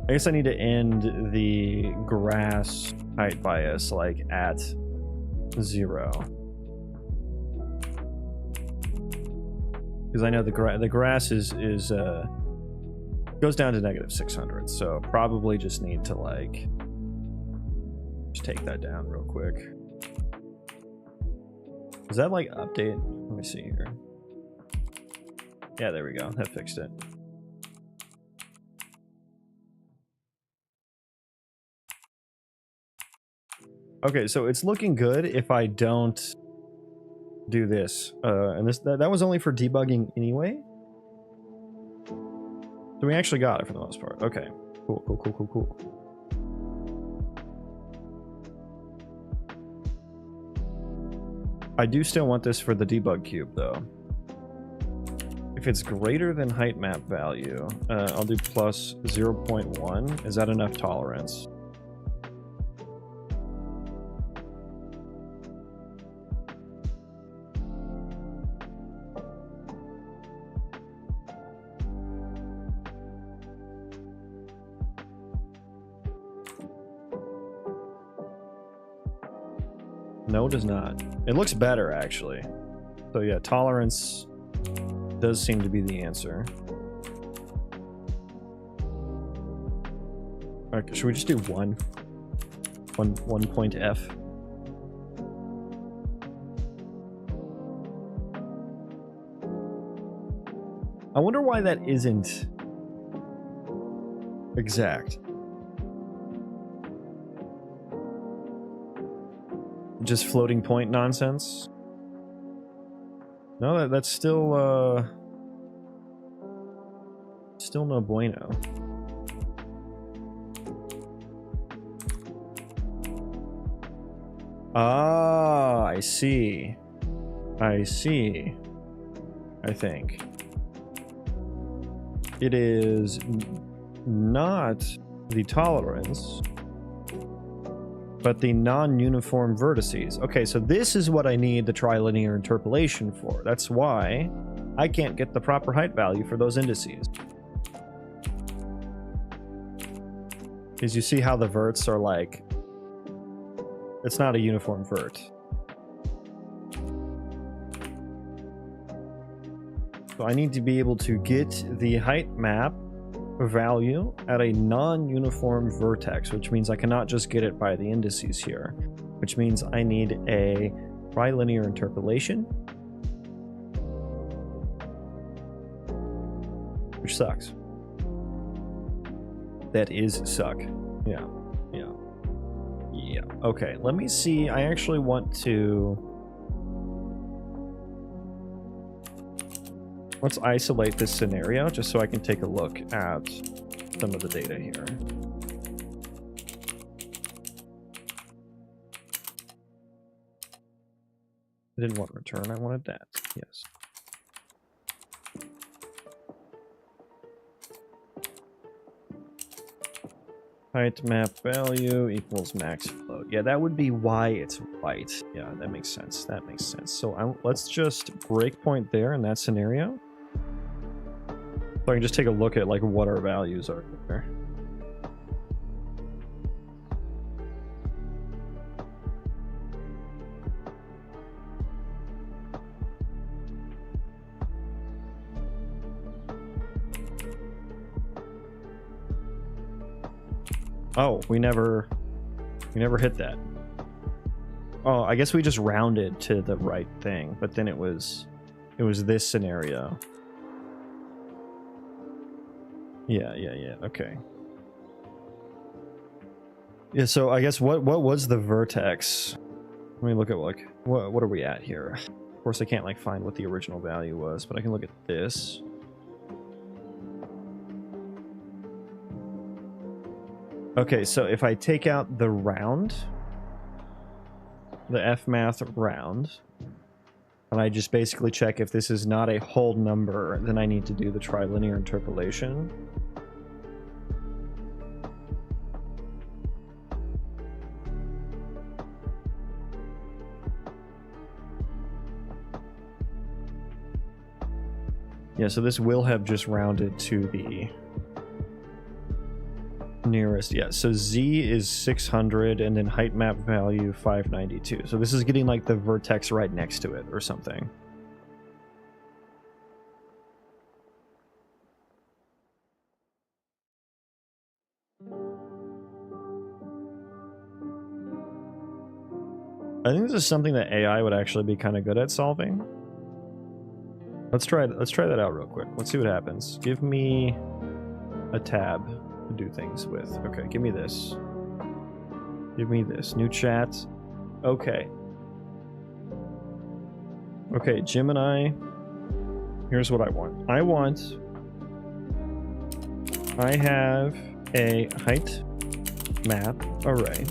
I guess I need to end the grass height bias like at 0. Because I know the grass goes down to negative 600, so probably just need to like just take that down real quick. Does that like update? Let me see here. Yeah, there we go. That fixed it. Okay, so it's looking good if I don't do this. And that was only for debugging anyway. So we actually got it for the most part. Okay. Cool. I do still want this for the debug cube though. If it's greater than height map value, I'll do plus 0.1. Is that enough tolerance? No, it does not. It looks better, actually. So yeah, tolerance does seem to be the answer. Okay, should we just do one point F? I wonder why that isn't exact. Just floating point nonsense? No, that's still still no bueno. Ah, I see. I see. I think. It is not the tolerance, but the non-uniform vertices. Okay, so this is what I need the trilinear interpolation for. That's why I can't get the proper height value for those indices. Because you see how the verts are like... It's not a uniform vert. So I need to be able to get the height map value at a non-uniform vertex, which means I cannot just get it by the indices here, which means I need a trilinear interpolation, which sucks. That is suck. Yeah. Okay, let me see. I actually want to... Let's isolate this scenario just so I can take a look at some of the data here. I didn't want return, I wanted that. Yes. Height map value equals max float. Yeah, that would be why it's white. Yeah, that makes sense. That makes sense. So let's just breakpoint there in that scenario. So I can just take a look at like what our values are there. Oh, we never hit that. Oh, I guess we just rounded to the right thing, but then it was this scenario. Yeah, okay. Yeah, so I guess what was the vertex? Let me look at like what are we at here? Of course I can't like find what the original value was, but I can look at this. Okay, so if I take out the round, the fmath round, and I just basically check if this is not a whole number, then I need to do the trilinear interpolation. Yeah, so this will have just rounded to the nearest. Yeah, so Z is 600 and then height map value 592. So this is getting like the vertex right next to it or something. I think this is something that AI would actually be kind of good at solving. Let's try that out real quick. Let's see what happens. Give me a tab to do things with. Okay, give me this. Give me this. New chat. Okay. Okay, Gemini. Here's what I want. I have a height map array.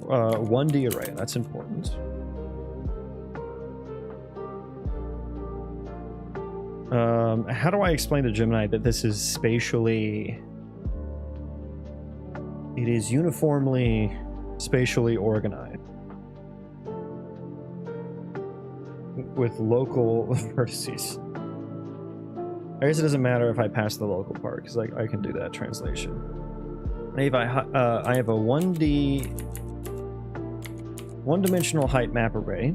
1D array. That's important. How do I explain to Gemini that this is spatially... It is uniformly spatially organized with local vertices. I guess it doesn't matter if I pass the local part because I can do that translation. If I have a 1dimensional height map array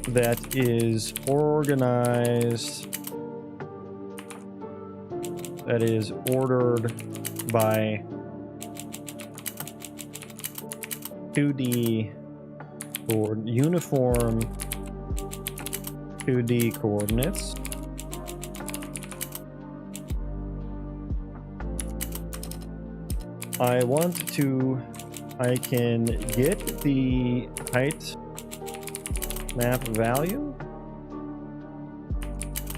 that is organized, that is ordered by 2D or uniform 2D coordinates. I can get the height map value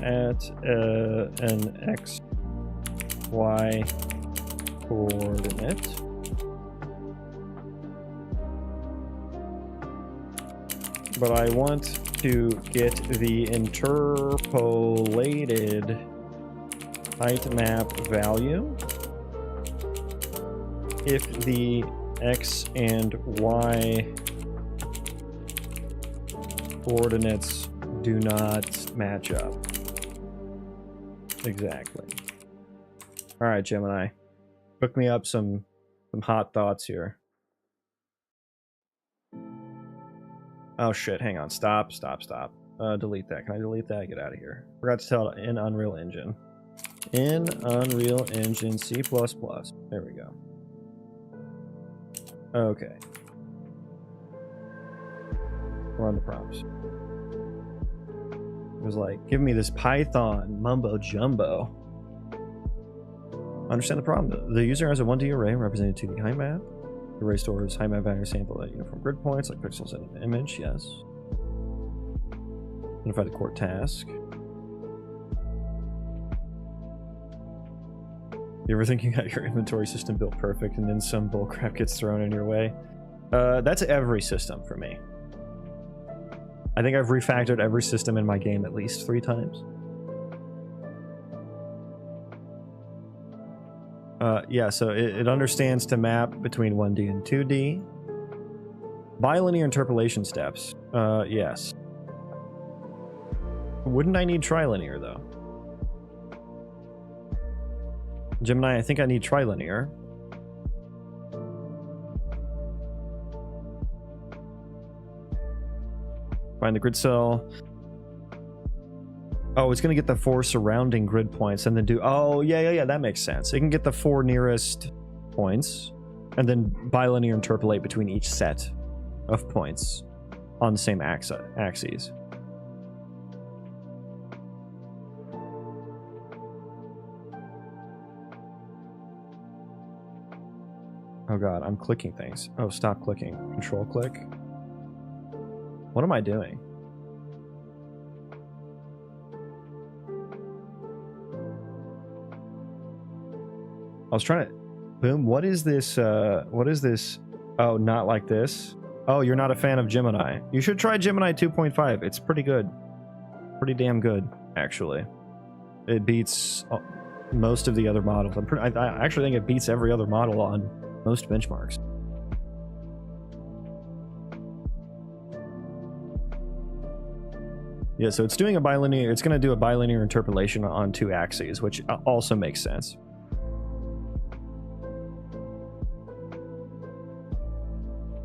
at an X, Y coordinate. But I want to get the interpolated height map value if the X and Y coordinates do not match up. Exactly. All right, Gemini. Cook me up some hot thoughts here. Oh shit, hang on. Stop. Delete that. Can I delete that? Get out of here. Forgot to tell it in Unreal Engine. In Unreal Engine C++. There we go. Okay. Run the prompts. It was like, give me this Python mumbo jumbo. Understand the problem. The user has a 1D array representing 2D height map. The array stores height map value sample at uniform grid points like pixels in an image. Yes. Identify the core task. You ever think you got your inventory system built perfect and then some bullcrap gets thrown in your way? That's every system for me. I think I've refactored every system in my game at least 3 times. Yeah, so it understands to map between 1D and 2D. Bilinear interpolation steps. Yes. Wouldn't I need trilinear, though? Gemini, I think I need trilinear. Find the grid cell. Oh, it's going to get the 4 surrounding grid points and then do... Oh, yeah, that makes sense. It can get the 4 nearest points and then bilinear interpolate between each set of points on the same axes. Oh god, I'm clicking things. Oh, stop clicking. Control click. What am I doing? I was trying to... Boom, what is this? What is this? Oh, not like this? Oh, you're not a fan of Gemini. You should try Gemini 2.5. It's pretty good. Pretty damn good, actually. It beats most of the other models. I actually think it beats every other model on most benchmarks. Yeah, so it's doing a bilinear... It's going to do a bilinear interpolation on 2 axes, which also makes sense.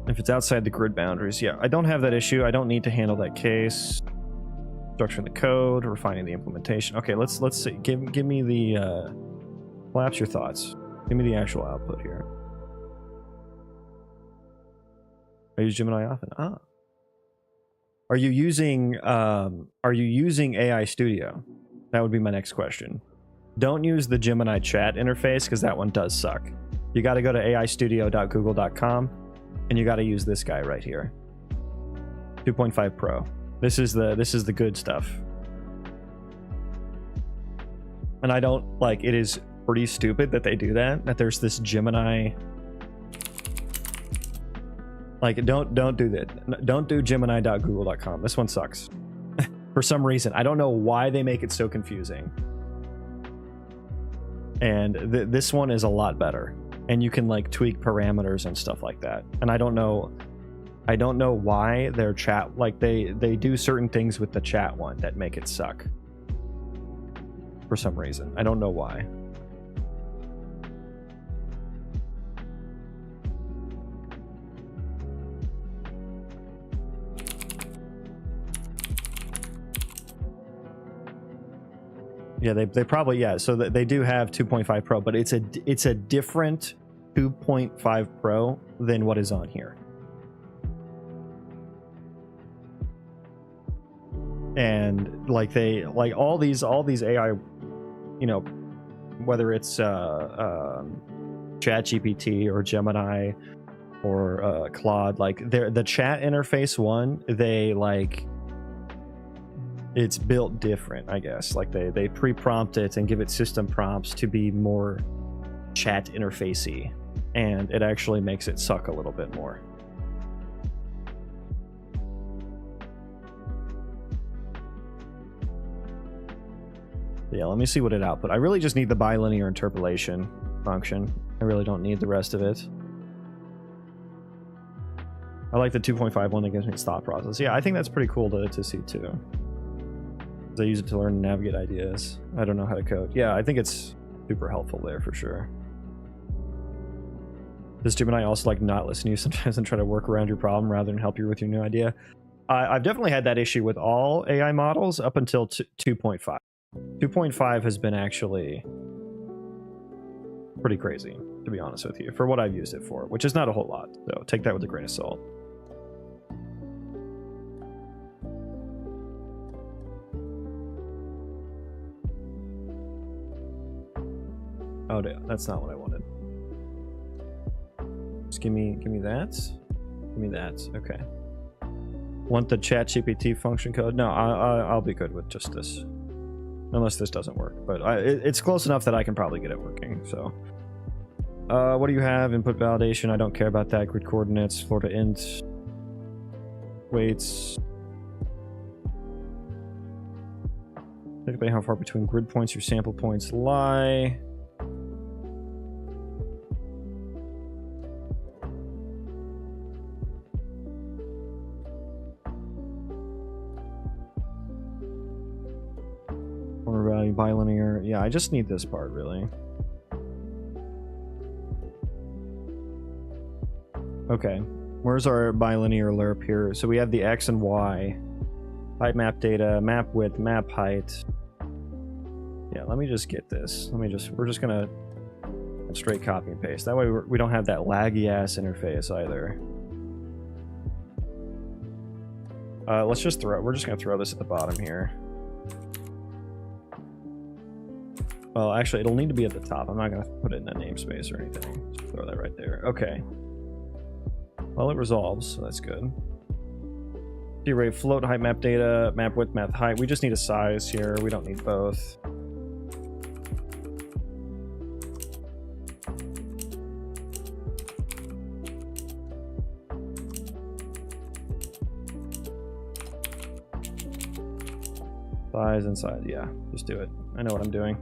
If it's outside the grid boundaries, yeah, I don't have that issue. I don't need to handle that case. Structuring the code, refining the implementation. Okay, let's see. Give me the collapse your thoughts. Give me the actual output here. I use Gemini often. Ah. Are you using AI Studio? That would be my next question. Don't use the Gemini chat interface because that one does suck. You got to go to aistudio.google.com. And you got to use this guy right here. 2.5 Pro. This is the good stuff. And I don't like it is pretty stupid that they do that. That there's this Gemini. Like don't do that. Don't do gemini.google.com. This one sucks. For some reason. I don't know why they make it so confusing. And this one is a lot better. And you can like tweak parameters and stuff like that. And I don't know why their chat, like they do certain things with the chat one that make it suck. For some reason. I don't know why. Yeah, they probably, yeah, so they do have 2.5 Pro, but it's a different 2.5 Pro than what is on here. and like they like all these AI, you know, whether it's ChatGPT or Gemini or Claude, like the chat interface one, they like it's built different, I guess. Like they pre-prompt it and give it system prompts to be more chat interfacey, and it actually makes it suck a little bit more. Yeah, let me see what it output. I really just need the bilinear interpolation function. I really don't need the rest of it. I like the 2.5 one that gives me its thought process. Yeah, I think that's pretty cool to see too. I use it to learn and navigate ideas. I don't know how to code. Yeah, I think it's super helpful there for sure. Does Gemini also like not listen to you sometimes and try to work around your problem rather than help you with your new idea? I've definitely had that issue with all AI models up until 2.5. 2.5 has been actually pretty crazy, to be honest with you, for what I've used it for, which is not a whole lot. So take that with a grain of salt. Oh, that's not what I wanted. Just give me that. Give me that. Okay. Want the ChatGPT function code? No, I'll be good with just this, unless this doesn't work. But it's close enough that I can probably get it working. So, what do you have? Input validation. I don't care about that. Grid coordinates. Florida int. Weights. Typically, how far between grid points your sample points lie. Value bilinear. Yeah, I just need this part really. Okay, where's our bilinear lerp here? So we have the X and Y, height map data, map width, map height. Yeah, let me just get this. We're just gonna straight copy and paste. That way we don't have that laggy ass interface either. We're just gonna throw this at the bottom here. Well, actually, it'll need to be at the top. I'm not going to put it in a namespace or anything. Just throw that right there. Okay. Well, it resolves, so that's good. Array float, height map data, map width, map height. We just need a size here. We don't need both. Size and size. Yeah, just do it. I know what I'm doing.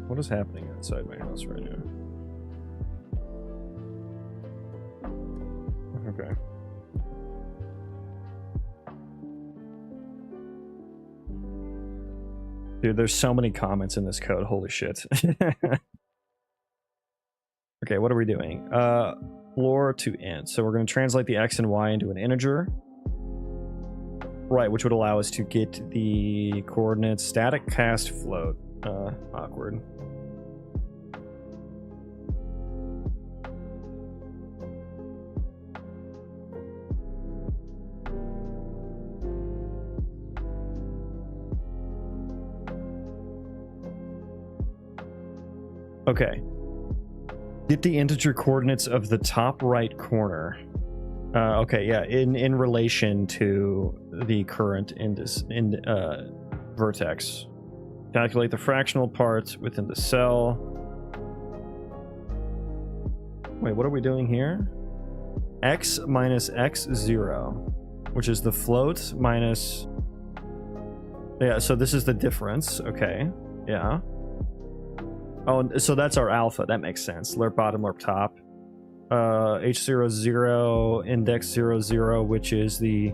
What is happening outside my house right now? Okay. Dude, there's so many comments in this code. Holy shit. Okay, what are we doing? Floor to int. So we're going to translate the X and Y into an integer. Right, which would allow us to get the coordinates. Static cast float. Awkward. Okay. Get the integer coordinates of the top right corner. Okay, yeah, in relation to the current vertex. Calculate the fractional parts within the cell. Wait, what are we doing here? X minus x0, which is the float minus... Yeah, so this is the difference. Okay, yeah. Oh, so that's our alpha. That makes sense. Lerp bottom, lerp top. H00, index 00, which is the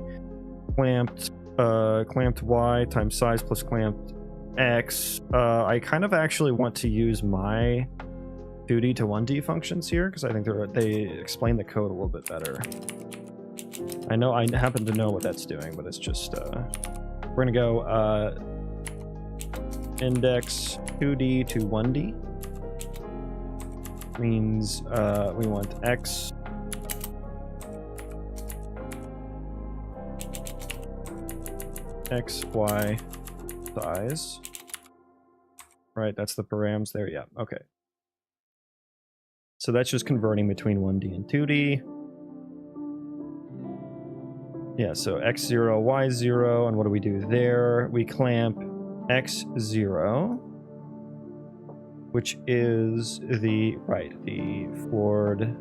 clamped y times size plus clamped x. I kind of actually want to use my 2D to 1D functions here because I think they explain the code a little bit better. I know I happen to know what that's doing, but it's just we're gonna go index 2D to 1D. Means we want x X, Y, size. Right, that's the params there. Yeah, okay. So that's just converting between 1D and 2D. Yeah, so x0, y0, and what do we do there? We clamp x0, which is the floored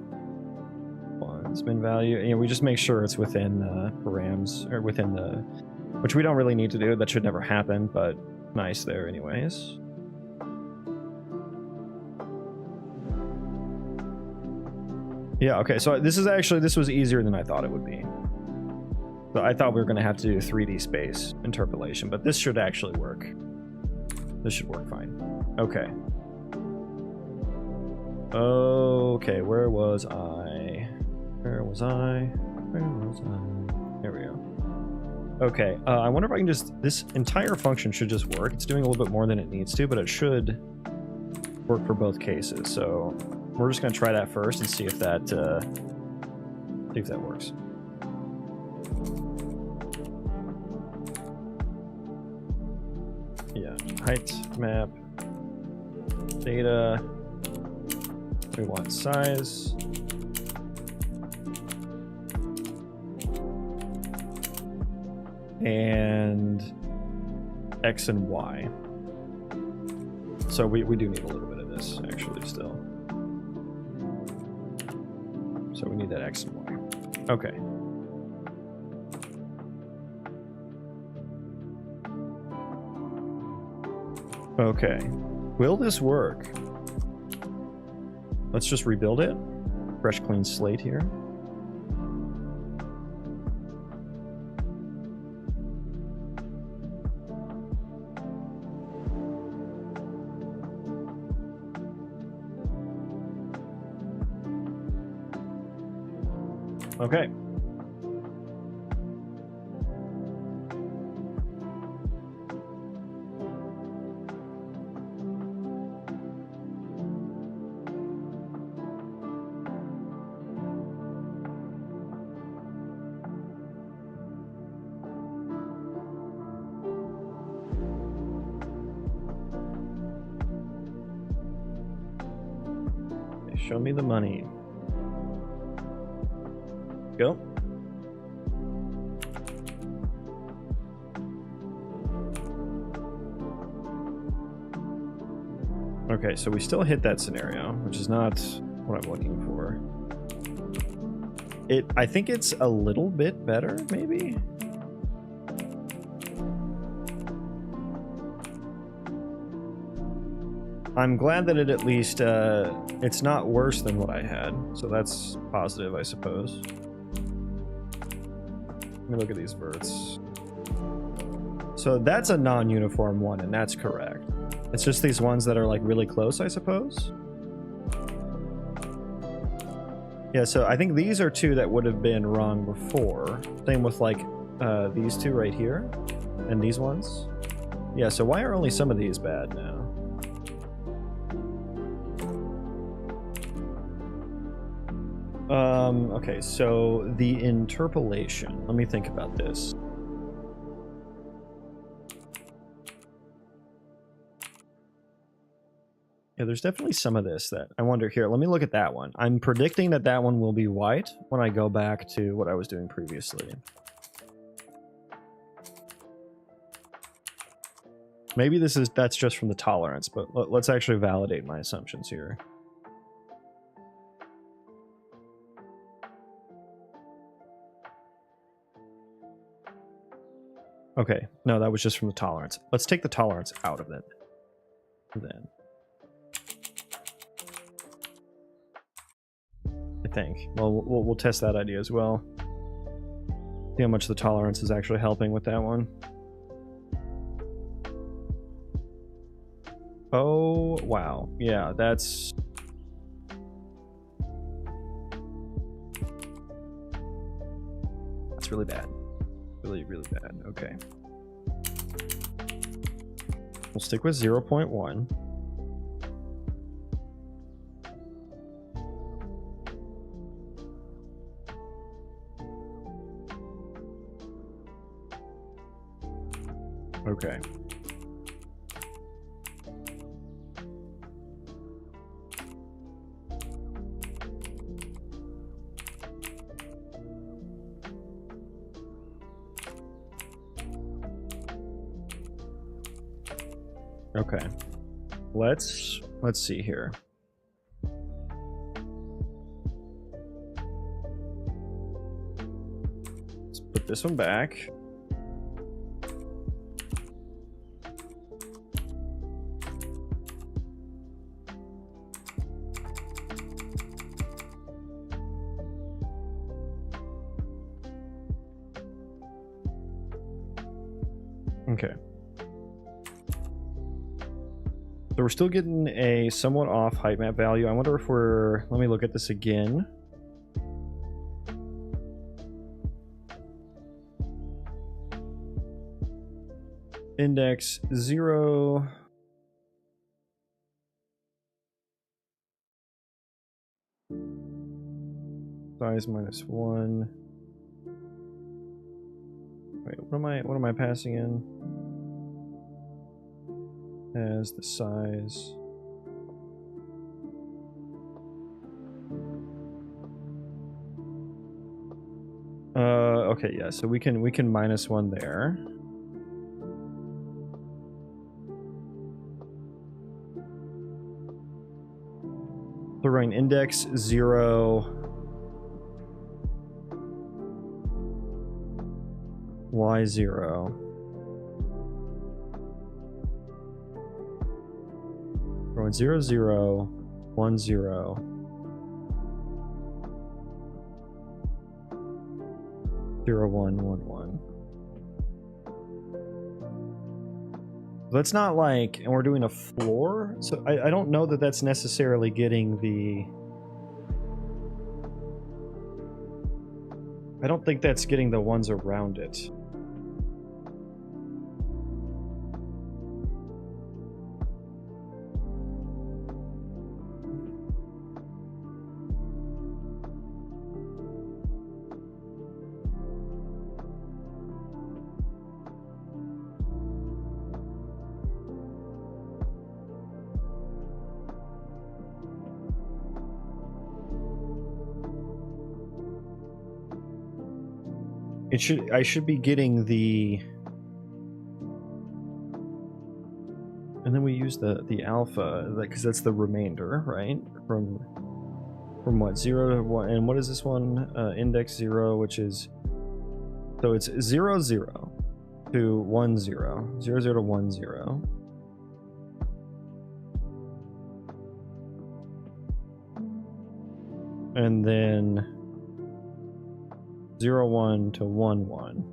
one's min value. And we just make sure it's within params, or within the, which we don't really need to do. That should never happen, but nice there anyways. Yeah, okay, so this was easier than I thought it would be. So I thought we were going to have to do 3D space interpolation, but this should actually work. This should work fine. Okay. Okay, where was I? There we go. Okay, I wonder if I can just... This entire function should just work. It's doing a little bit more than it needs to, but it should work for both cases. So we're just going to try that first and see if that works. Yeah, height map, data, we want size, and X and Y. So we do need a little bit of this actually still. So we need that X and Y. Okay. Okay, will this work? Let's just rebuild it. Fresh, clean slate here. Okay. Show me the money. Go. Okay, so we still hit that scenario, which is not what I'm looking for. I think it's a little bit better, maybe? I'm glad that it at least, it's not worse than what I had, so that's positive, I suppose. Let me look at these verts. So that's a non-uniform one, and that's correct. It's just these ones that are like really close, I suppose. Yeah, so I think these are two that would have been wrong before. Same with like these two right here, and these ones. Yeah, so why are only some of these bad now? Okay, so the interpolation. Let me think about this. Yeah, there's definitely some of this that I wonder here. Let me look at that one. I'm predicting that that one will be white when I go back to what I was doing previously. Maybe that's just from the tolerance, but let's actually validate my assumptions here. Okay, no, that was just from the tolerance. Let's take the tolerance out of it. Then. I think. Well, we'll test that idea as well. See how much the tolerance is actually helping with that one. Oh, wow. Yeah, that's... That's really bad. Really, really bad. Okay. We'll stick with 0.1. Okay. Okay. Let's see here. Let's put this one back. Okay. So we're still getting a somewhat off height map value. I wonder if we're... Let me look at this again. Index 0. Size -1. Wait, what am I passing in? As the size. Okay, yeah, so we can -1 there. So we're going index 0, y0. We're going 0, 0, 1, 0. 0, 1, 1, 1. That's not like, and we're doing a floor, so I don't know that that's necessarily getting the... I don't think that's getting the ones around it. I should be getting the... And then we use the alpha, because that's the remainder, right? From what, 0 to 1, and what is this one? Index 0, which is... So it's 0, 0 to 1, 0. 0, 0 to 1, 0. And then 0, 1 to 1, 1.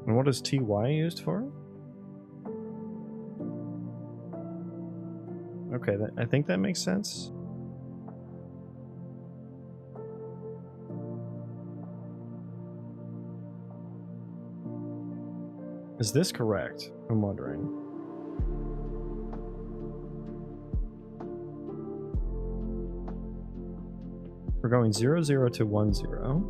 And what is TY used for? Okay, I think that makes sense. Is this correct? I'm wondering. We're going 0, 0 to 1, 0.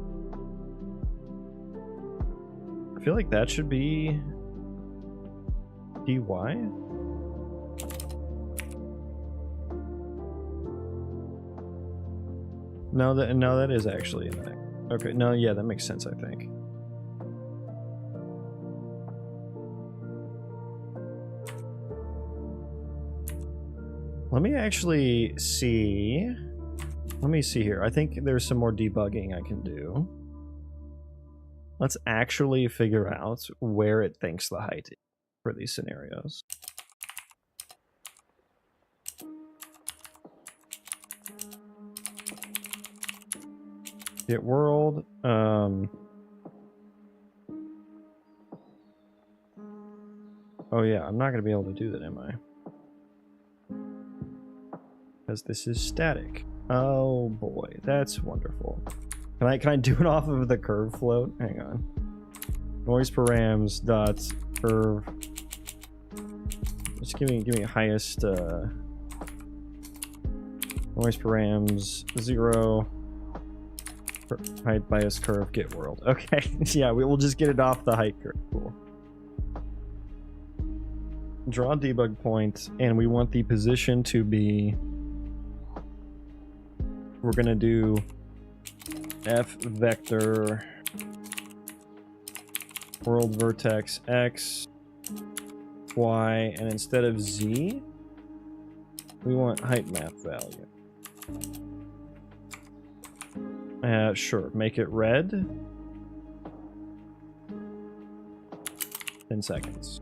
I feel like that should be DY. No, that is actually an X. Okay, no, yeah, that makes sense, I think. Let me actually see. Let me see here. I think there's some more debugging I can do. Let's actually figure out where it thinks the height is for these scenarios. Get world. Oh yeah, I'm not gonna be able to do that, am I? Because this is static. Oh boy, that's wonderful. Can I do it off of the curve float? Hang on. Noise params dot curve. Just give me highest noise params 0, Height bias curve, get world. Okay, yeah, we will just get it off the height curve. Cool. Draw debug point, and we want the position to be... We're gonna do f vector world vertex x, y, and instead of z, we want height map value. Sure, make it red. 10 seconds.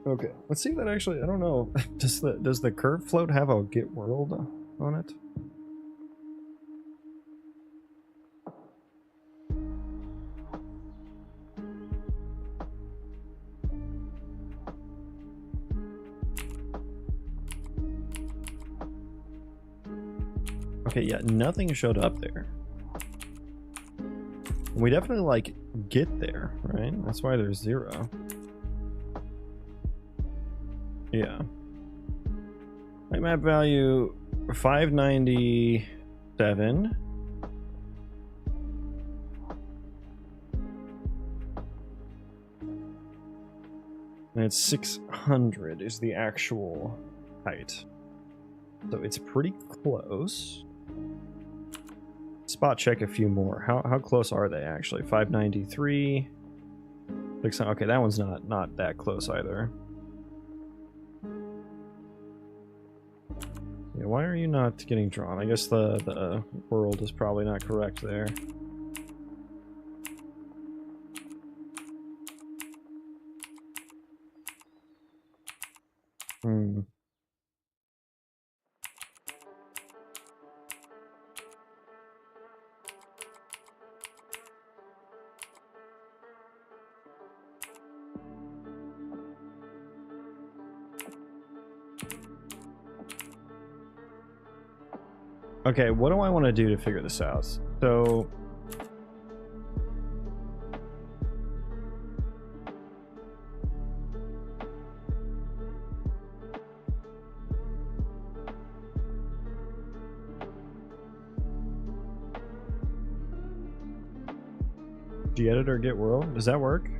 Okay, let's see if that actually, I don't know, does the curve float have a get world on it? Okay, yeah, nothing showed up there. We definitely, like, get there, right? That's why there's 0. Yeah. Height map value 597. And it's 600 is the actual height. So it's pretty close. Spot check a few more. How close are they actually? 593. 600. Okay, that one's not that close either. Yeah, why are you not getting drawn? I guess the world is probably not correct there. Hmm. Okay, what do I want to do to figure this out? So... G-editor get world? Does that work?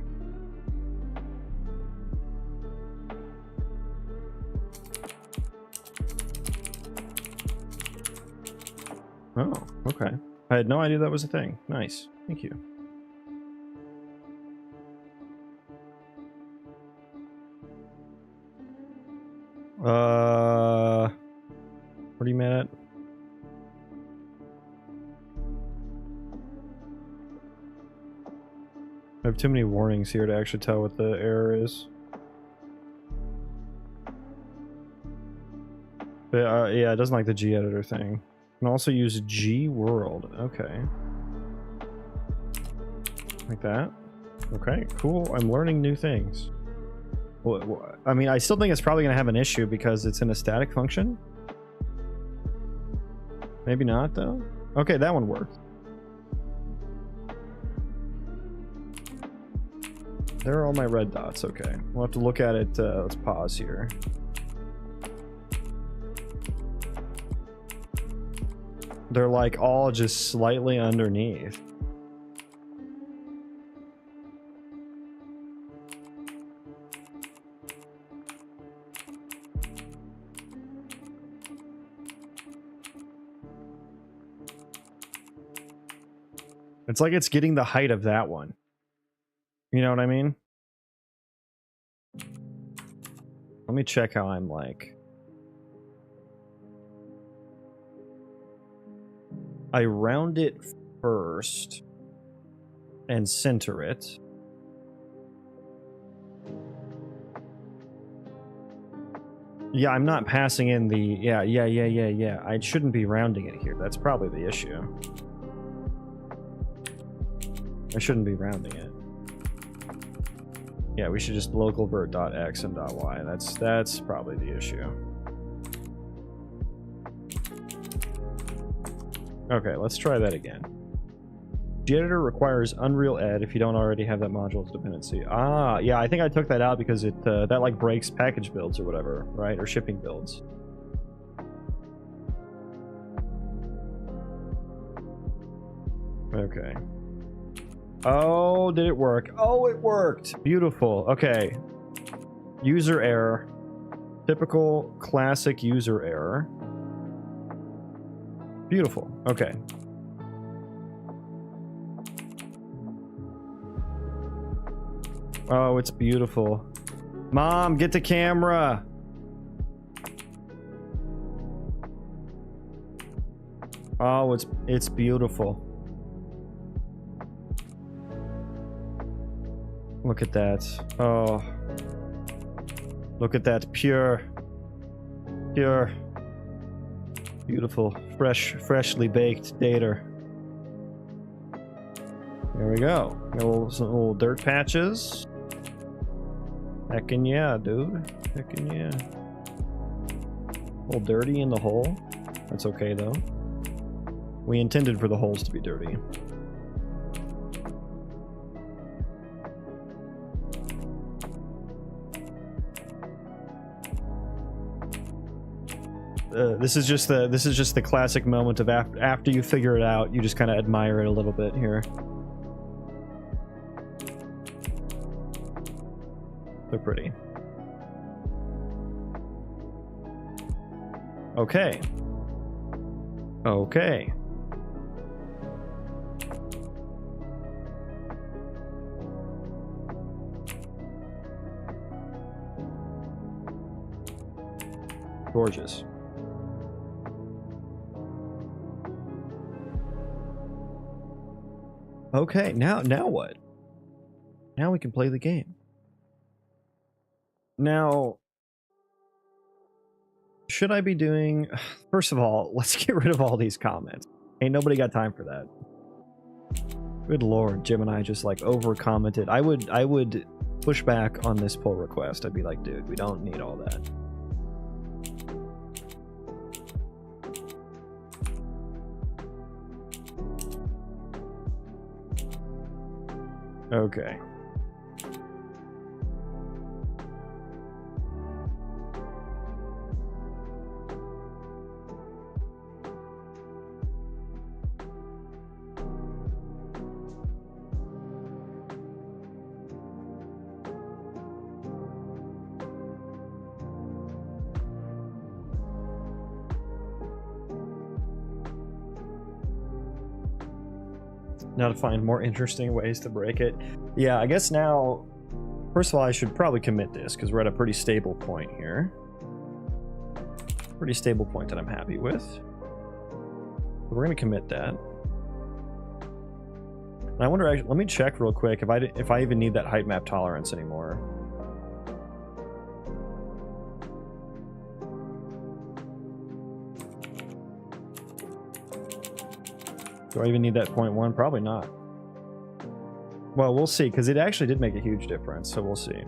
Oh, okay. I had no idea that was a thing. Nice. Thank you. What are you mad at? I have too many warnings here to actually tell what the error is. But, yeah, it doesn't like the G-editor thing. Can also use G world. Okay. Like that. Okay, cool. I'm learning new things. Well, I mean, I still think it's probably going to have an issue because it's in a static function. Maybe not, though. Okay, that one worked. There are all my red dots. Okay. We'll have to look at it. Let's pause here. They're like all just slightly underneath. It's like it's getting the height of that one. You know what I mean? Let me check how I'm like. I round it first and center it. Yeah, I'm not passing in the... Yeah. I shouldn't be rounding it here. That's probably the issue. I shouldn't be rounding it. Yeah, we should just local vert.x and .y. That's probably the issue. Okay, let's try that again. G-editor requires Unreal Ed if you don't already have that module's dependency. Ah, yeah, I think I took that out because it that like breaks package builds or whatever, right? Or shipping builds. Okay. Oh, did it work? Oh, it worked. Beautiful. Okay. User error. Typical classic user error. Beautiful. Okay. Oh, it's beautiful. Mom, get the camera. Oh, it's beautiful. Look at that. Oh. Look at that pure, beautiful, freshly baked data. There we go. Some little dirt patches. Heckin' yeah, dude. Heckin' yeah. A little dirty in the hole. That's okay though. We intended for the holes to be dirty. This is just the classic moment of after you figure it out, you just kind of admire it a little bit here. They're pretty. Okay. Okay. Gorgeous. Okay, now what? Now we can play the game. Now, should I be doing... First of all, let's get rid of all these comments. Ain't nobody got time for that. Good lord, Jim and I just like over-commented. I would push back on this pull request. I'd be like, dude, we don't need all that. Okay. Now to find more interesting ways to break it. Yeah, I guess now, first of all, I should probably commit this because we're at a pretty stable point here. Pretty stable point that I'm happy with. We're going to commit that. And I wonder, let me check real quick if I even need that height map tolerance anymore. Do I even need that 0.1? Probably not. Well, we'll see, because it actually did make a huge difference, so we'll see.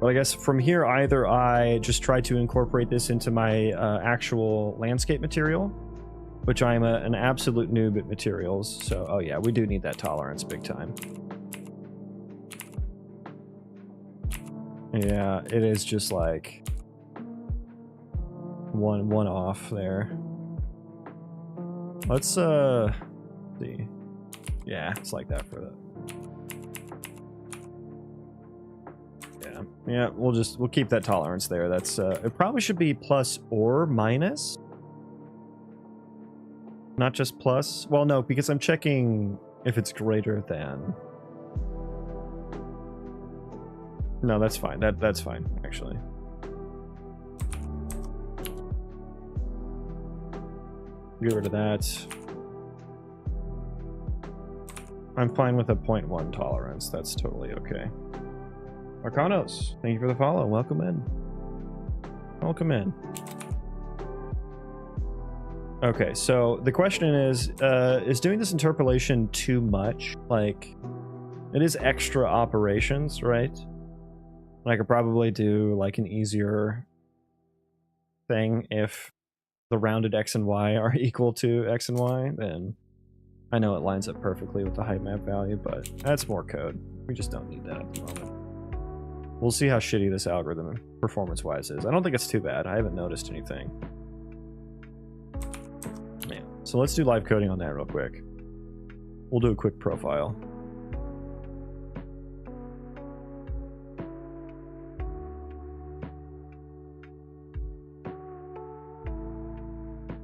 But I guess from here, either I just try to incorporate this into my actual landscape material, which I'm an absolute noob at materials, so oh yeah, we do need that tolerance big time. Yeah, it is just like one off there. Let's see. Yeah, it's like that for that. Yeah, we'll keep that tolerance there. That's it probably should be plus or minus. Not just plus. Well, no, because I'm checking if it's greater than. No, that's fine. That's fine, actually. Get rid of that. I'm fine with a 0.1 tolerance. That's totally okay. Arcanos, thank you for the follow. Welcome in. Welcome in. Okay, so the question is doing this interpolation too much? Like, it is extra operations, right? I could probably do like an easier thing if the rounded x and y are equal to x and y, then I know it lines up perfectly with the height map value, but that's more code. We just don't need that at the moment. We'll see how shitty this algorithm performance-wise is. I don't think it's too bad. I haven't noticed anything. Man. So let's do live coding on that real quick. We'll do a quick profile.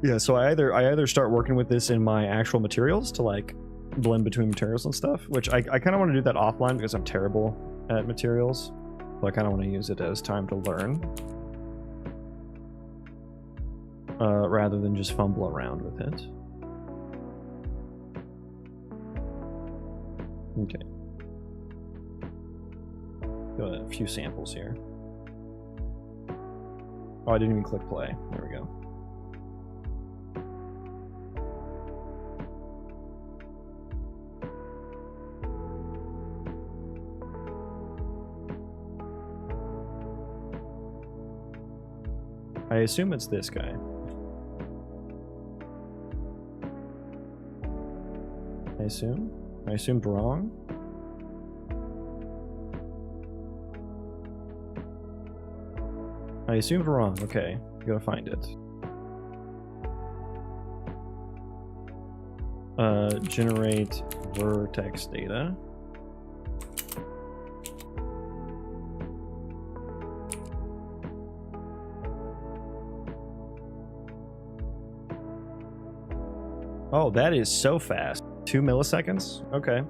Yeah, so I either start working with this in my actual materials to like blend between materials and stuff, which I kind of want to do that offline because I'm terrible at materials. So I kind of want to use it as time to learn. Rather than just fumble around with it. Okay. Got a few samples here. Oh, I didn't even click play. There we go. I assume it's this guy. I assumed wrong. I assumed wrong. Okay, gotta find it. Generate vertex data. Oh, that is so fast. 2 milliseconds? Okay.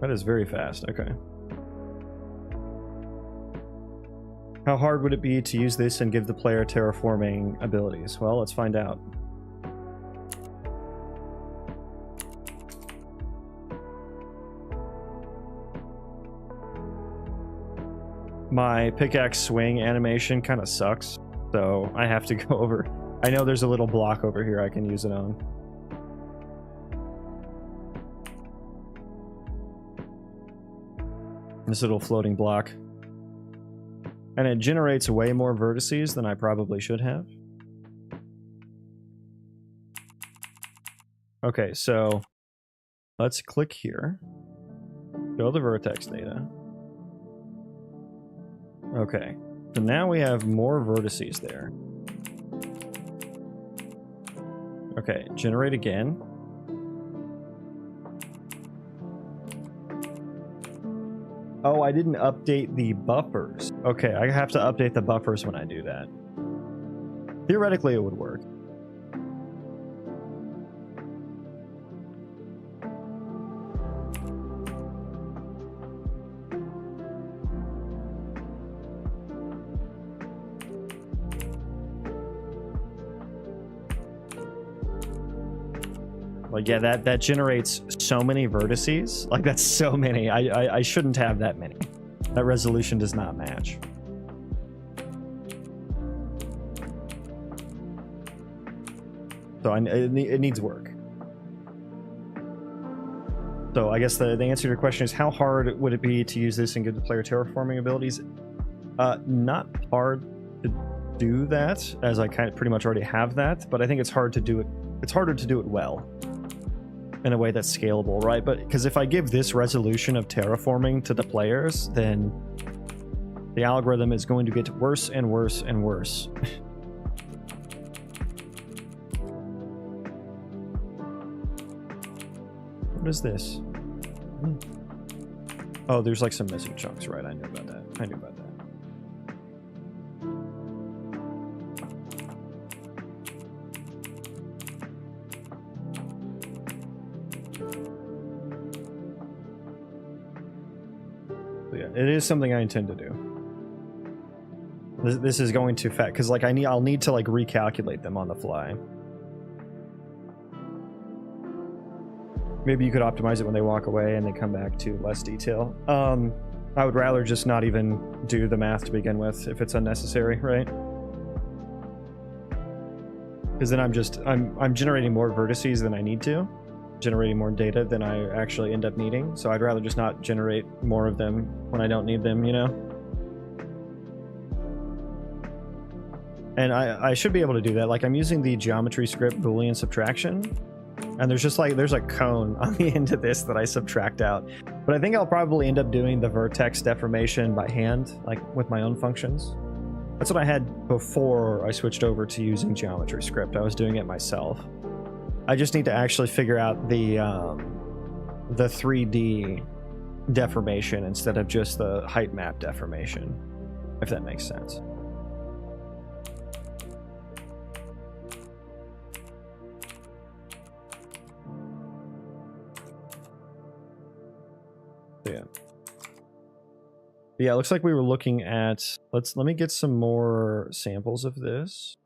That is very fast. Okay. How hard would it be to use this and give the player terraforming abilities? Well, let's find out. My pickaxe swing animation kind of sucks, so I have to go over. I know there's a little block over here I can use it on. This little floating block. And it generates way more vertices than I probably should have. Okay, so let's click here. Show the vertex data. Okay, so now we have more vertices there. Okay, generate again. Oh, I didn't update the buffers. Okay, I have to update the buffers when I do that. Theoretically, it would work. Like, yeah, that generates so many vertices. Like, that's so many. I shouldn't have that many. That resolution does not match. So it needs work. So I guess the answer to your question is, how hard would it be to use this and give the player terraforming abilities? Not hard to do that, as I kind of pretty much already have that, but I think it's hard to do it. It's harder to do it well. In a way that's scalable, right? But because if I give this resolution of terraforming to the players, then the algorithm is going to get worse and worse and worse. What is this? Oh, there's like some missing chunks, right? I knew about that. I knew about that. It is something I intend to do. This is going too fast because like I'll need to like recalculate them on the fly. Maybe you could optimize it when they walk away and they come back to less detail. I would rather just not even do the math to begin with if it's unnecessary, right? Because then I'm generating more vertices than I need to. Generating more data than I actually end up needing, so I'd rather just not generate more of them when I don't need them, you know? And I should be able to do that. Like, I'm using the geometry script Boolean subtraction, and there's a cone on the end of this that I subtract out. But I think I'll probably end up doing the vertex deformation by hand, like with my own functions. That's what I had before I switched over to using geometry script. I was doing it myself. I just need to actually figure out the 3D deformation instead of just the height map deformation, if that makes sense. Yeah. Yeah, it looks like we were looking at, let me get some more samples of this.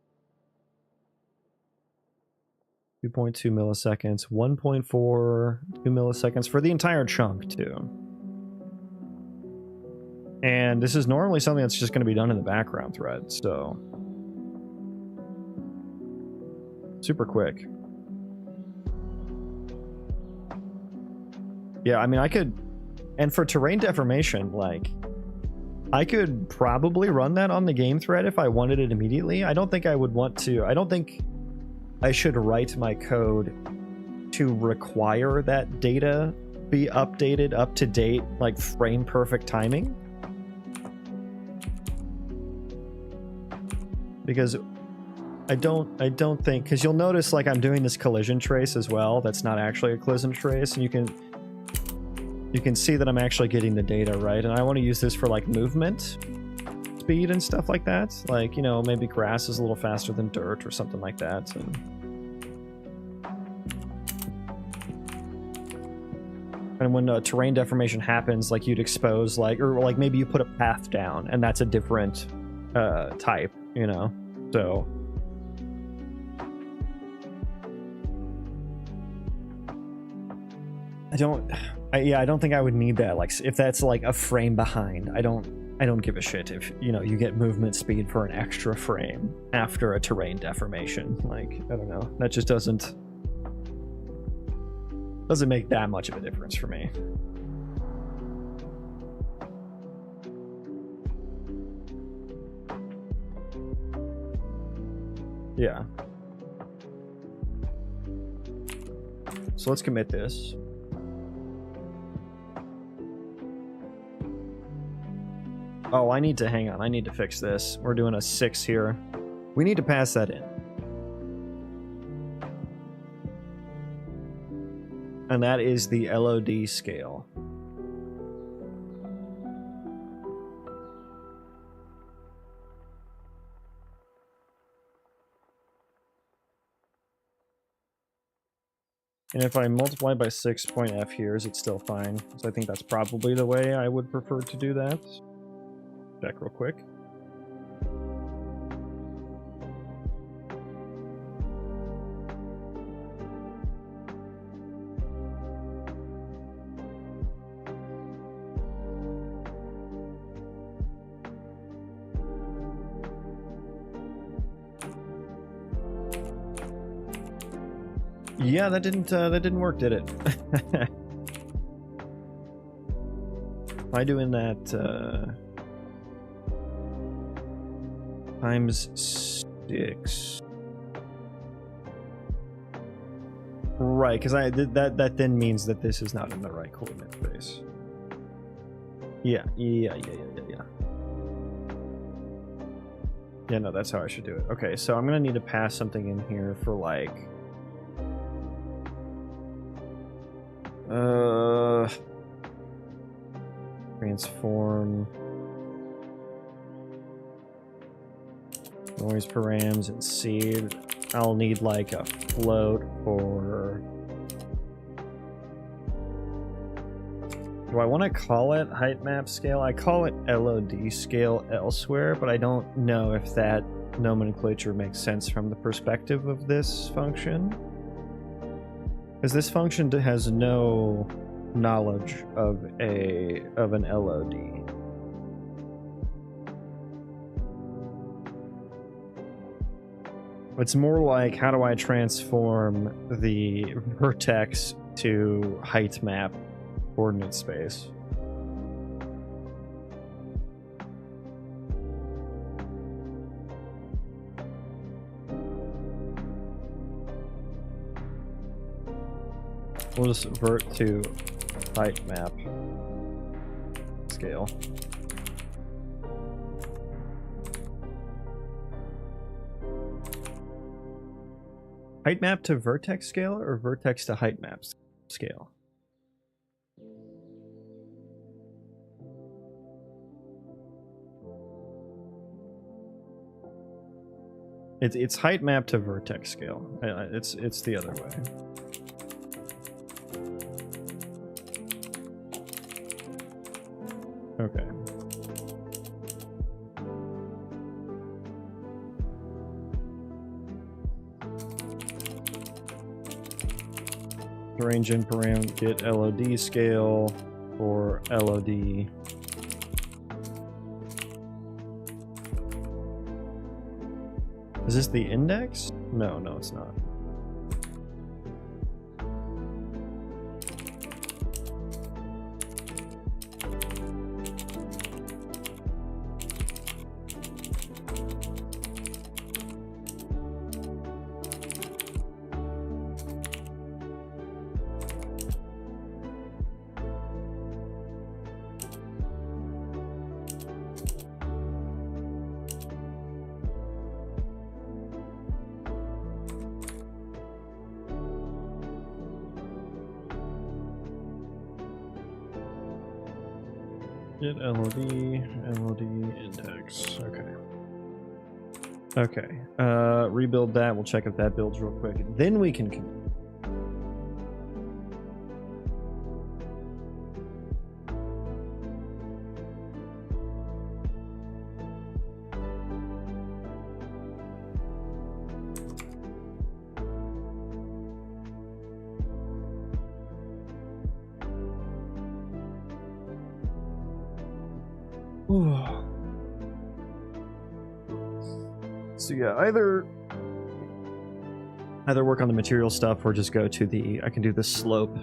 2.2 milliseconds, 1.4, 2 milliseconds for the entire chunk too. And this is normally something that's just going to be done in the background thread, so super quick. Yeah, I mean, I could, and for terrain deformation, like, I could probably run that on the game thread if I wanted it immediately. I don't think I would want to. I don't think I should write my code to require that data be updated up to date, like frame perfect timing. Because I don't think, because you'll notice like I'm doing this collision trace as well. That's not actually a collision trace, and you can see that I'm actually getting the data right. And I want to use this for like movement speed and stuff like that. Like, you know, maybe grass is a little faster than dirt or something like that. And when terrain deformation happens, like you'd expose like, or like maybe you put a path down and that's a different type, you know? So I don't think I would need that. Like if that's like a frame behind, I don't give a shit if, you know, you get movement speed for an extra frame after a terrain deformation. Like, I don't know. That just doesn't make that much of a difference for me. Yeah. So let's commit this. Oh, I need to, hang on, I need to fix this. We're doing a 6 here. We need to pass that in. And that is the LOD scale. And if I multiply by 6.f here, is it still fine? So I think that's probably the way I would prefer to do that. Check real quick. Yeah, that didn't work, did it? Am I doing that times 6? Right, because that then means that this is not in the right coordinate space. Yeah. Yeah, no, that's how I should do it. Okay, so I'm gonna need to pass something in here for like transform noise params and seed. I'll need like a float for, do I want to call it height map scale? I call it LOD scale elsewhere, but I don't know if that nomenclature makes sense from the perspective of this function. Because this function has no knowledge of an LOD. It's more like, how do I transform the vertex to height map coordinate space? We'll just vert to height map scale. Height map to vertex scale or vertex to height map scale? It's height map to vertex scale. It's the other way. Okay. Range in param, get LOD scale for LOD. Is this the index? No, no, it's not. Get LOD index. Okay. Okay. Rebuild that. We'll check if that builds real quick. Then we can. So yeah, either work on the material stuff or just go to the, I can do the slope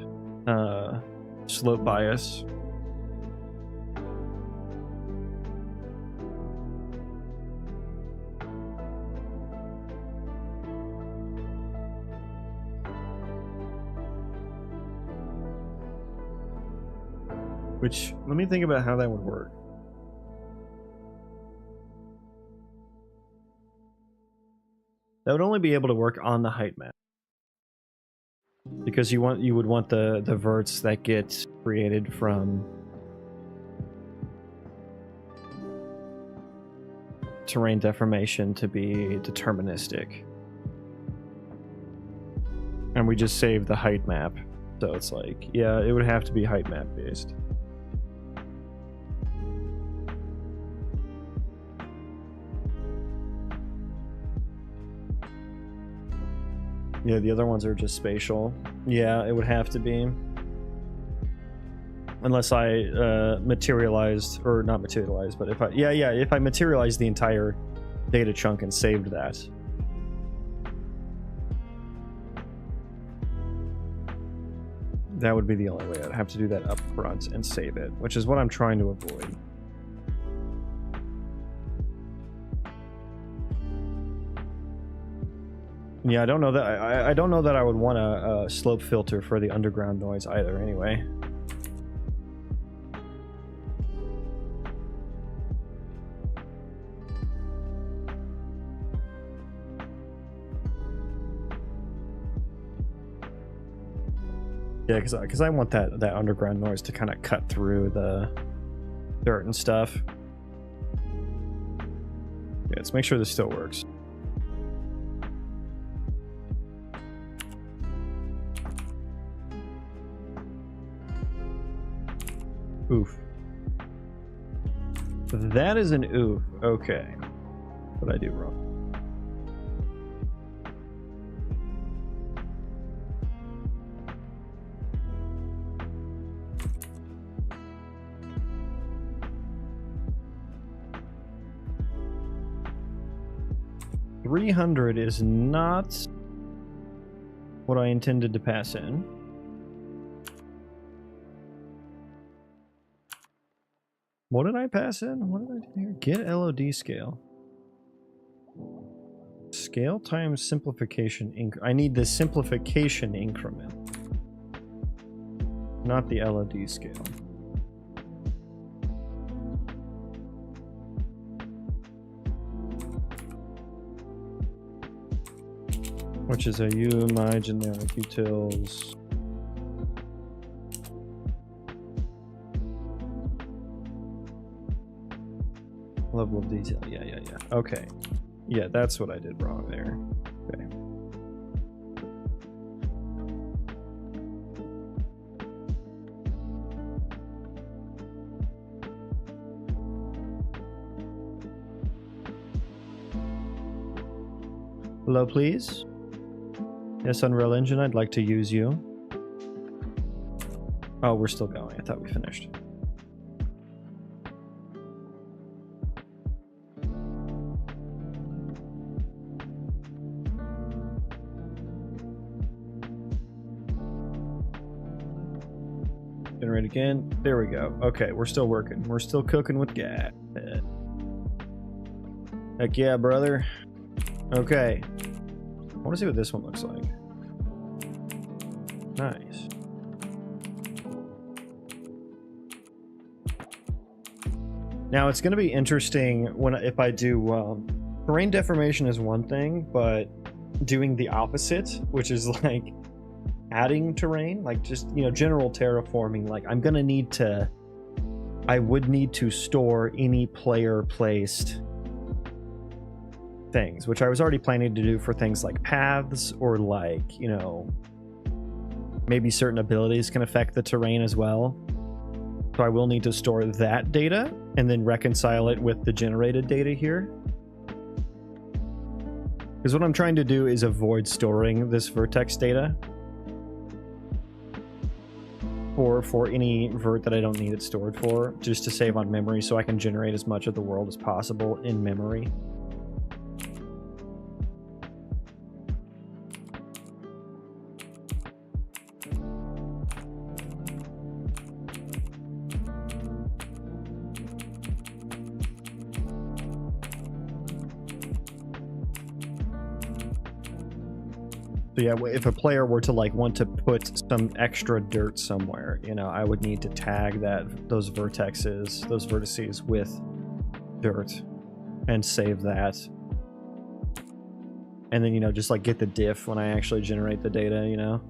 bias. Which, let me think about how that would work. That would only be able to work on the height map, because you would want the verts that get created from terrain deformation to be deterministic, and we just saved the height map, so it's like, yeah, it would have to be height map based. Yeah, the other ones are just spatial. Yeah, it would have to be. Unless I materialized, or not materialized, but if I, if I materialized the entire data chunk and saved that. That would be the only way. I'd have to do that up front and save it, which is what I'm trying to avoid. Yeah, I don't know that I don't know that I would want a slope filter for the underground noise either. Anyway. Yeah, because I want that underground noise to kind of cut through the dirt and stuff. Yeah, let's make sure this still works. Oof. That is an oof. Okay. What did I do wrong? $300 is not what I intended to pass in. What did I pass in? What did I do here? Get LOD scale. Scale times simplification. I need the simplification increment, not the LOD scale. which is a U, my generic utils. Level of detail, yeah. Okay. Yeah, that's what I did wrong there. Okay. Hello, please. Yes, Unreal Engine, I'd like to use you. Oh, we're still going. I thought we finished. Generate again. There we go. Okay, we're still working. We're still cooking with gas. Heck yeah, brother. Okay. I want to see what this one looks like. Nice. Now it's going to be interesting if I do terrain deformation is one thing, but doing the opposite, which is like adding terrain, like just, you know, general terraforming, like I would need to store any player placed things, which I was already planning to do for things like paths or like, you know, maybe certain abilities can affect the terrain as well. So I will need to store that data and then reconcile it with the generated data here. Because what I'm trying to do is avoid storing this vertex data for any vert that I don't need it stored for, just to save on memory so I can generate as much of the world as possible in memory. So yeah, if a player were to like want to put some extra dirt somewhere, you know, I would need to tag those vertices with dirt and save that. And then, you know, just like get the diff when I actually generate the data, you know.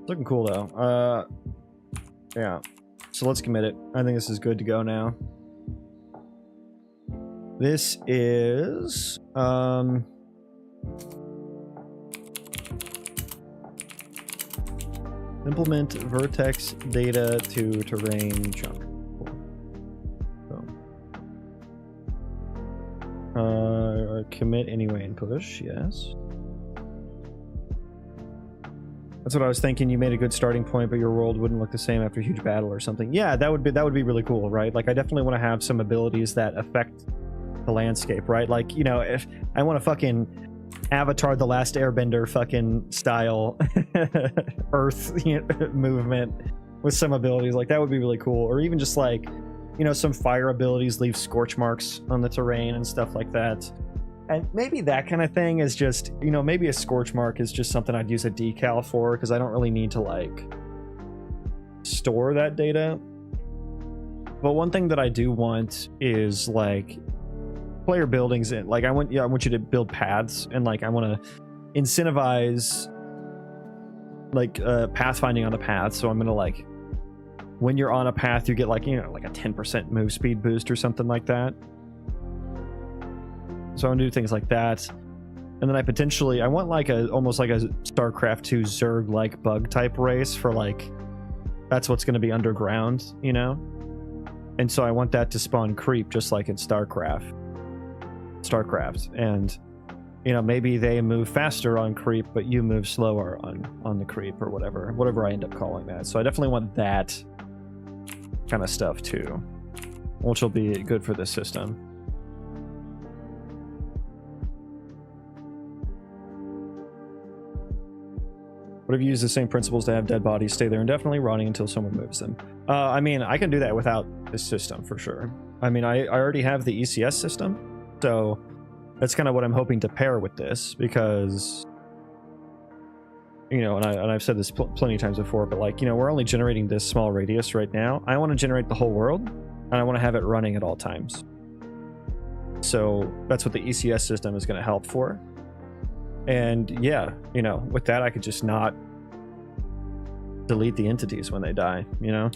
Looking cool though. Yeah. So let's commit it. I think this is good to go now. This is implement vertex data to terrain chunk. So, commit anyway and push, yes. That's what I was thinking. You made a good starting point, but your world wouldn't look the same after a huge battle or something. Yeah, that would be really cool, right? Like I definitely want to have some abilities that affect the landscape, right? Like, you know, if I want to fucking Avatar the Last Airbender fucking style earth, you know, movement with some abilities, like that would be really cool. Or even just like, you know, some fire abilities leave scorch marks on the terrain and stuff like that. And maybe that kind of thing is just, you know, maybe a scorch mark is just something I'd use a decal for, because I don't really need to like store that data. But one thing that I do want is like player buildings in, like I want you to build paths, and like I want to incentivize like pathfinding on the path. So I'm gonna like, when you're on a path, you get like, you know, like a 10% move speed boost or something like that. So I'm gonna do things like that. And then I want like almost like a StarCraft 2 Zerg like bug type race for like, that's what's gonna be underground, you know? And so I want that to spawn creep just like in StarCraft. And, you know, maybe they move faster on creep, but you move slower on the creep, or whatever I end up calling that. So I definitely want that kind of stuff too, which will be good for this system. What if you use the same principles to have dead bodies stay there indefinitely, rotting until someone moves them? I mean, I can do that without this system for sure. I mean, I already have the ECS system, so that's kind of what I'm hoping to pair with this, because, you know, and I've said this plenty of times before, but like, you know, we're only generating this small radius right now. I want to generate the whole world, and I want to have it running at all times. So that's what the ECS system is going to help for. And yeah, you know, with that, I could just not delete the entities when they die, you know?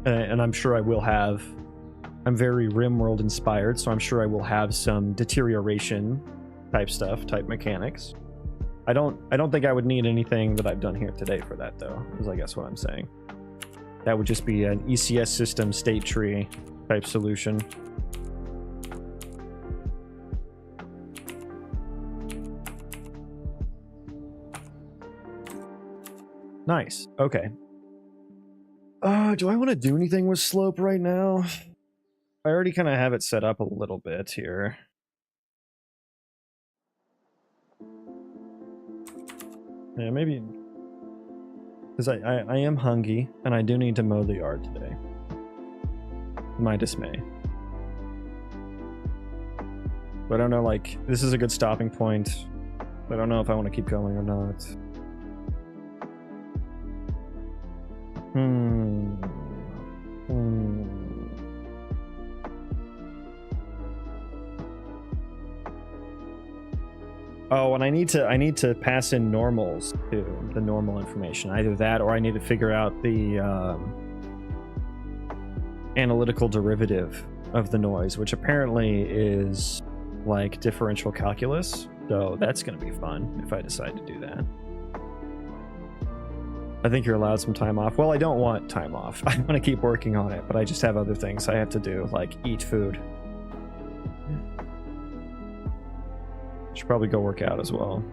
And I'm sure I will have, I'm very RimWorld inspired, so I'm sure I will have some deterioration type stuff, type mechanics. I don't think I would need anything that I've done here today for that, though, is I guess what I'm saying. That would just be an ECS system state tree type solution. Nice. Okay. Do I want to do anything with slope right now? I already kind of have it set up a little bit here. Yeah, maybe. Because I am hungry, and I do need to mow the yard today. My dismay. But I don't know, like, this is a good stopping point. I don't know if I want to keep going or not. Oh, and I need to pass in normals too, the normal information. Either that, or I need to figure out the analytical derivative of the noise, which apparently is like differential calculus. So that's going to be fun if I decide to do that. I think you're allowed some time off. Well, I don't want time off. I want to keep working on it, but I just have other things I have to do, like eat food. Should probably go work out as well.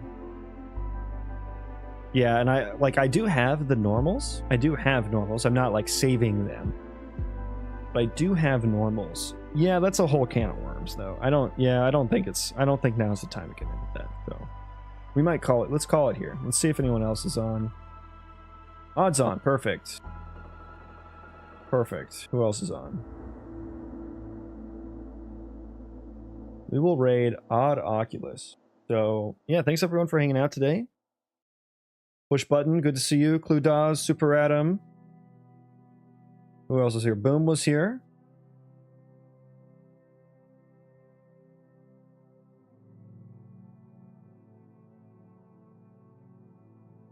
Yeah, and I do have the normals. I do have normals. I'm not like saving them. But I do have normals. Yeah, that's a whole can of worms though. I don't think now's the time to get into that. So we might call it. Let's call it here. Let's see if anyone else is on. Odds on. Perfect. Perfect. Who else is on? We will raid Odd Oculus. So, yeah, thanks everyone for hanging out today. Push Button, good to see you. Clue Dawes, Super Adam. Who else is here? Boom was here.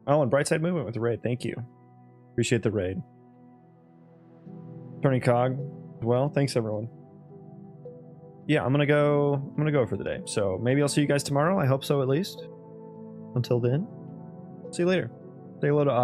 Oh, and Brightside Movement with the raid. Thank you. Appreciate the raid. Attorney Cog as well. Thanks everyone. Yeah, I'm gonna go for the day. So maybe I'll see you guys tomorrow. I hope so, at least. Until then, see you later. Say hello to Odd.